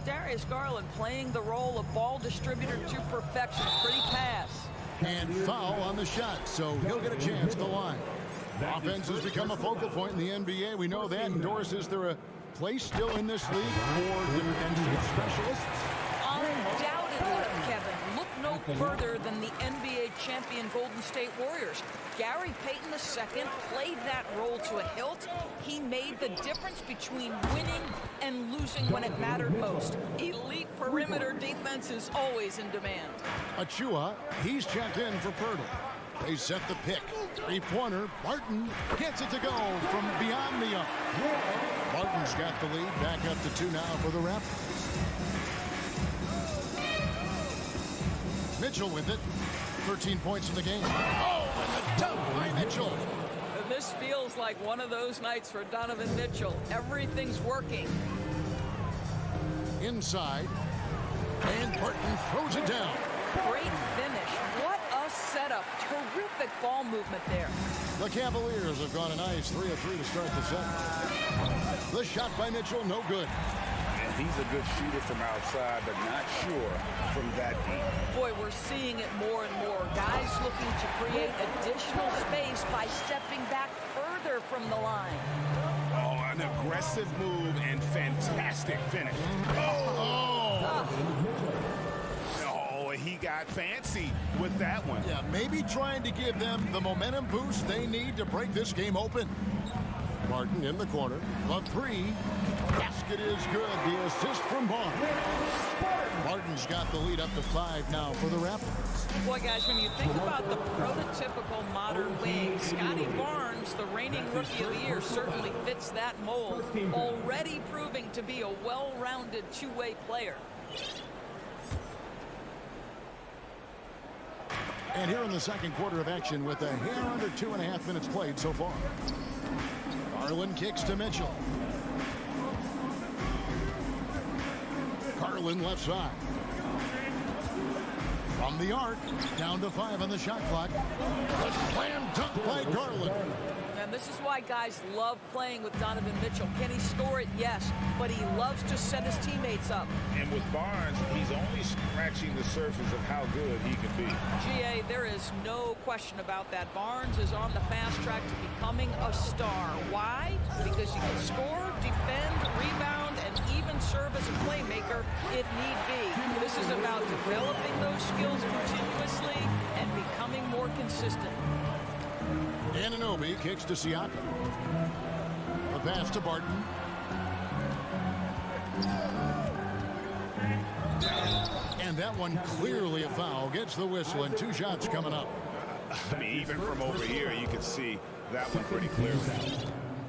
Darius Garland playing the role of ball distributor to perfection. Pretty pass. And foul on the shot, so he'll get a chance to line. Offense has become a focal point in the NBA. We know that. Doris, is there a place still in this league for defensive specialists? Undoubtedly, Kevin. Look no further than the NBA champion Golden State Warriors. Gary Payton II played that role to a hilt. He made the difference between winning and losing when it mattered most. Elite perimeter defense is always in demand. Achua, he's checked in for Pirtle. They set the pick. 3-pointer. Barton gets it to go from beyond the arc. Barton's got the lead. Back up to 2 now for the Raptors. Mitchell with it. 13 points in the game. Oh, and the dunk by Mitchell. This feels like one of those nights for Donovan Mitchell. Everything's working. Inside. And Barton throws it down. Great finish. What a setup. Terrific ball movement there. The Cavaliers have gone a nice 3 of 3 to start the second. The shot by Mitchell, no good. And he's a good shooter from outside, but not sure from that deep. Boy, we're seeing it more and more. Guys looking to create additional space by stepping back further from the line. Oh, an aggressive move and fantastic finish. Oh, he got fancy with that one. Yeah, maybe trying to give them the momentum boost they need to break this game open. Barton in the corner. The 3. Basket is good. The assist from Barnes. Barton's got the lead up to 5 now for the Raptors. Boy, guys, when you think about the prototypical modern wing, Scotty Barnes, the reigning Rookie of the Year, certainly fits that mold, already proving to be a well-rounded two-way player. And here in the second quarter of action with a hair under 2.5 minutes played so far. Garland kicks to Mitchell. Garland left side. From the arc, down to 5 on the shot clock. The slam dunk by Garland. And this is why guys love playing with Donovan Mitchell. Can he score it? Yes. But he loves to set his teammates up. And with Barnes, he's only scratching the surface of how good he can be. GA, there is no question about that. Barnes is on the fast track to become becoming a star. Why? Because you can score, defend, rebound, and even serve as a playmaker if need be. This is about developing those skills continuously and becoming more consistent. Anunoby kicks to Siakam. The pass to Barton. And that one clearly a foul. Gets the whistle and 2 shots coming up. I mean, even from over here, you can see that one pretty clearly.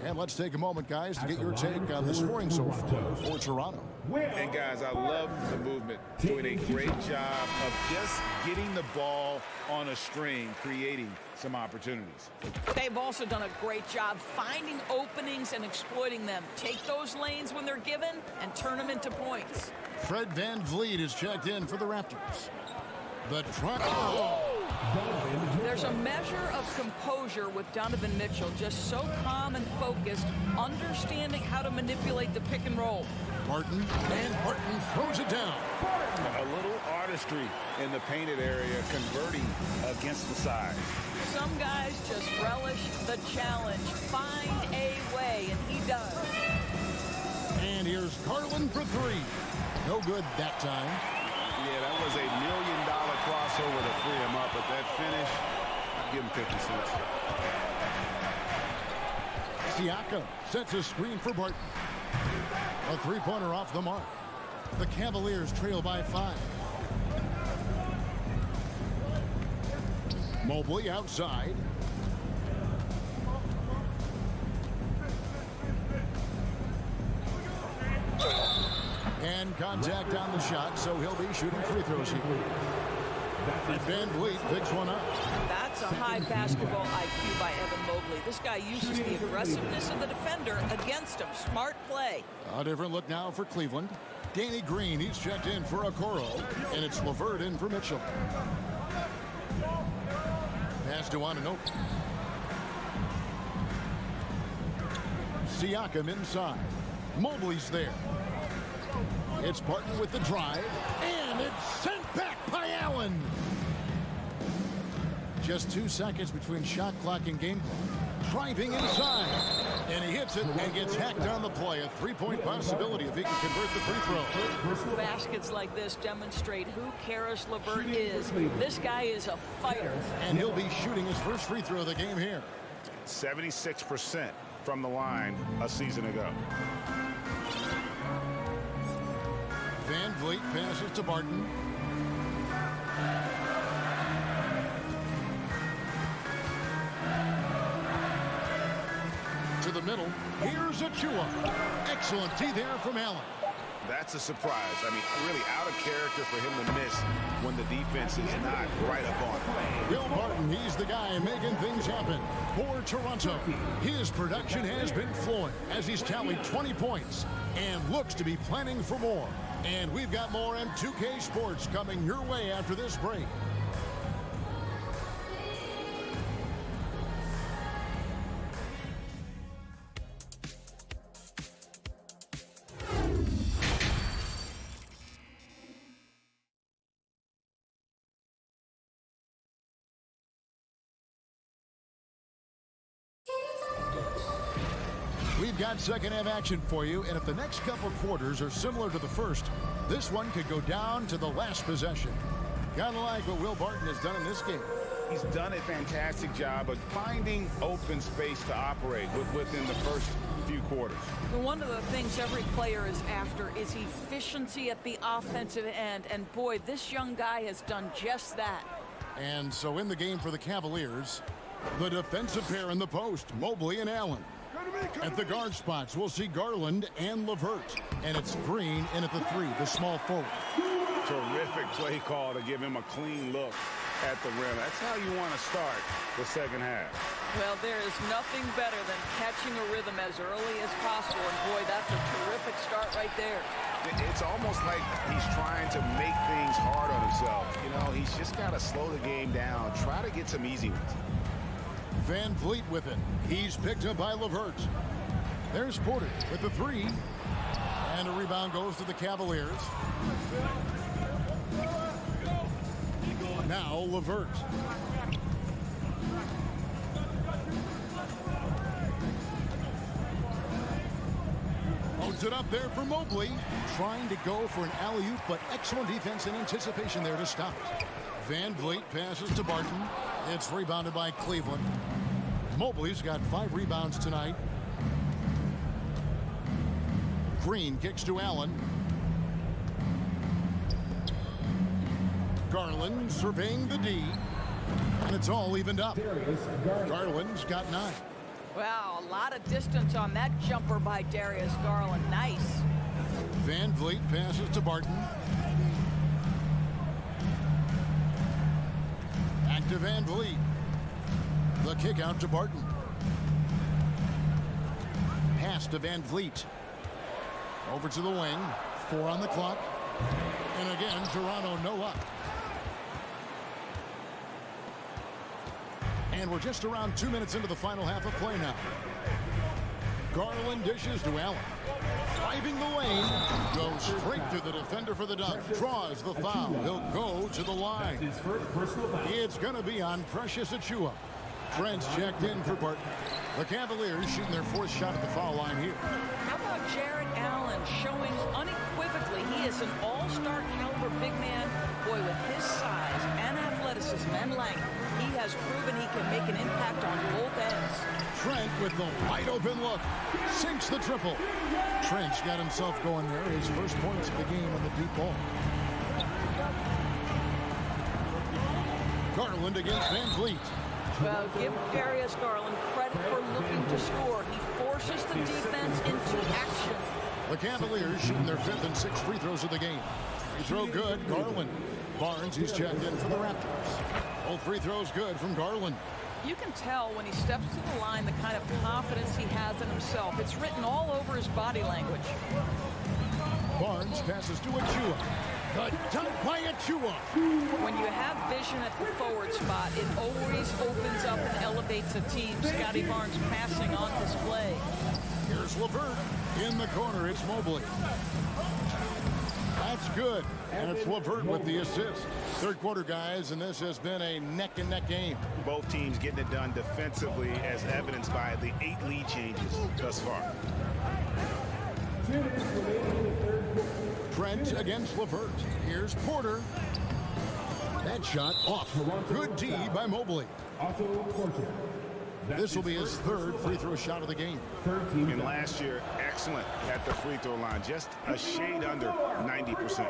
And let's take a moment, guys, to get your take on the scoring so far for Toronto. And, guys, I love the movement. Doing a great job of just getting the ball on a string, creating some opportunities. They've also done a great job finding openings and exploiting them. Take those lanes when they're given and turn them into points. Fred VanVleet is checked in for the Raptors. The Toronto. There's a measure of composure with Donovan Mitchell, just so calm and focused, understanding how to manipulate the pick and roll. Barton, and Barton throws it down. A little artistry in the painted area, converting against the side. Some guys just relish the challenge, find a way, and he does. And here's Garland for 3. No good that time. Yeah, that was $1 million crossover to free him up, but that finish, I'd give him 50 cents. Siakam sets a screen for Barton. A 3-pointer off the mark. The Cavaliers trail by 5. Mobley outside. And contact on the shot, so he'll be shooting free throws here. And VanVleet picks one up. That's a high basketball IQ by Evan Mobley. This guy uses the aggressiveness of the defender against him. Smart play. A different look now for Cleveland. Danny Green, he's checked in for Okoro, and it's LeVert in for Mitchell. Pass to Anunoby. Siakam inside. Mobley's there. It's Barton with the drive, and it's sent back by Allen. Just 2 seconds between shot clock and game clock. Driving inside, and he hits it and gets hacked on the play. A 3-point possibility if he can convert the free throw. Baskets like this demonstrate who Karis LeVert is. This guy is a fighter. And he'll be shooting his first free throw of the game here. 76% from the line a season ago. VanVleet passes to Barton. To the middle. Here's Achua. Excellent D there from Allen. That's a surprise. I mean, really out of character for him to miss when the defense is not right up on him. Will Barton, he's the guy making things happen for Toronto. His production has been flowing as he's tallied 20 points and looks to be planning for more. And we've got more M2K Sports coming your way after this break. We've got second half action for you, and if the next couple quarters are similar to the first, this one could go down to the last possession. Kind of like what Will Barton has done in this game. He's done a fantastic job of finding open space to operate within the first few quarters. One of the things every player is after is efficiency at the offensive end, and boy, this young guy has done just that. And so in the game for the Cavaliers, the defensive pair in the post, Mobley and Allen. At the guard spots, we'll see Garland and LeVert. And it's Green in at the 3, the small forward. Terrific play call to give him a clean look at the rim. That's how you want to start the second half. Well, there is nothing better than catching a rhythm as early as possible. And boy, that's a terrific start right there. It's almost like he's trying to make things hard on himself. You know, he's just got to slow the game down, try to get some easy ones. VanVleet with it. He's picked up by LeVert. There's Porter with the 3. And a rebound goes to the Cavaliers. Now LeVert. Throws it up there for Mobley. Trying to go for an alley-oop, but excellent defense and anticipation there to stop it. Van Vliet passes to Barton. It's rebounded by Cleveland. Mobley's got 5 rebounds tonight. Green kicks to Allen. Garland surveying the D. And it's all evened up. Garland's got 9. Wow, a lot of distance on that jumper by Darius Garland. Nice. Van Vliet passes to Barton. Back to Van Vliet. The kick out to Barton. Pass to Van Vliet. Over to the wing. 4 on the clock. And again, Toronto no up. And we're just around 2 minutes into the final half of play now. Garland dishes to Allen. Driving the lane. Goes straight to the defender for the dunk. Draws the foul. He'll go to the line. It's going to be on Precious Achiuwa. Trent's checked in for Barton. The Cavaliers shooting their 4th shot at the foul line here. How about Jarrett Allen showing unequivocally he is an all-star caliber big man. Boy, with his size and athleticism and length, he has proven he can make an impact on both ends. Trent with the wide open look. Sinks the triple. Trent's got himself going there. His first points of the game on the deep ball. Garland against Van Vliet. Well, give Darius Garland credit for looking to score. He forces the defense into action. The Cavaliers shooting their 5th and 6th free throws of the game. Free throw good, Garland. Barnes, he's checked in for the Raptors. Both free throws good from Garland. You can tell when he steps to the line the kind of confidence he has in himself. It's written all over his body language. Barnes passes to Achiuwa. The dunk by Achiuwa. When you have vision at the forward spot, it always opens up and elevates a team. Scotty Barnes passing on display. Here's LeVert. In the corner, it's Mobley. That's good. And it's LeVert with the assist. Third quarter, guys, and this has been a neck-and-neck game. Both teams getting it done defensively, as evidenced by the 8 lead changes thus far. Trent against LeVert. Here's Porter. That shot off. Good D by Mobley. This will be his 3rd free throw shot of the game. And last year, excellent at the free throw line. Just a shade under 90%.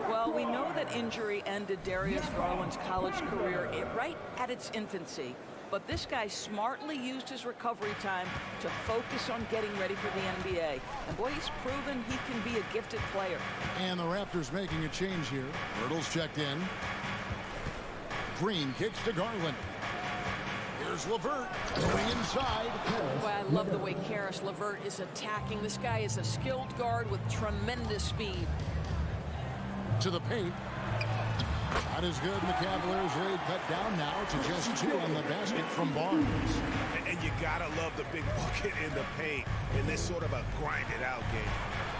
Well, we know that injury ended Darius Garland's college career right at its infancy. But this guy smartly used his recovery time to focus on getting ready for the NBA. And boy, he's proven he can be a gifted player. And the Raptors making a change here. Hurdle's checked in. Green kicks to Garland. Here's LeVert going inside. Boy, I love the way Karis LeVert is attacking. This guy is a skilled guard with tremendous speed. To the paint. Not as good. The Cavaliers lead cut down now to just 2 on the basket from Barnes. And you gotta love the big bucket in the paint in this sort of a grinded out game.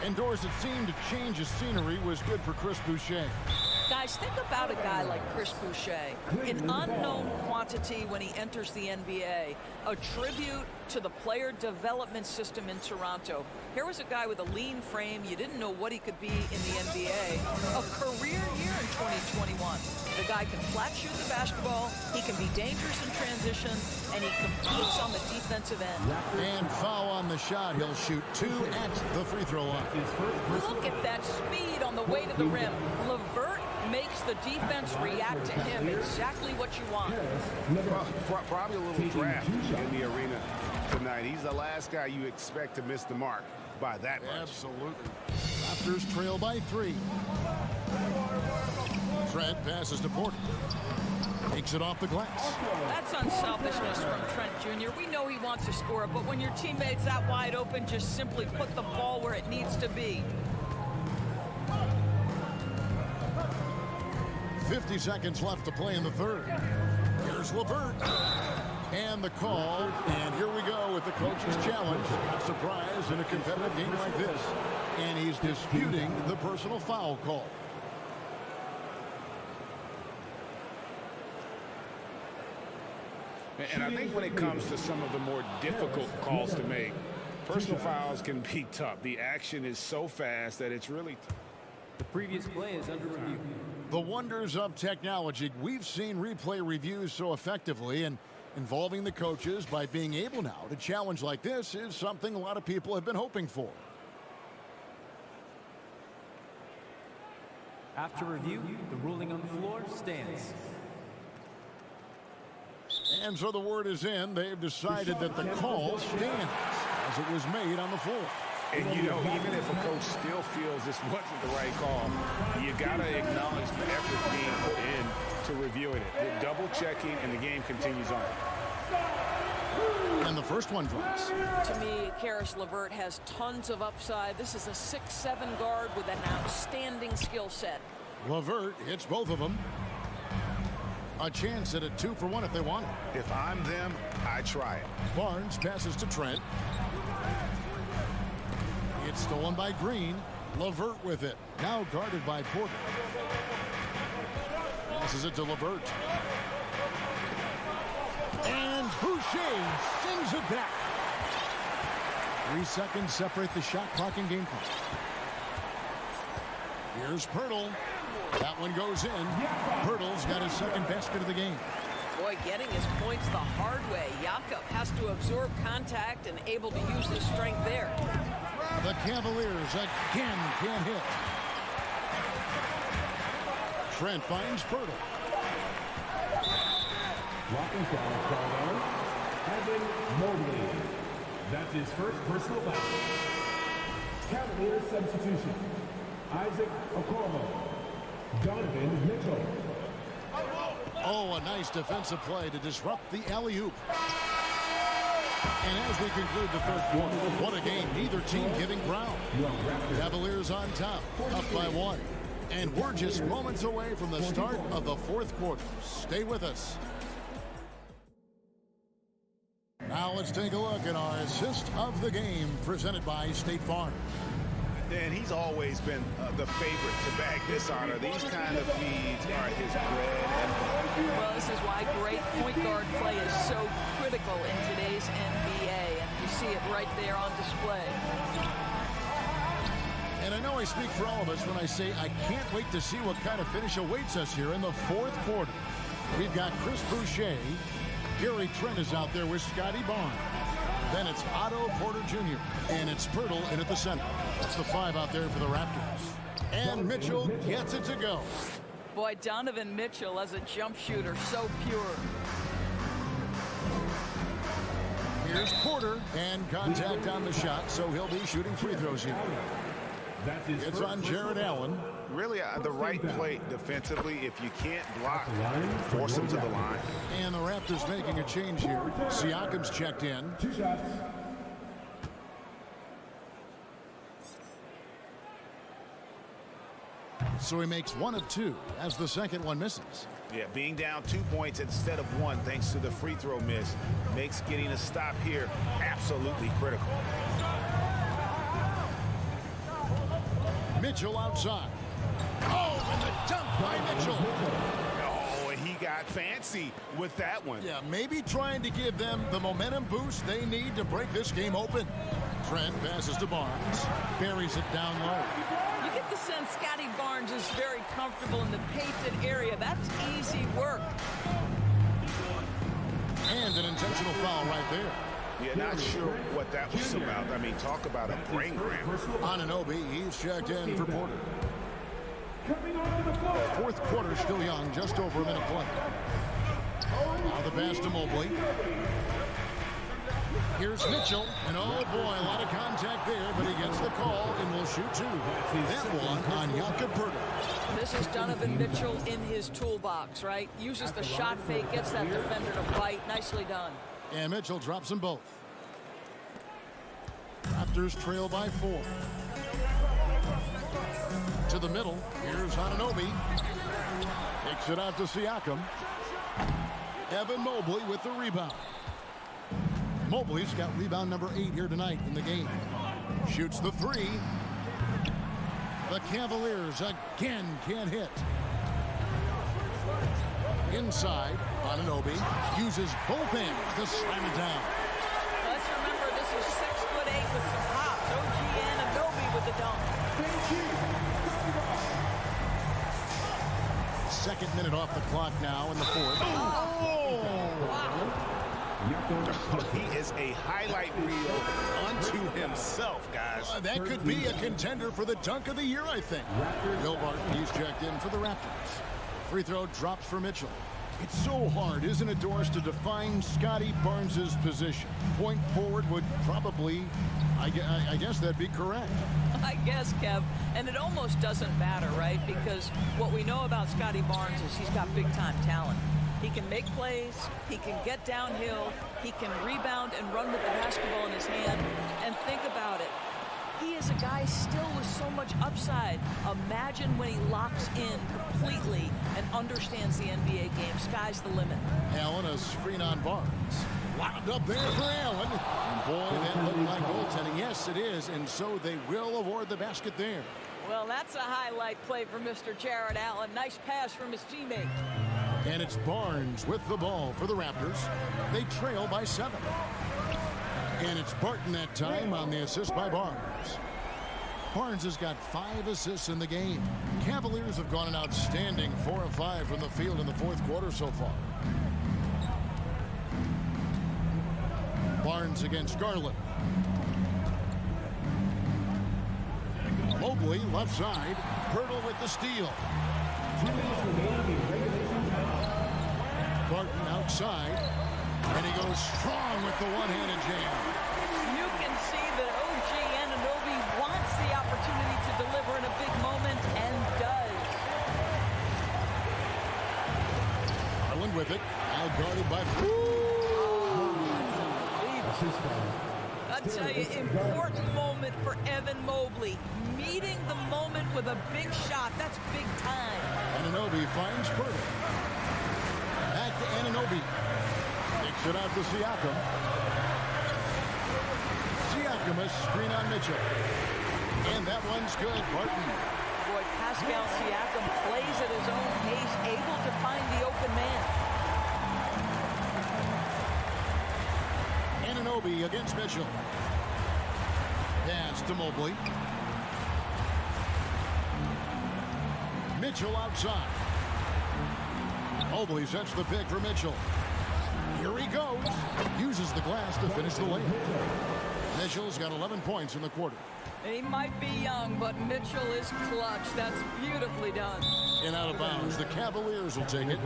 And doors that seemed to change his scenery was good for Chris Boucher. Guys, think about a guy like Chris Boucher, an unknown quantity when he enters the NBA, a tribute to the player development system in Toronto. Here was a guy with a lean frame. You didn't know what he could be in the NBA. A career year in 2021. The guy can flat shoot the basketball, he can be dangerous in transition, and he competes on the defensive end. And foul on the shot. He'll shoot 2 at the free throw line. Look at that speed on the way to the rim. LeVert makes the defense react to him. Exactly what you want. Probably a little draft in the arena tonight. He's the last guy you expect to miss the mark by that much. Absolutely. Raptors trail by 3. Trent passes to Porter. Takes it off the glass. That's unselfishness from Trent Jr. We know he wants to score, but when your teammate's that wide open, just simply put the ball where it needs to be. 50 seconds left to play in the third. Here's LeVert. And the call. And here we go with the coach's challenge. Not surprised in a competitive game like this. And he's disputing the personal foul call. And I think when it comes to some of the more difficult calls to make, Personal fouls can be tough. The action is so fast that it's really tough. The previous play is under review. The wonders of technology. We've seen replay reviews so effectively, and involving the coaches by being able now to challenge like this is something a lot of people have been hoping for. After review, the ruling on the floor stands. And so the word is in. They've decided that the call stands as it was made on the floor. And, you know, even if a coach still feels this wasn't the right call, you got to acknowledge the effort being put in to reviewing it. They're double checking, and the game continues on. And the first one drops. To me, Karis LeVert has tons of upside. This is a 6'7" guard with an outstanding skill set. LeVert hits both of them. A chance at a 2-for-1 if they want it. If I'm them, I try it. Barnes passes to Trent. It's stolen by Green. LeVert with it. Now guarded by Porter. Passes it to LeVert. And Boucher sends it back. 3 seconds separate the shot clock and game clock. Here's Pirtle. That one goes in. Pirtle's got his second basket of the game. Boy, getting his points the hard way. Jakob has to absorb contact and able to use his strength there. The Cavaliers again can't hit. Trent finds Pirtle. Blocking foul called on Evan Mobley. That's his first personal foul. Cavaliers substitution. Isaac Okoro. Donovan Mitchell. Oh, a nice defensive play to disrupt the alley-oop. And as we conclude the third quarter, what a game. Neither team giving ground. Cavaliers on top, up by 1. And we're just moments away from the start of the fourth quarter. Stay with us. Now let's take a look at our assist of the game presented by State Farm. Dan, he's always been the favorite to bag this honor. These kind of feeds are his bread and butter. Well, this is why great point guard play is so critical in today's NBA, and you see it right there on display. And I know I speak for all of us when I say I can't wait to see what kind of finish awaits us here in the fourth quarter. We've got Chris Boucher. Gary Trent is out there with Scotty Barnes. Then it's Otto Porter Jr. And it's Pirtle in at the center. That's the 5 out there for the Raptors. And Mitchell gets it to go. Boy, Donovan Mitchell as a jump shooter, so pure. Here's Porter, and contact on the shot, so he'll be shooting free throws here. It's on Jared Allen. Really, the right play defensively. If you can't block, force him to the line. And the Raptors making a change here. Siakam's checked in. 2 shots. So he makes 1 of 2 as the second one misses. Yeah, being down 2 points instead of 1 thanks to the free throw miss makes getting a stop here absolutely critical. Mitchell outside. Oh, and the dunk by Mitchell. Oh, and he got fancy with that one. Yeah, maybe trying to give them the momentum boost they need to break this game open. Trent passes to Barnes. Buries it down low. You get the sense Scotty Barnes is very comfortable in the painted area. That's easy work. And an intentional foul right there. Yeah, not sure what that was about. I mean, talk about a brain cramp. Anunoby, he's checked in for Porter. Fourth quarter still young, just over a minute play. Now the pass to Mobley. Here's Mitchell, and oh boy, a lot of contact there, but he gets the call and will shoot 2. That one on Jakob Pirtle. This is Donovan Mitchell in his toolbox, right? Uses the shot fake, gets that defender to bite. Nicely done. And Mitchell drops them both. Raptors trail by 4. To the middle. Here's Anunoby. Takes it out to Siakam. Evan Mobley with the rebound. Mobley's got rebound number 8 here tonight in the game. Shoots the 3. The Cavaliers again can't hit. Inside, Anunoby uses both hands to slam it down. Let's remember this is 6'8" with second minute off the clock now in the fourth. He is a highlight reel unto himself, guys. That could be a contender for the dunk of the year, I think. Will Barton, he's checked in for the Raptors. Free throw drops for Mitchell. It's so hard, isn't it, Doris, to define Scotty Barnes' position? Point forward would probably, I guess that'd be correct. I guess, Kev. And it almost doesn't matter, right? Because what we know about Scotty Barnes is he's got big-time talent. He can make plays, he can get downhill, he can rebound and run with the basketball in his hand. And think about it. He is a guy still with so much upside. Imagine when he locks in completely and understands the NBA game. Sky's the limit. Allen, a screen on Barnes. Lobbed up there for Allen. And boy, that looked like goaltending. Yes, it is. And so they will award the basket there. Well, that's a highlight play for Mr. Jared Allen. Nice pass from his teammate. And it's Barnes with the ball for the Raptors. They trail by 7. And it's Barton that time on the assist by Barnes. Barnes has got 5 assists in the game. Cavaliers have gone an outstanding 4 of 5 from the field in the fourth quarter so far. Barnes against Garland. Mobley left side. Hurdle with the steal. Barton outside. And he goes strong with the one-handed jam. You can see that OG Anunoby wants the opportunity to deliver in a big moment and does. Garland with it. Now guarded by... I'll tell you, important moment for Evan Mobley. Meeting the moment with a big shot. That's big time. Anunoby finds Purtle. Back to Anunoby. Kicks it out to Siakam. Siakam a screen on Mitchell. And that one's good. Barton. Boy, Pascal Siakam plays at his own pace, able to find the open man. Anunoby against Mitchell. Pass to Mobley. Mitchell outside. Mobley sets the pick for Mitchell. Here he goes. Uses the glass to finish the layup. Mitchell's got 11 points in the quarter. He might be young, but Mitchell is clutch. That's beautifully done. And out of bounds. The Cavaliers will take it.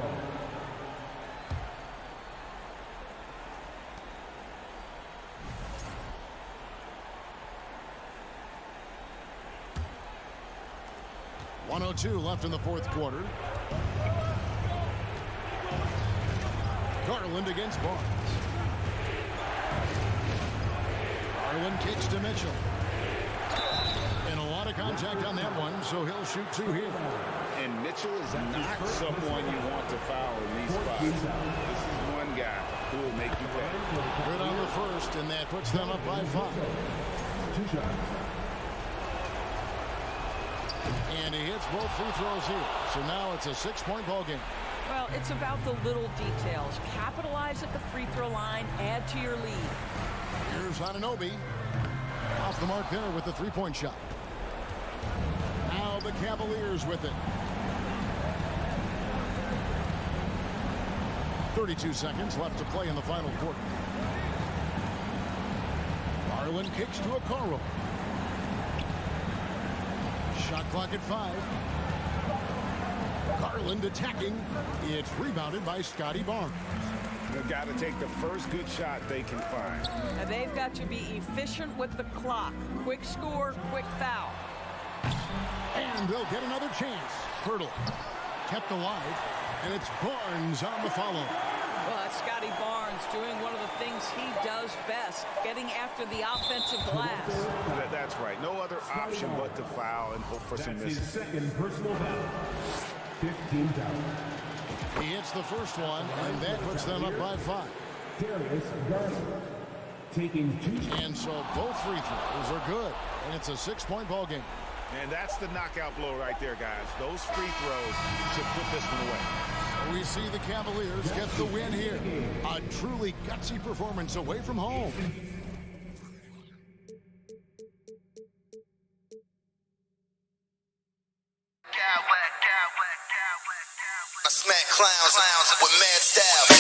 .102 left in the fourth quarter. Garland against Barnes. Garland kicks to Mitchell. And a lot of contact on that one, so he'll shoot 2 here. And Mitchell is not someone you want to foul in these spots. This is one guy who will make you pay. Good on the first, and that puts them up by 5. And he hits both free throws here. So now it's a 6-point ball game. Well, it's about the little details. Capitalize at the free throw line, add to your lead. Here's Anunoby. Off the mark there with the 3-point shot. Now the Cavaliers with it. 32 seconds left to play in the final quarter. Garland kicks to Okoro. Shot clock at 5. Garland attacking. It's rebounded by Scotty Barnes. They've got to take the first good shot they can find. Now they've got to be efficient with the clock. Quick score, quick foul. And they'll get another chance. Hurdle kept alive, and it's Barnes on the follow. Well, that's Scotty Barnes doing one of the things he does best, getting after the offensive glass. That's right. No other option but to foul and hope for some misses. Second personal foul. 15 down. He hits the first one, and that puts them up by 5. Darius Garland taking 2. And so both free throws are good, and it's a 6-point ball game. And that's the knockout blow right there, guys. Those free throws should put this one away. We see the Cavaliers get the win here. A truly gutsy performance away from home. Clowns with mad style.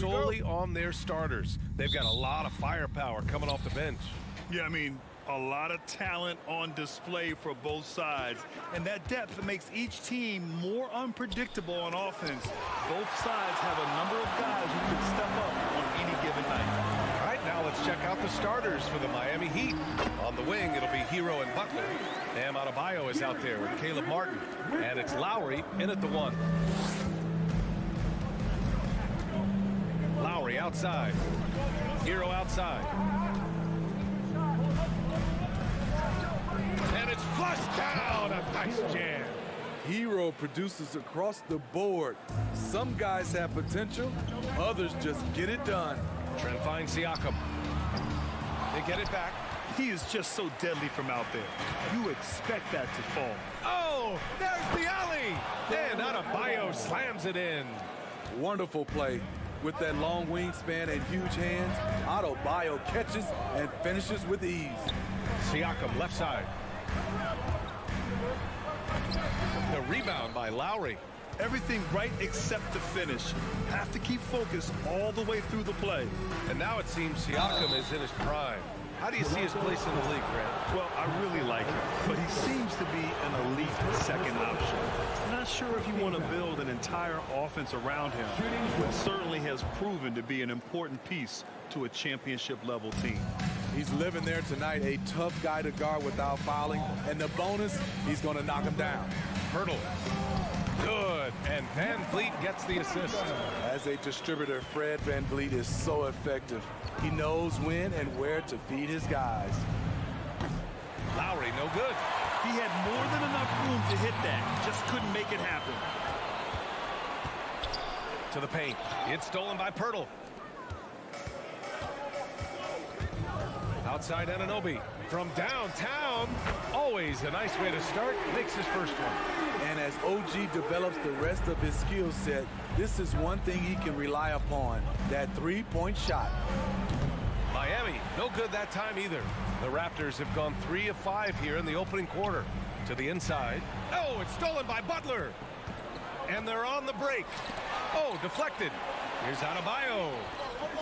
solely on their starters. They've got a lot of firepower coming off the bench. Yeah, I mean, a lot of talent on display for both sides. And that depth makes each team more unpredictable on offense. Both sides have a number of guys who can step up on any given night. All right, now let's check out the starters for the Miami Heat. On the wing, it'll be Hero and Butler. Bam Adebayo is out there with Caleb Martin. And it's Lowry in at the 1. Lowry outside. Hero outside. And it's flushed down. A nice jam. Hero produces across the board. Some guys have potential, others just get it done. Trent finds Siakam. They get it back. He is just so deadly from out there. You expect that to fall. Oh, there's the alley. And Adebayo slams it in. Wonderful play. With that long wingspan and huge hands, Adebayo catches and finishes with ease. Siakam left side. The rebound by Lowry. Everything right except the finish. Have to keep focused all the way through the play. And now it seems Siakam is in his prime. How do you see his place in the league, Grant? Well, I really like him, but he seems to be an elite second option. Not sure if you want to build an entire offense around him, but certainly has proven to be an important piece to a championship-level team. He's living there tonight, a tough guy to guard without fouling, and the bonus, he's going to knock him down. Hurdle. Good, and Van Vliet gets the assist. As a distributor, Fred Van Vliet is so effective. He knows when and where to feed his guys. Lowry, no good. He had more than enough room to hit that, just couldn't make it happen. To the paint. It's stolen by Pirtle. Outside Anunoby from downtown. Always a nice way to start. Makes his first one. And as OG develops the rest of his skill set, this is one thing he can rely upon, that three-point shot. Miami, no good that time either. The Raptors have gone 3 of 5 here in the opening quarter. To the inside. Oh, it's stolen by Butler. And they're on the break. Oh, deflected. Here's Adebayo.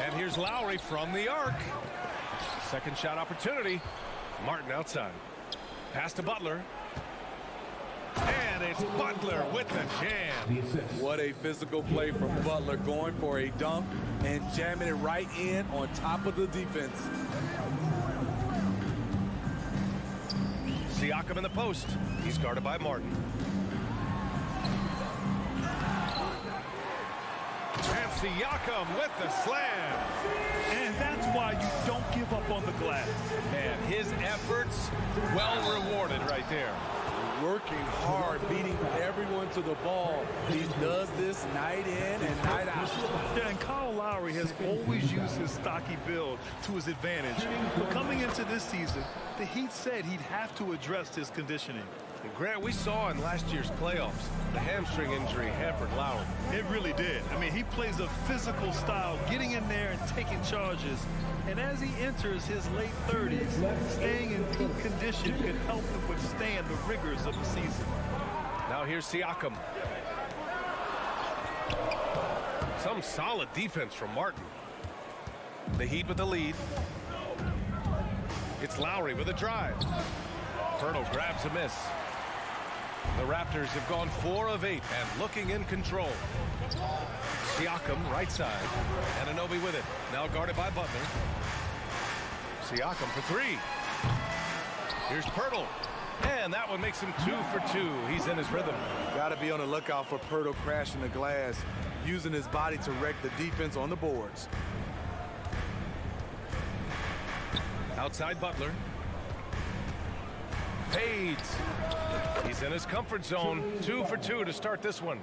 And here's Lowry from the arc. Second shot opportunity. Martin outside. Pass to Butler. And it's Butler with the jam. What a physical play from Butler, going for a dunk and jamming it right in on top of the defense. Siakam in the post. He's guarded by Martin. And Siakam with the slam. And that's why you don't give up on the glass. And his efforts well rewarded right there. Working hard, beating everyone to the ball. He does this night in and night out. Yeah, and Kyle Lowry has always used his stocky build to his advantage. But coming into this season, the Heat said he'd have to address his conditioning. And Grant, we saw in last year's playoffs, the hamstring injury hampered Lowry. It really did. I mean, he plays a physical style, getting in there and taking charges. And as he enters his late 30s, staying in peak condition can help him withstand the rigors of the season. Now here's Siakam. Some solid defense from Martin. The Heat with the lead. It's Lowry with a drive. Pirtle grabs a miss. The Raptors have gone 4 of 8 and looking in control. Siakam right side. Anunoby with it. Now guarded by Butler. Siakam for 3. Here's Pirtle. And that one makes him 2 for 2. He's in his rhythm. Got to be on the lookout for Pirtle crashing the glass, using his body to wreck the defense on the boards. Outside Butler. Fades. He's in his comfort zone. 2 for 2 to start this one.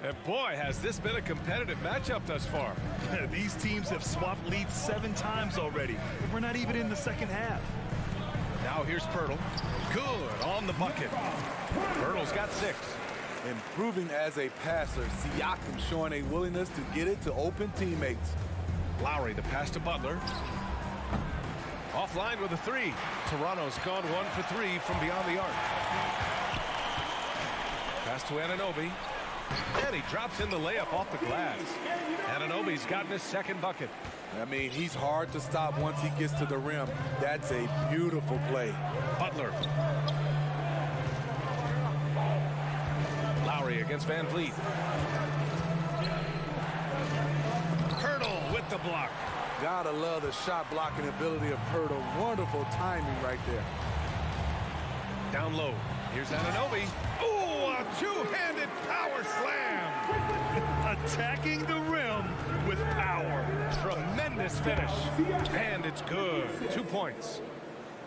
And boy, has this been a competitive matchup thus far. These teams have swapped leads 7 times already. We're not even in the second half. Now here's Pirtle. Good on the bucket. Pirtle's got 6. Improving as a passer, Siakam showing a willingness to get it to open teammates. Lowry, the pass to Butler. Offline with a 3. Toronto's gone 1 for 3 from beyond the arc. Pass to Anunoby. And he drops in the layup off the glass. Anunoby's gotten his second bucket. I mean, he's hard to stop once he gets to the rim. That's a beautiful play. Butler. Lowry against Van Vliet. Pirtle with the block. Gotta love the shot blocking ability of Pirtle. Wonderful timing right there. Down low. Here's Anunoby. Ooh, a two-handed power slam. Attacking the rim with power. Tremendous finish. And it's good. 2 points.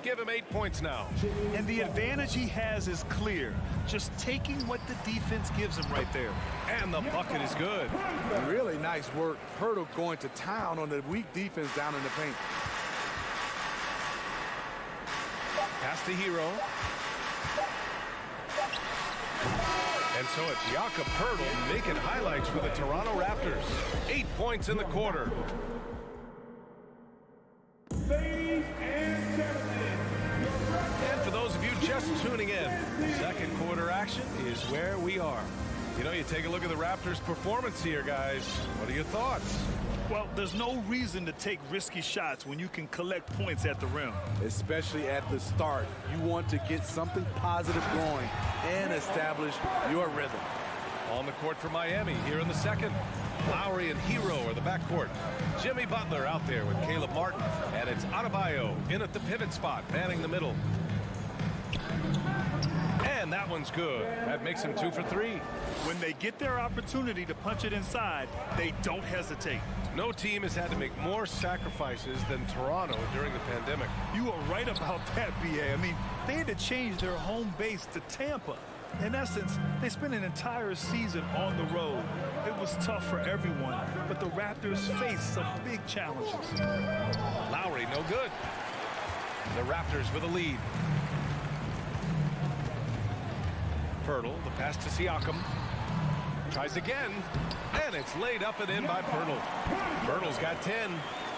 Give him 8 points now. And the advantage he has is clear. Just taking what the defense gives him right there. And the bucket is good. Really nice work. Pirtle going to town on the weak defense down in the paint. Pass to Hero. And so it's Jakob Pirtle making highlights for the Toronto Raptors. 8 points in the quarter. Ladies and gentlemen, And for those of you just tuning in, second quarter action is where we are. You know, you take a look at the Raptors' performance here, guys. What are your thoughts? Well, there's no reason to take risky shots when you can collect points at the rim. Especially at the start. You want to get something positive going and establish your rhythm. On the court for Miami here in the second. Lowry and Hero are the backcourt. Jimmy Butler out there with Caleb Martin. And it's Adebayo in at the pivot spot, manning the middle. And that one's good. That makes him 2 for 3. When they get their opportunity to punch it inside, they don't hesitate. No team has had to make more sacrifices than Toronto during the pandemic. You are right about that, B.A. I mean, they had to change their home base to Tampa. In essence, they spent an entire season on the road. It was tough for everyone, but the Raptors faced some big challenges. Lowry, no good. The Raptors with a lead. Pirtle, the pass to Siakam. Tries again, and it's laid up and in by Pirtle. Pirtle's got 10.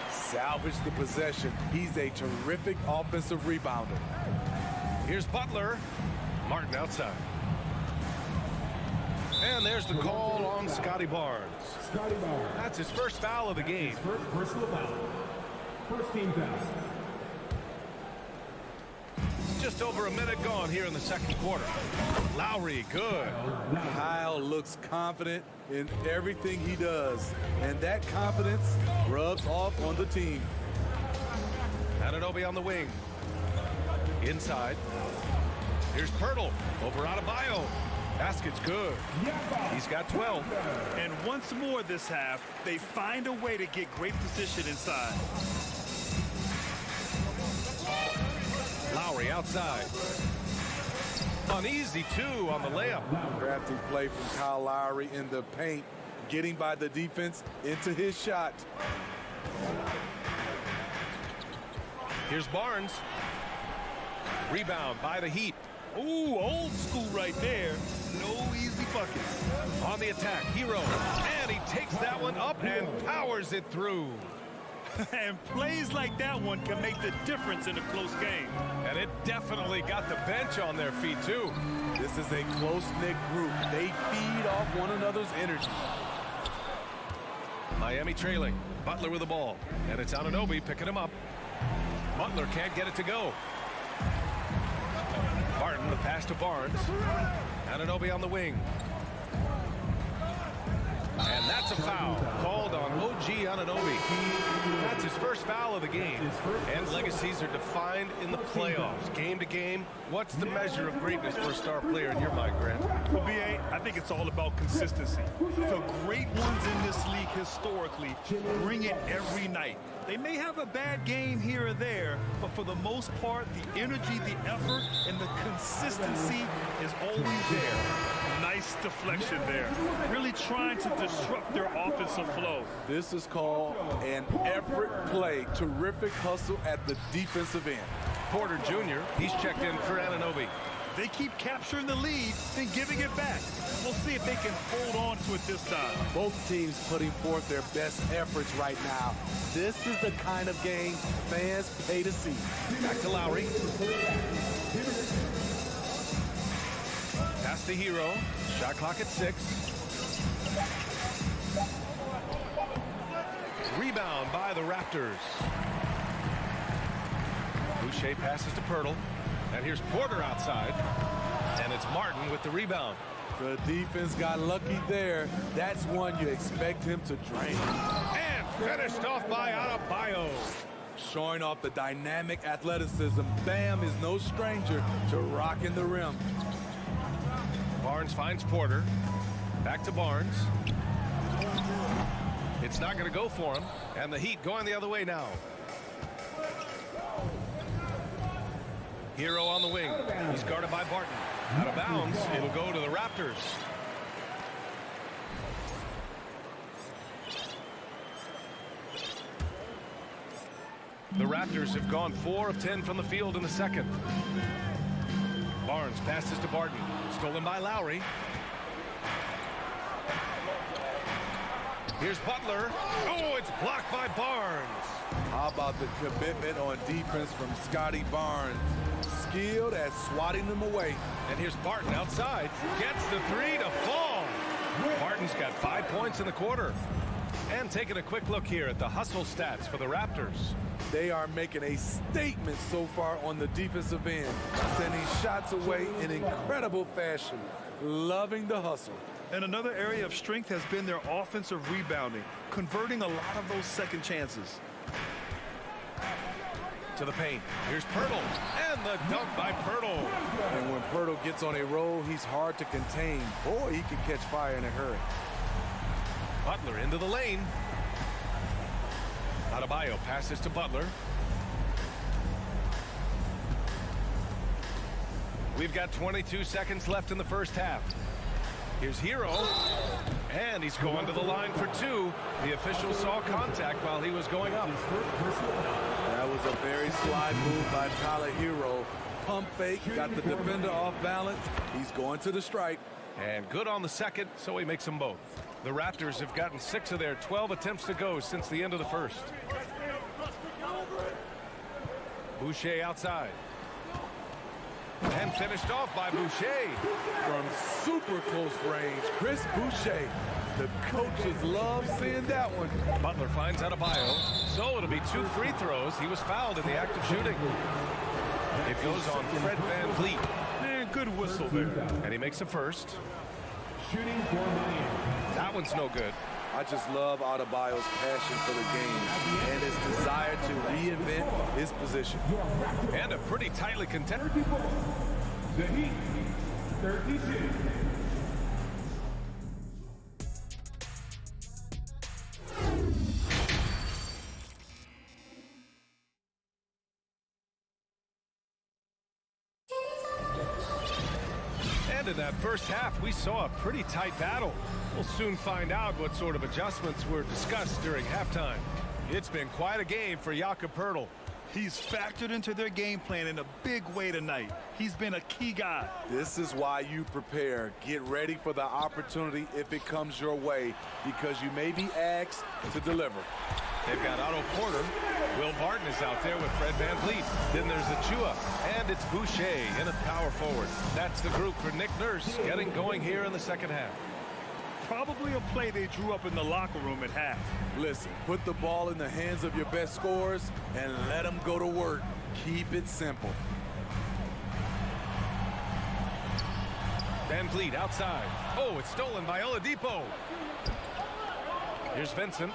Salvage the possession. He's a terrific offensive rebounder. Here's Butler. Martin outside. And there's the call on Scotty Barnes. That's his first foul of the game. first personal foul. First team foul. Just over a minute gone here in the second quarter. Lowry, good. Kyle looks confident in everything he does, and that confidence rubs off on the team. Anunoby on the wing. Inside. Here's Pirtle over Adebayo. Basket's good. He's got 12. And once more this half, they find a way to get great position inside. Lowry outside. Uneasy, too, on the layup. Crafty play from Kyle Lowry in the paint, getting by the defense into his shot. Here's Barnes. Rebound by the Heat. Ooh, old school right there. No easy buckets. On the attack, Hero. And he takes that one up and powers it through. And plays like that one can make the difference in a close game. And it definitely got the bench on their feet, too. This is a close-knit group. They feed off one another's energy. Miami trailing. Butler with the ball. And it's Anunoby picking him up. Butler can't get it to go. Barton, the pass to Barnes. Anunoby on the wing. And that's a foul called on OG Anunoby. That's his first foul of the game. And legacies are defined in the playoffs. Game to game, what's the measure of greatness for a star player in your mind, Grant? Well, B.A., I think it's all about consistency. The great ones in this league historically bring it every night. They may have a bad game here or there, but for the most part, the energy, the effort, and the consistency is always there. Nice deflection there. Really trying to disrupt their offensive flow. This is called an effort play. Terrific hustle at the defensive end. Porter Jr., he's checked in for Anunoby. They keep capturing the lead and giving it back. We'll see if they can hold on to it this time. Both teams putting forth their best efforts right now. This is the kind of game fans pay to see. Back to Lowry. Pass to Hero. Shot clock at 6. Rebound by the Raptors. Boucher passes to Pirtle. And here's Porter outside. And it's Martin with the rebound. The defense got lucky there. That's one you expect him to drain. And finished off by Adebayo. Showing off the dynamic athleticism. Bam is no stranger to rocking the rim. Barnes finds Porter. Back to Barnes. It's not going to go for him. And the Heat going the other way now. Hero on the wing. He's guarded by Barton. Out of bounds. It'll go to the Raptors. The Raptors have gone 4 of 10 from the field in the second. Barnes passes to Barton. Stolen by Lowry. Here's Butler. Oh, it's blocked by Barnes. How about the commitment on defense from Scotty Barnes? Skilled at swatting them away. And here's Barton outside. Gets the three to fall. Barton's got 5 points in the quarter. And taking a quick look here at the hustle stats for the Raptors. They are making a statement so far on the defensive end, sending shots away in incredible fashion. Loving the hustle. And another area of strength has been their offensive rebounding, converting a lot of those second chances. To the paint. Here's Pirtle. And the dunk by Pirtle. And when Pirtle gets on a roll, he's hard to contain. Boy, he can catch fire in a hurry. Butler into the lane. Adebayo passes to Butler. We've got 22 seconds left in the first half. Here's Hero. And he's going to the line for two. The official saw contact while he was going up. That was a very sly move by Tyler Hero. Pump fake, got the defender off balance. He's going to the strike. And good on the second, so he makes them both. The Raptors have gotten 6 of their 12 attempts to go since the end of the first. Boucher outside. And finished off by Boucher. From super close range, Chris Boucher. The coaches love seeing that one. Butler finds Adebayo. So it'll be 2 free throws. He was fouled in the act of shooting. It goes on Fred VanVleet. And good whistle there. And he makes a first. Shooting for Miami. That one's no good. I just love Adebayo's passion for the game and his desire to reinvent his position. And a pretty tightly contested. The Heat, 32. And in that first half, we saw a pretty tight battle. We'll soon find out what sort of adjustments were discussed during halftime. It's been quite a game for Jakob Poeltl. He's factored into their game plan in a big way tonight. He's been a key guy. This is why you prepare. Get ready for the opportunity if it comes your way, because you may be asked to deliver. They've got Otto Porter. Will Barton is out there with Fred VanVleet. Then there's Achua. And it's Boucher in at power forward. That's the group for Nick Nurse getting going here in the second half. Probably a play they drew up in the locker room at half. Listen, put the ball in the hands of your best scorers and let them go to work. Keep it simple. VanVleet outside. Oh, it's stolen by Oladipo. Here's Vincent.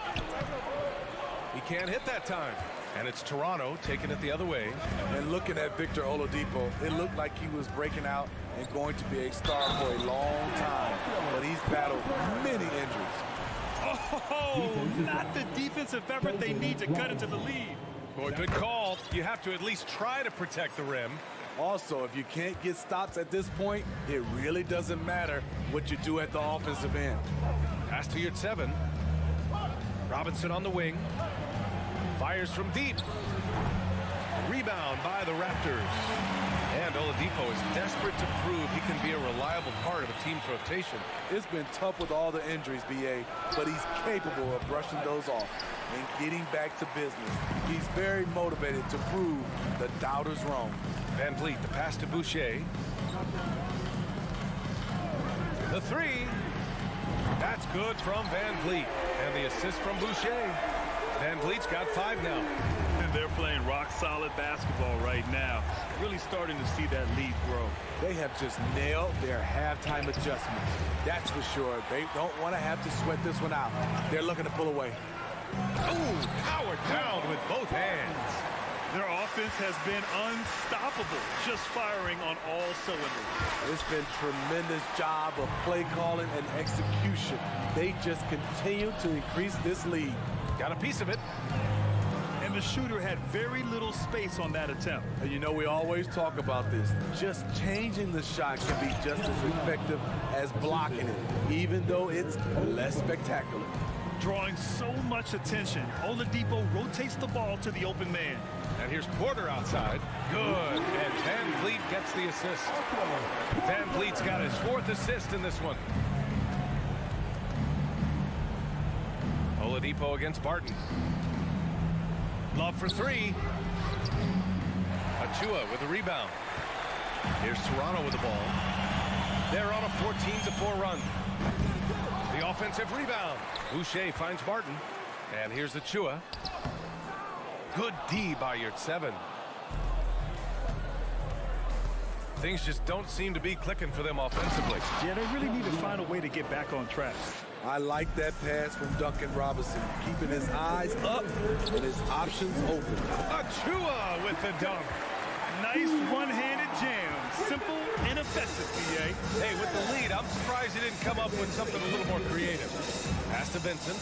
He can't hit that time. And it's Toronto taking it the other way. And looking at Victor Oladipo, it looked like he was breaking out and going to be a star for a long time. But he's battled many injuries. Oh, not the defensive effort they need to cut into the lead. Boy, good call. You have to at least try to protect the rim. Also, if you can't get stops at this point, it really doesn't matter what you do at the offensive end. Pass to Yurtseven. Robinson on the wing. Fires from deep. Rebound by the Raptors. And Oladipo is desperate to prove he can be a reliable part of a team's rotation. It's been tough with all the injuries, BA, but he's capable of brushing those off and getting back to business. He's very motivated to prove the doubters wrong. VanVleet, the pass to Boucher. The three. That's good from Van Vliet. And the assist from Boucher. Van Vliet's got 5 now. And they're playing rock-solid basketball right now. Really starting to see that lead grow. They have just nailed their halftime adjustments. That's for sure. They don't want to have to sweat this one out. They're looking to pull away. Ooh, powered down with both hands. Their offense has been unstoppable, just firing on all cylinders. It's been tremendous job of play calling and execution. They just continue to increase this lead. Got a piece of it. And the shooter had very little space on that attempt. And you know, we always talk about this. Just changing the shot can be just as effective as blocking it, even though it's less spectacular. Drawing so much attention, Oladipo rotates the ball to the open man. And here's Porter outside. Good. And Van Vliet gets the assist. Van Vliet's got his 4th assist in this one. Oladipo against Barton. Love for 3. Achua with the rebound. Here's Toronto with the ball. They're on a 14-4 run. The offensive rebound. Boucher finds Barton. And here's Achua. Good D by your 7. Things just don't seem to be clicking for them offensively. Yeah, they really need to find a way to get back on track. I like that pass from Duncan Robinson, keeping his eyes up and his options open. Achua with the dunk. Nice one-handed jam. Simple and effective, PA. Hey, with the lead, I'm surprised he didn't come up with something a little more creative. Pass to Vincent.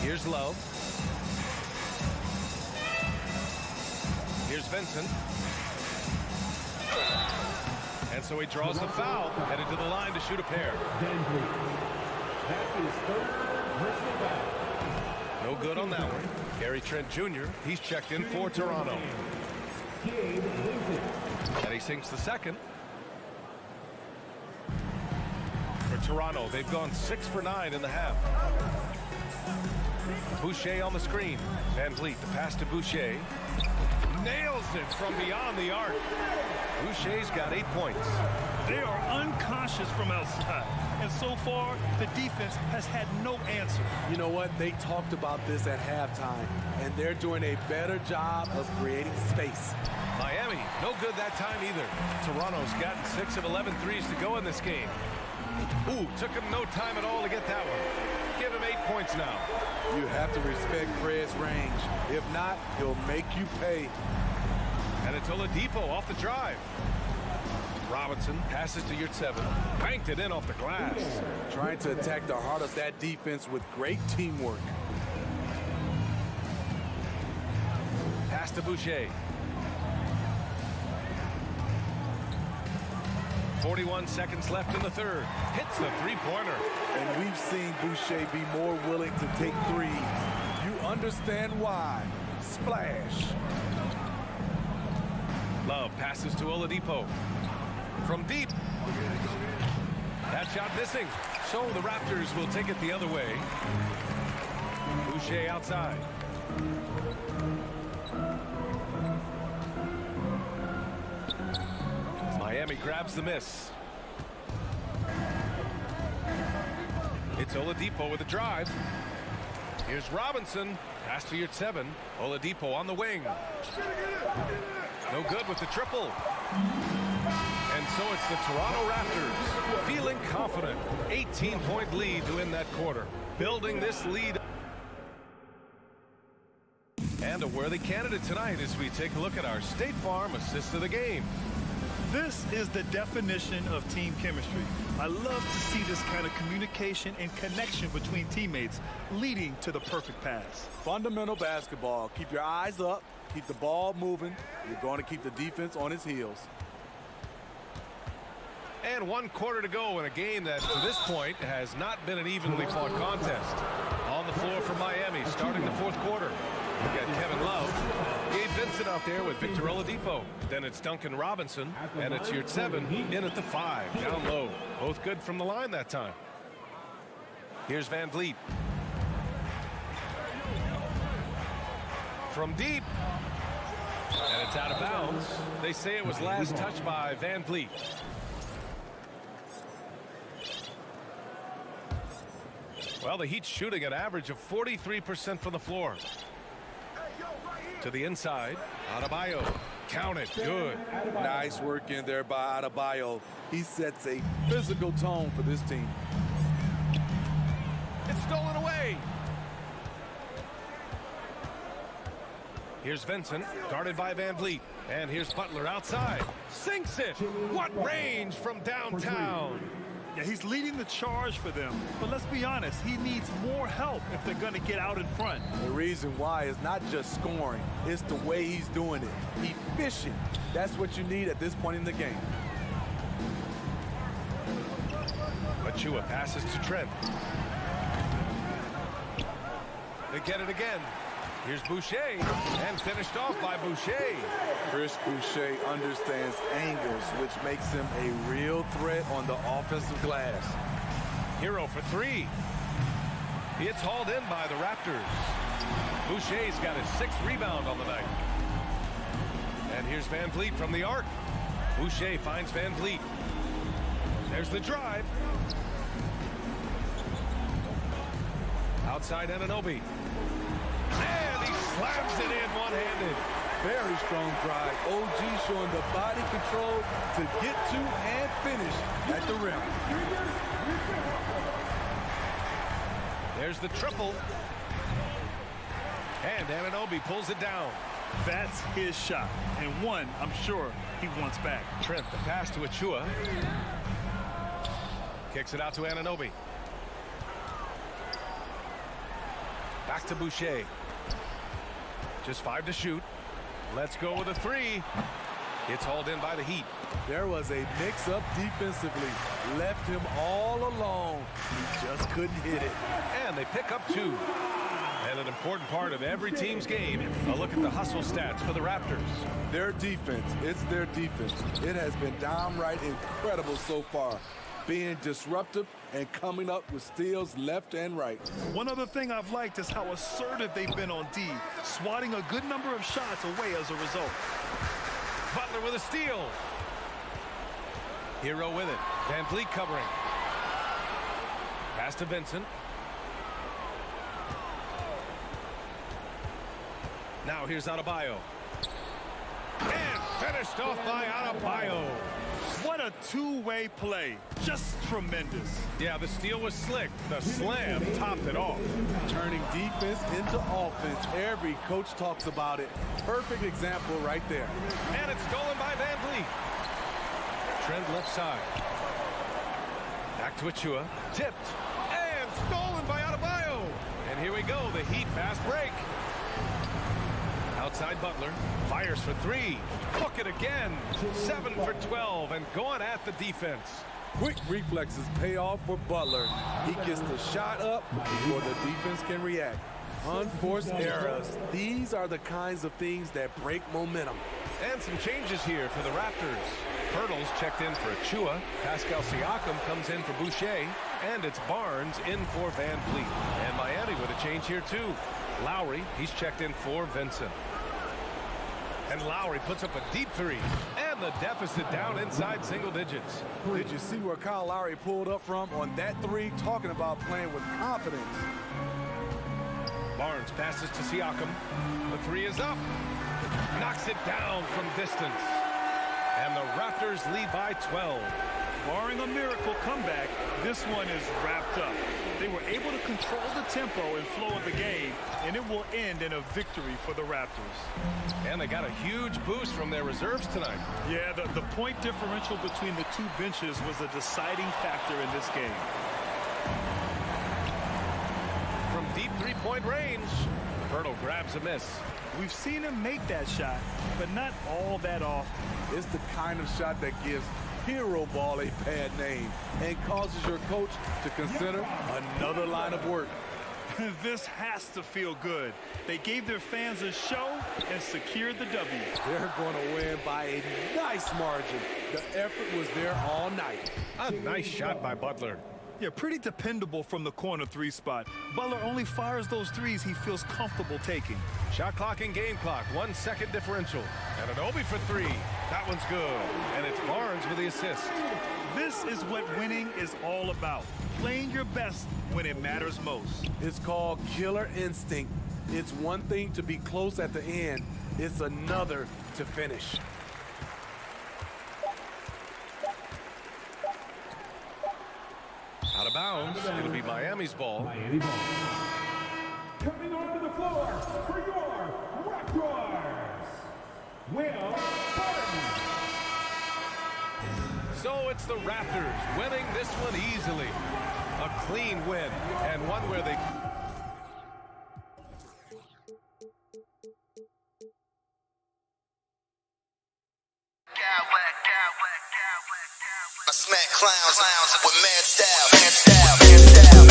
Here's Love. Here's Vincent. And so he draws the foul, headed to the line to shoot a pair. No good on that one. Gary Trent Jr., he's checked in for Toronto. And he sinks the second. For Toronto, they've gone 6 for 9 in the half. Boucher on the screen. Van Vliet, the pass to Boucher. Nails it from beyond the arc. Boucher's got 8 points. They are unconscious from outside. And so far, the defense has had no answer. You know what? They talked about this at halftime, and they're doing a better job of creating space. Miami, no good that time either. Toronto's gotten 6 of 11 threes to go in this game. Ooh, took him no time at all to get that one. Give him 8 points now. You have to respect Fred's range. If not, he'll make you pay. And it's Oladipo off the drive. Robinson passes to Yurtseven. Banked it in off the glass. Trying to attack the heart of that defense with great teamwork. Pass to Boucher. 41 seconds left in the third. Hits the three-pointer. And we've seen Boucher be more willing to take threes. You understand why. Splash. Love passes to Oladipo. From deep. That shot missing. So the Raptors will take it the other way. Boucher outside. Miami grabs the miss. It's Oladipo with a drive. Here's Robinson. Pass to Yurtseven. Oladipo on the wing. No good with the triple. And so it's the Toronto Raptors feeling confident. 18-point lead to win that quarter. Building this lead. And a worthy candidate tonight as we take a look at our State Farm assist of the game. This is the definition of team chemistry. I love to see this kind of communication and connection between teammates leading to the perfect pass. Fundamental basketball. Keep your eyes up. Keep the ball moving. You're going to keep the defense on its heels. And 1 quarter to go in a game that to this point has not been an evenly fought contest. On the floor for Miami starting the 4th quarter. We got Kevin Love, Gabe Vincent out there with Victor Oladipo. Then it's Duncan Robinson, and it's Yurtseven in at the 5, down low. Both good from the line that time. Here's Van Vliet. From deep. And it's out of bounds. They say it was last touched by Van Vliet. Well, the Heat's shooting an average of 43% from the floor. To the inside, Adebayo. Count it. Good. Nice work in there by Adebayo. He sets a physical tone for this team. It's stolen away. Here's Vincent, guarded by Van Vliet. And here's Butler outside. Sinks it. What range from downtown. Yeah, he's leading the charge for them. But let's be honest, he needs more help if they're going to get out in front. The reason why is not just scoring, it's the way he's doing it. Efficient. That's what you need at this point in the game. Achua passes to Trent. They get it again. Here's Boucher, and finished off by Boucher. Chris Boucher understands angles, which makes him a real threat on the offensive glass. Hero for three. It's hauled in by the Raptors. Boucher's got his 6th rebound on the night. And here's Van Vliet from the arc. Boucher finds Van Vliet. There's the drive. Outside Anunoby. And he slams it in one-handed. Very strong drive. OG showing the body control to get to and finish at the rim. There's the triple. And Anunoby pulls it down. That's his shot. And one, I'm sure, he wants back. Trent, the pass to Achua. Kicks it out to Anunoby. Back to Boucher. Just 5 to shoot. Let's go with a 3. It's hauled in by the Heat. There was a mix-up defensively. Left him all alone. He just couldn't hit it. And they pick up 2. And an important part of every team's game, a look at the hustle stats for the Raptors. Their defense. It's their defense. It has been downright incredible so far. Being disruptive and coming up with steals left and right. One other thing I've liked is how assertive they've been on D, swatting a good number of shots away as a result. Butler with a steal. Hero with it. Van Vliet covering. Pass to Vincent. Now here's Adebayo. And finished off by Adebayo. What a two-way play. Just tremendous. Yeah, the steal was slick. The slam topped it off. Turning defense into offense. Every coach talks about it. Perfect example right there. And it's stolen by Van Vliet. Trent left side. Back to Achua. Tipped. And stolen by Adebayo. And here we go. The Heat fast break. Outside Butler, fires for 3. Look it again. 7 for 12 and going at the defense. Quick reflexes pay off for Butler. He gets the shot up before the defense can react. Unforced errors. These are the kinds of things that break momentum. And some changes here for the Raptors. Pirtle's checked in for Achua. Pascal Siakam comes in for Boucher. And it's Barnes in for Van Vliet. And Miami with a change here too. Lowry, he's checked in for Vincent. And Lowry puts up a deep 3. And the deficit down inside single digits. Did you see where Kyle Lowry pulled up from on that 3? Talking about playing with confidence. Barnes passes to Siakam. The 3 is up. Knocks it down from distance. And the Raptors lead by 12. Barring a miracle comeback, this one is wrapped up. They were able to control the tempo and flow of the game, and it will end in a victory for the Raptors. And they got a huge boost from their reserves tonight. Yeah, the point differential between the two benches was a deciding factor in this game. From deep 3-point range, Pirtle grabs a miss. We've seen him make that shot, but not all that often. It's the kind of shot that gives hero ball a bad name and causes your coach to consider another line of work. This has to feel good. They gave their fans a show and secured the W. They're going to win by a nice margin. The effort was there all night. A nice shot by Butler. Yeah, pretty dependable from the corner 3 spot. Butler only fires those 3s he feels comfortable taking. Shot clock and game clock, 1 second differential. And Anunoby for 3. That one's good. And it's Barnes with the assist. This is what winning is all about. Playing your best when it matters most. It's called killer instinct. It's one thing to be close at the end. It's another to finish. Out of bounds. It'll be Miami's ball. Coming onto the floor for your Raptors, Will Barton. So it's the Raptors winning this one easily. A clean win, and one where they... I smack clowns with mad style.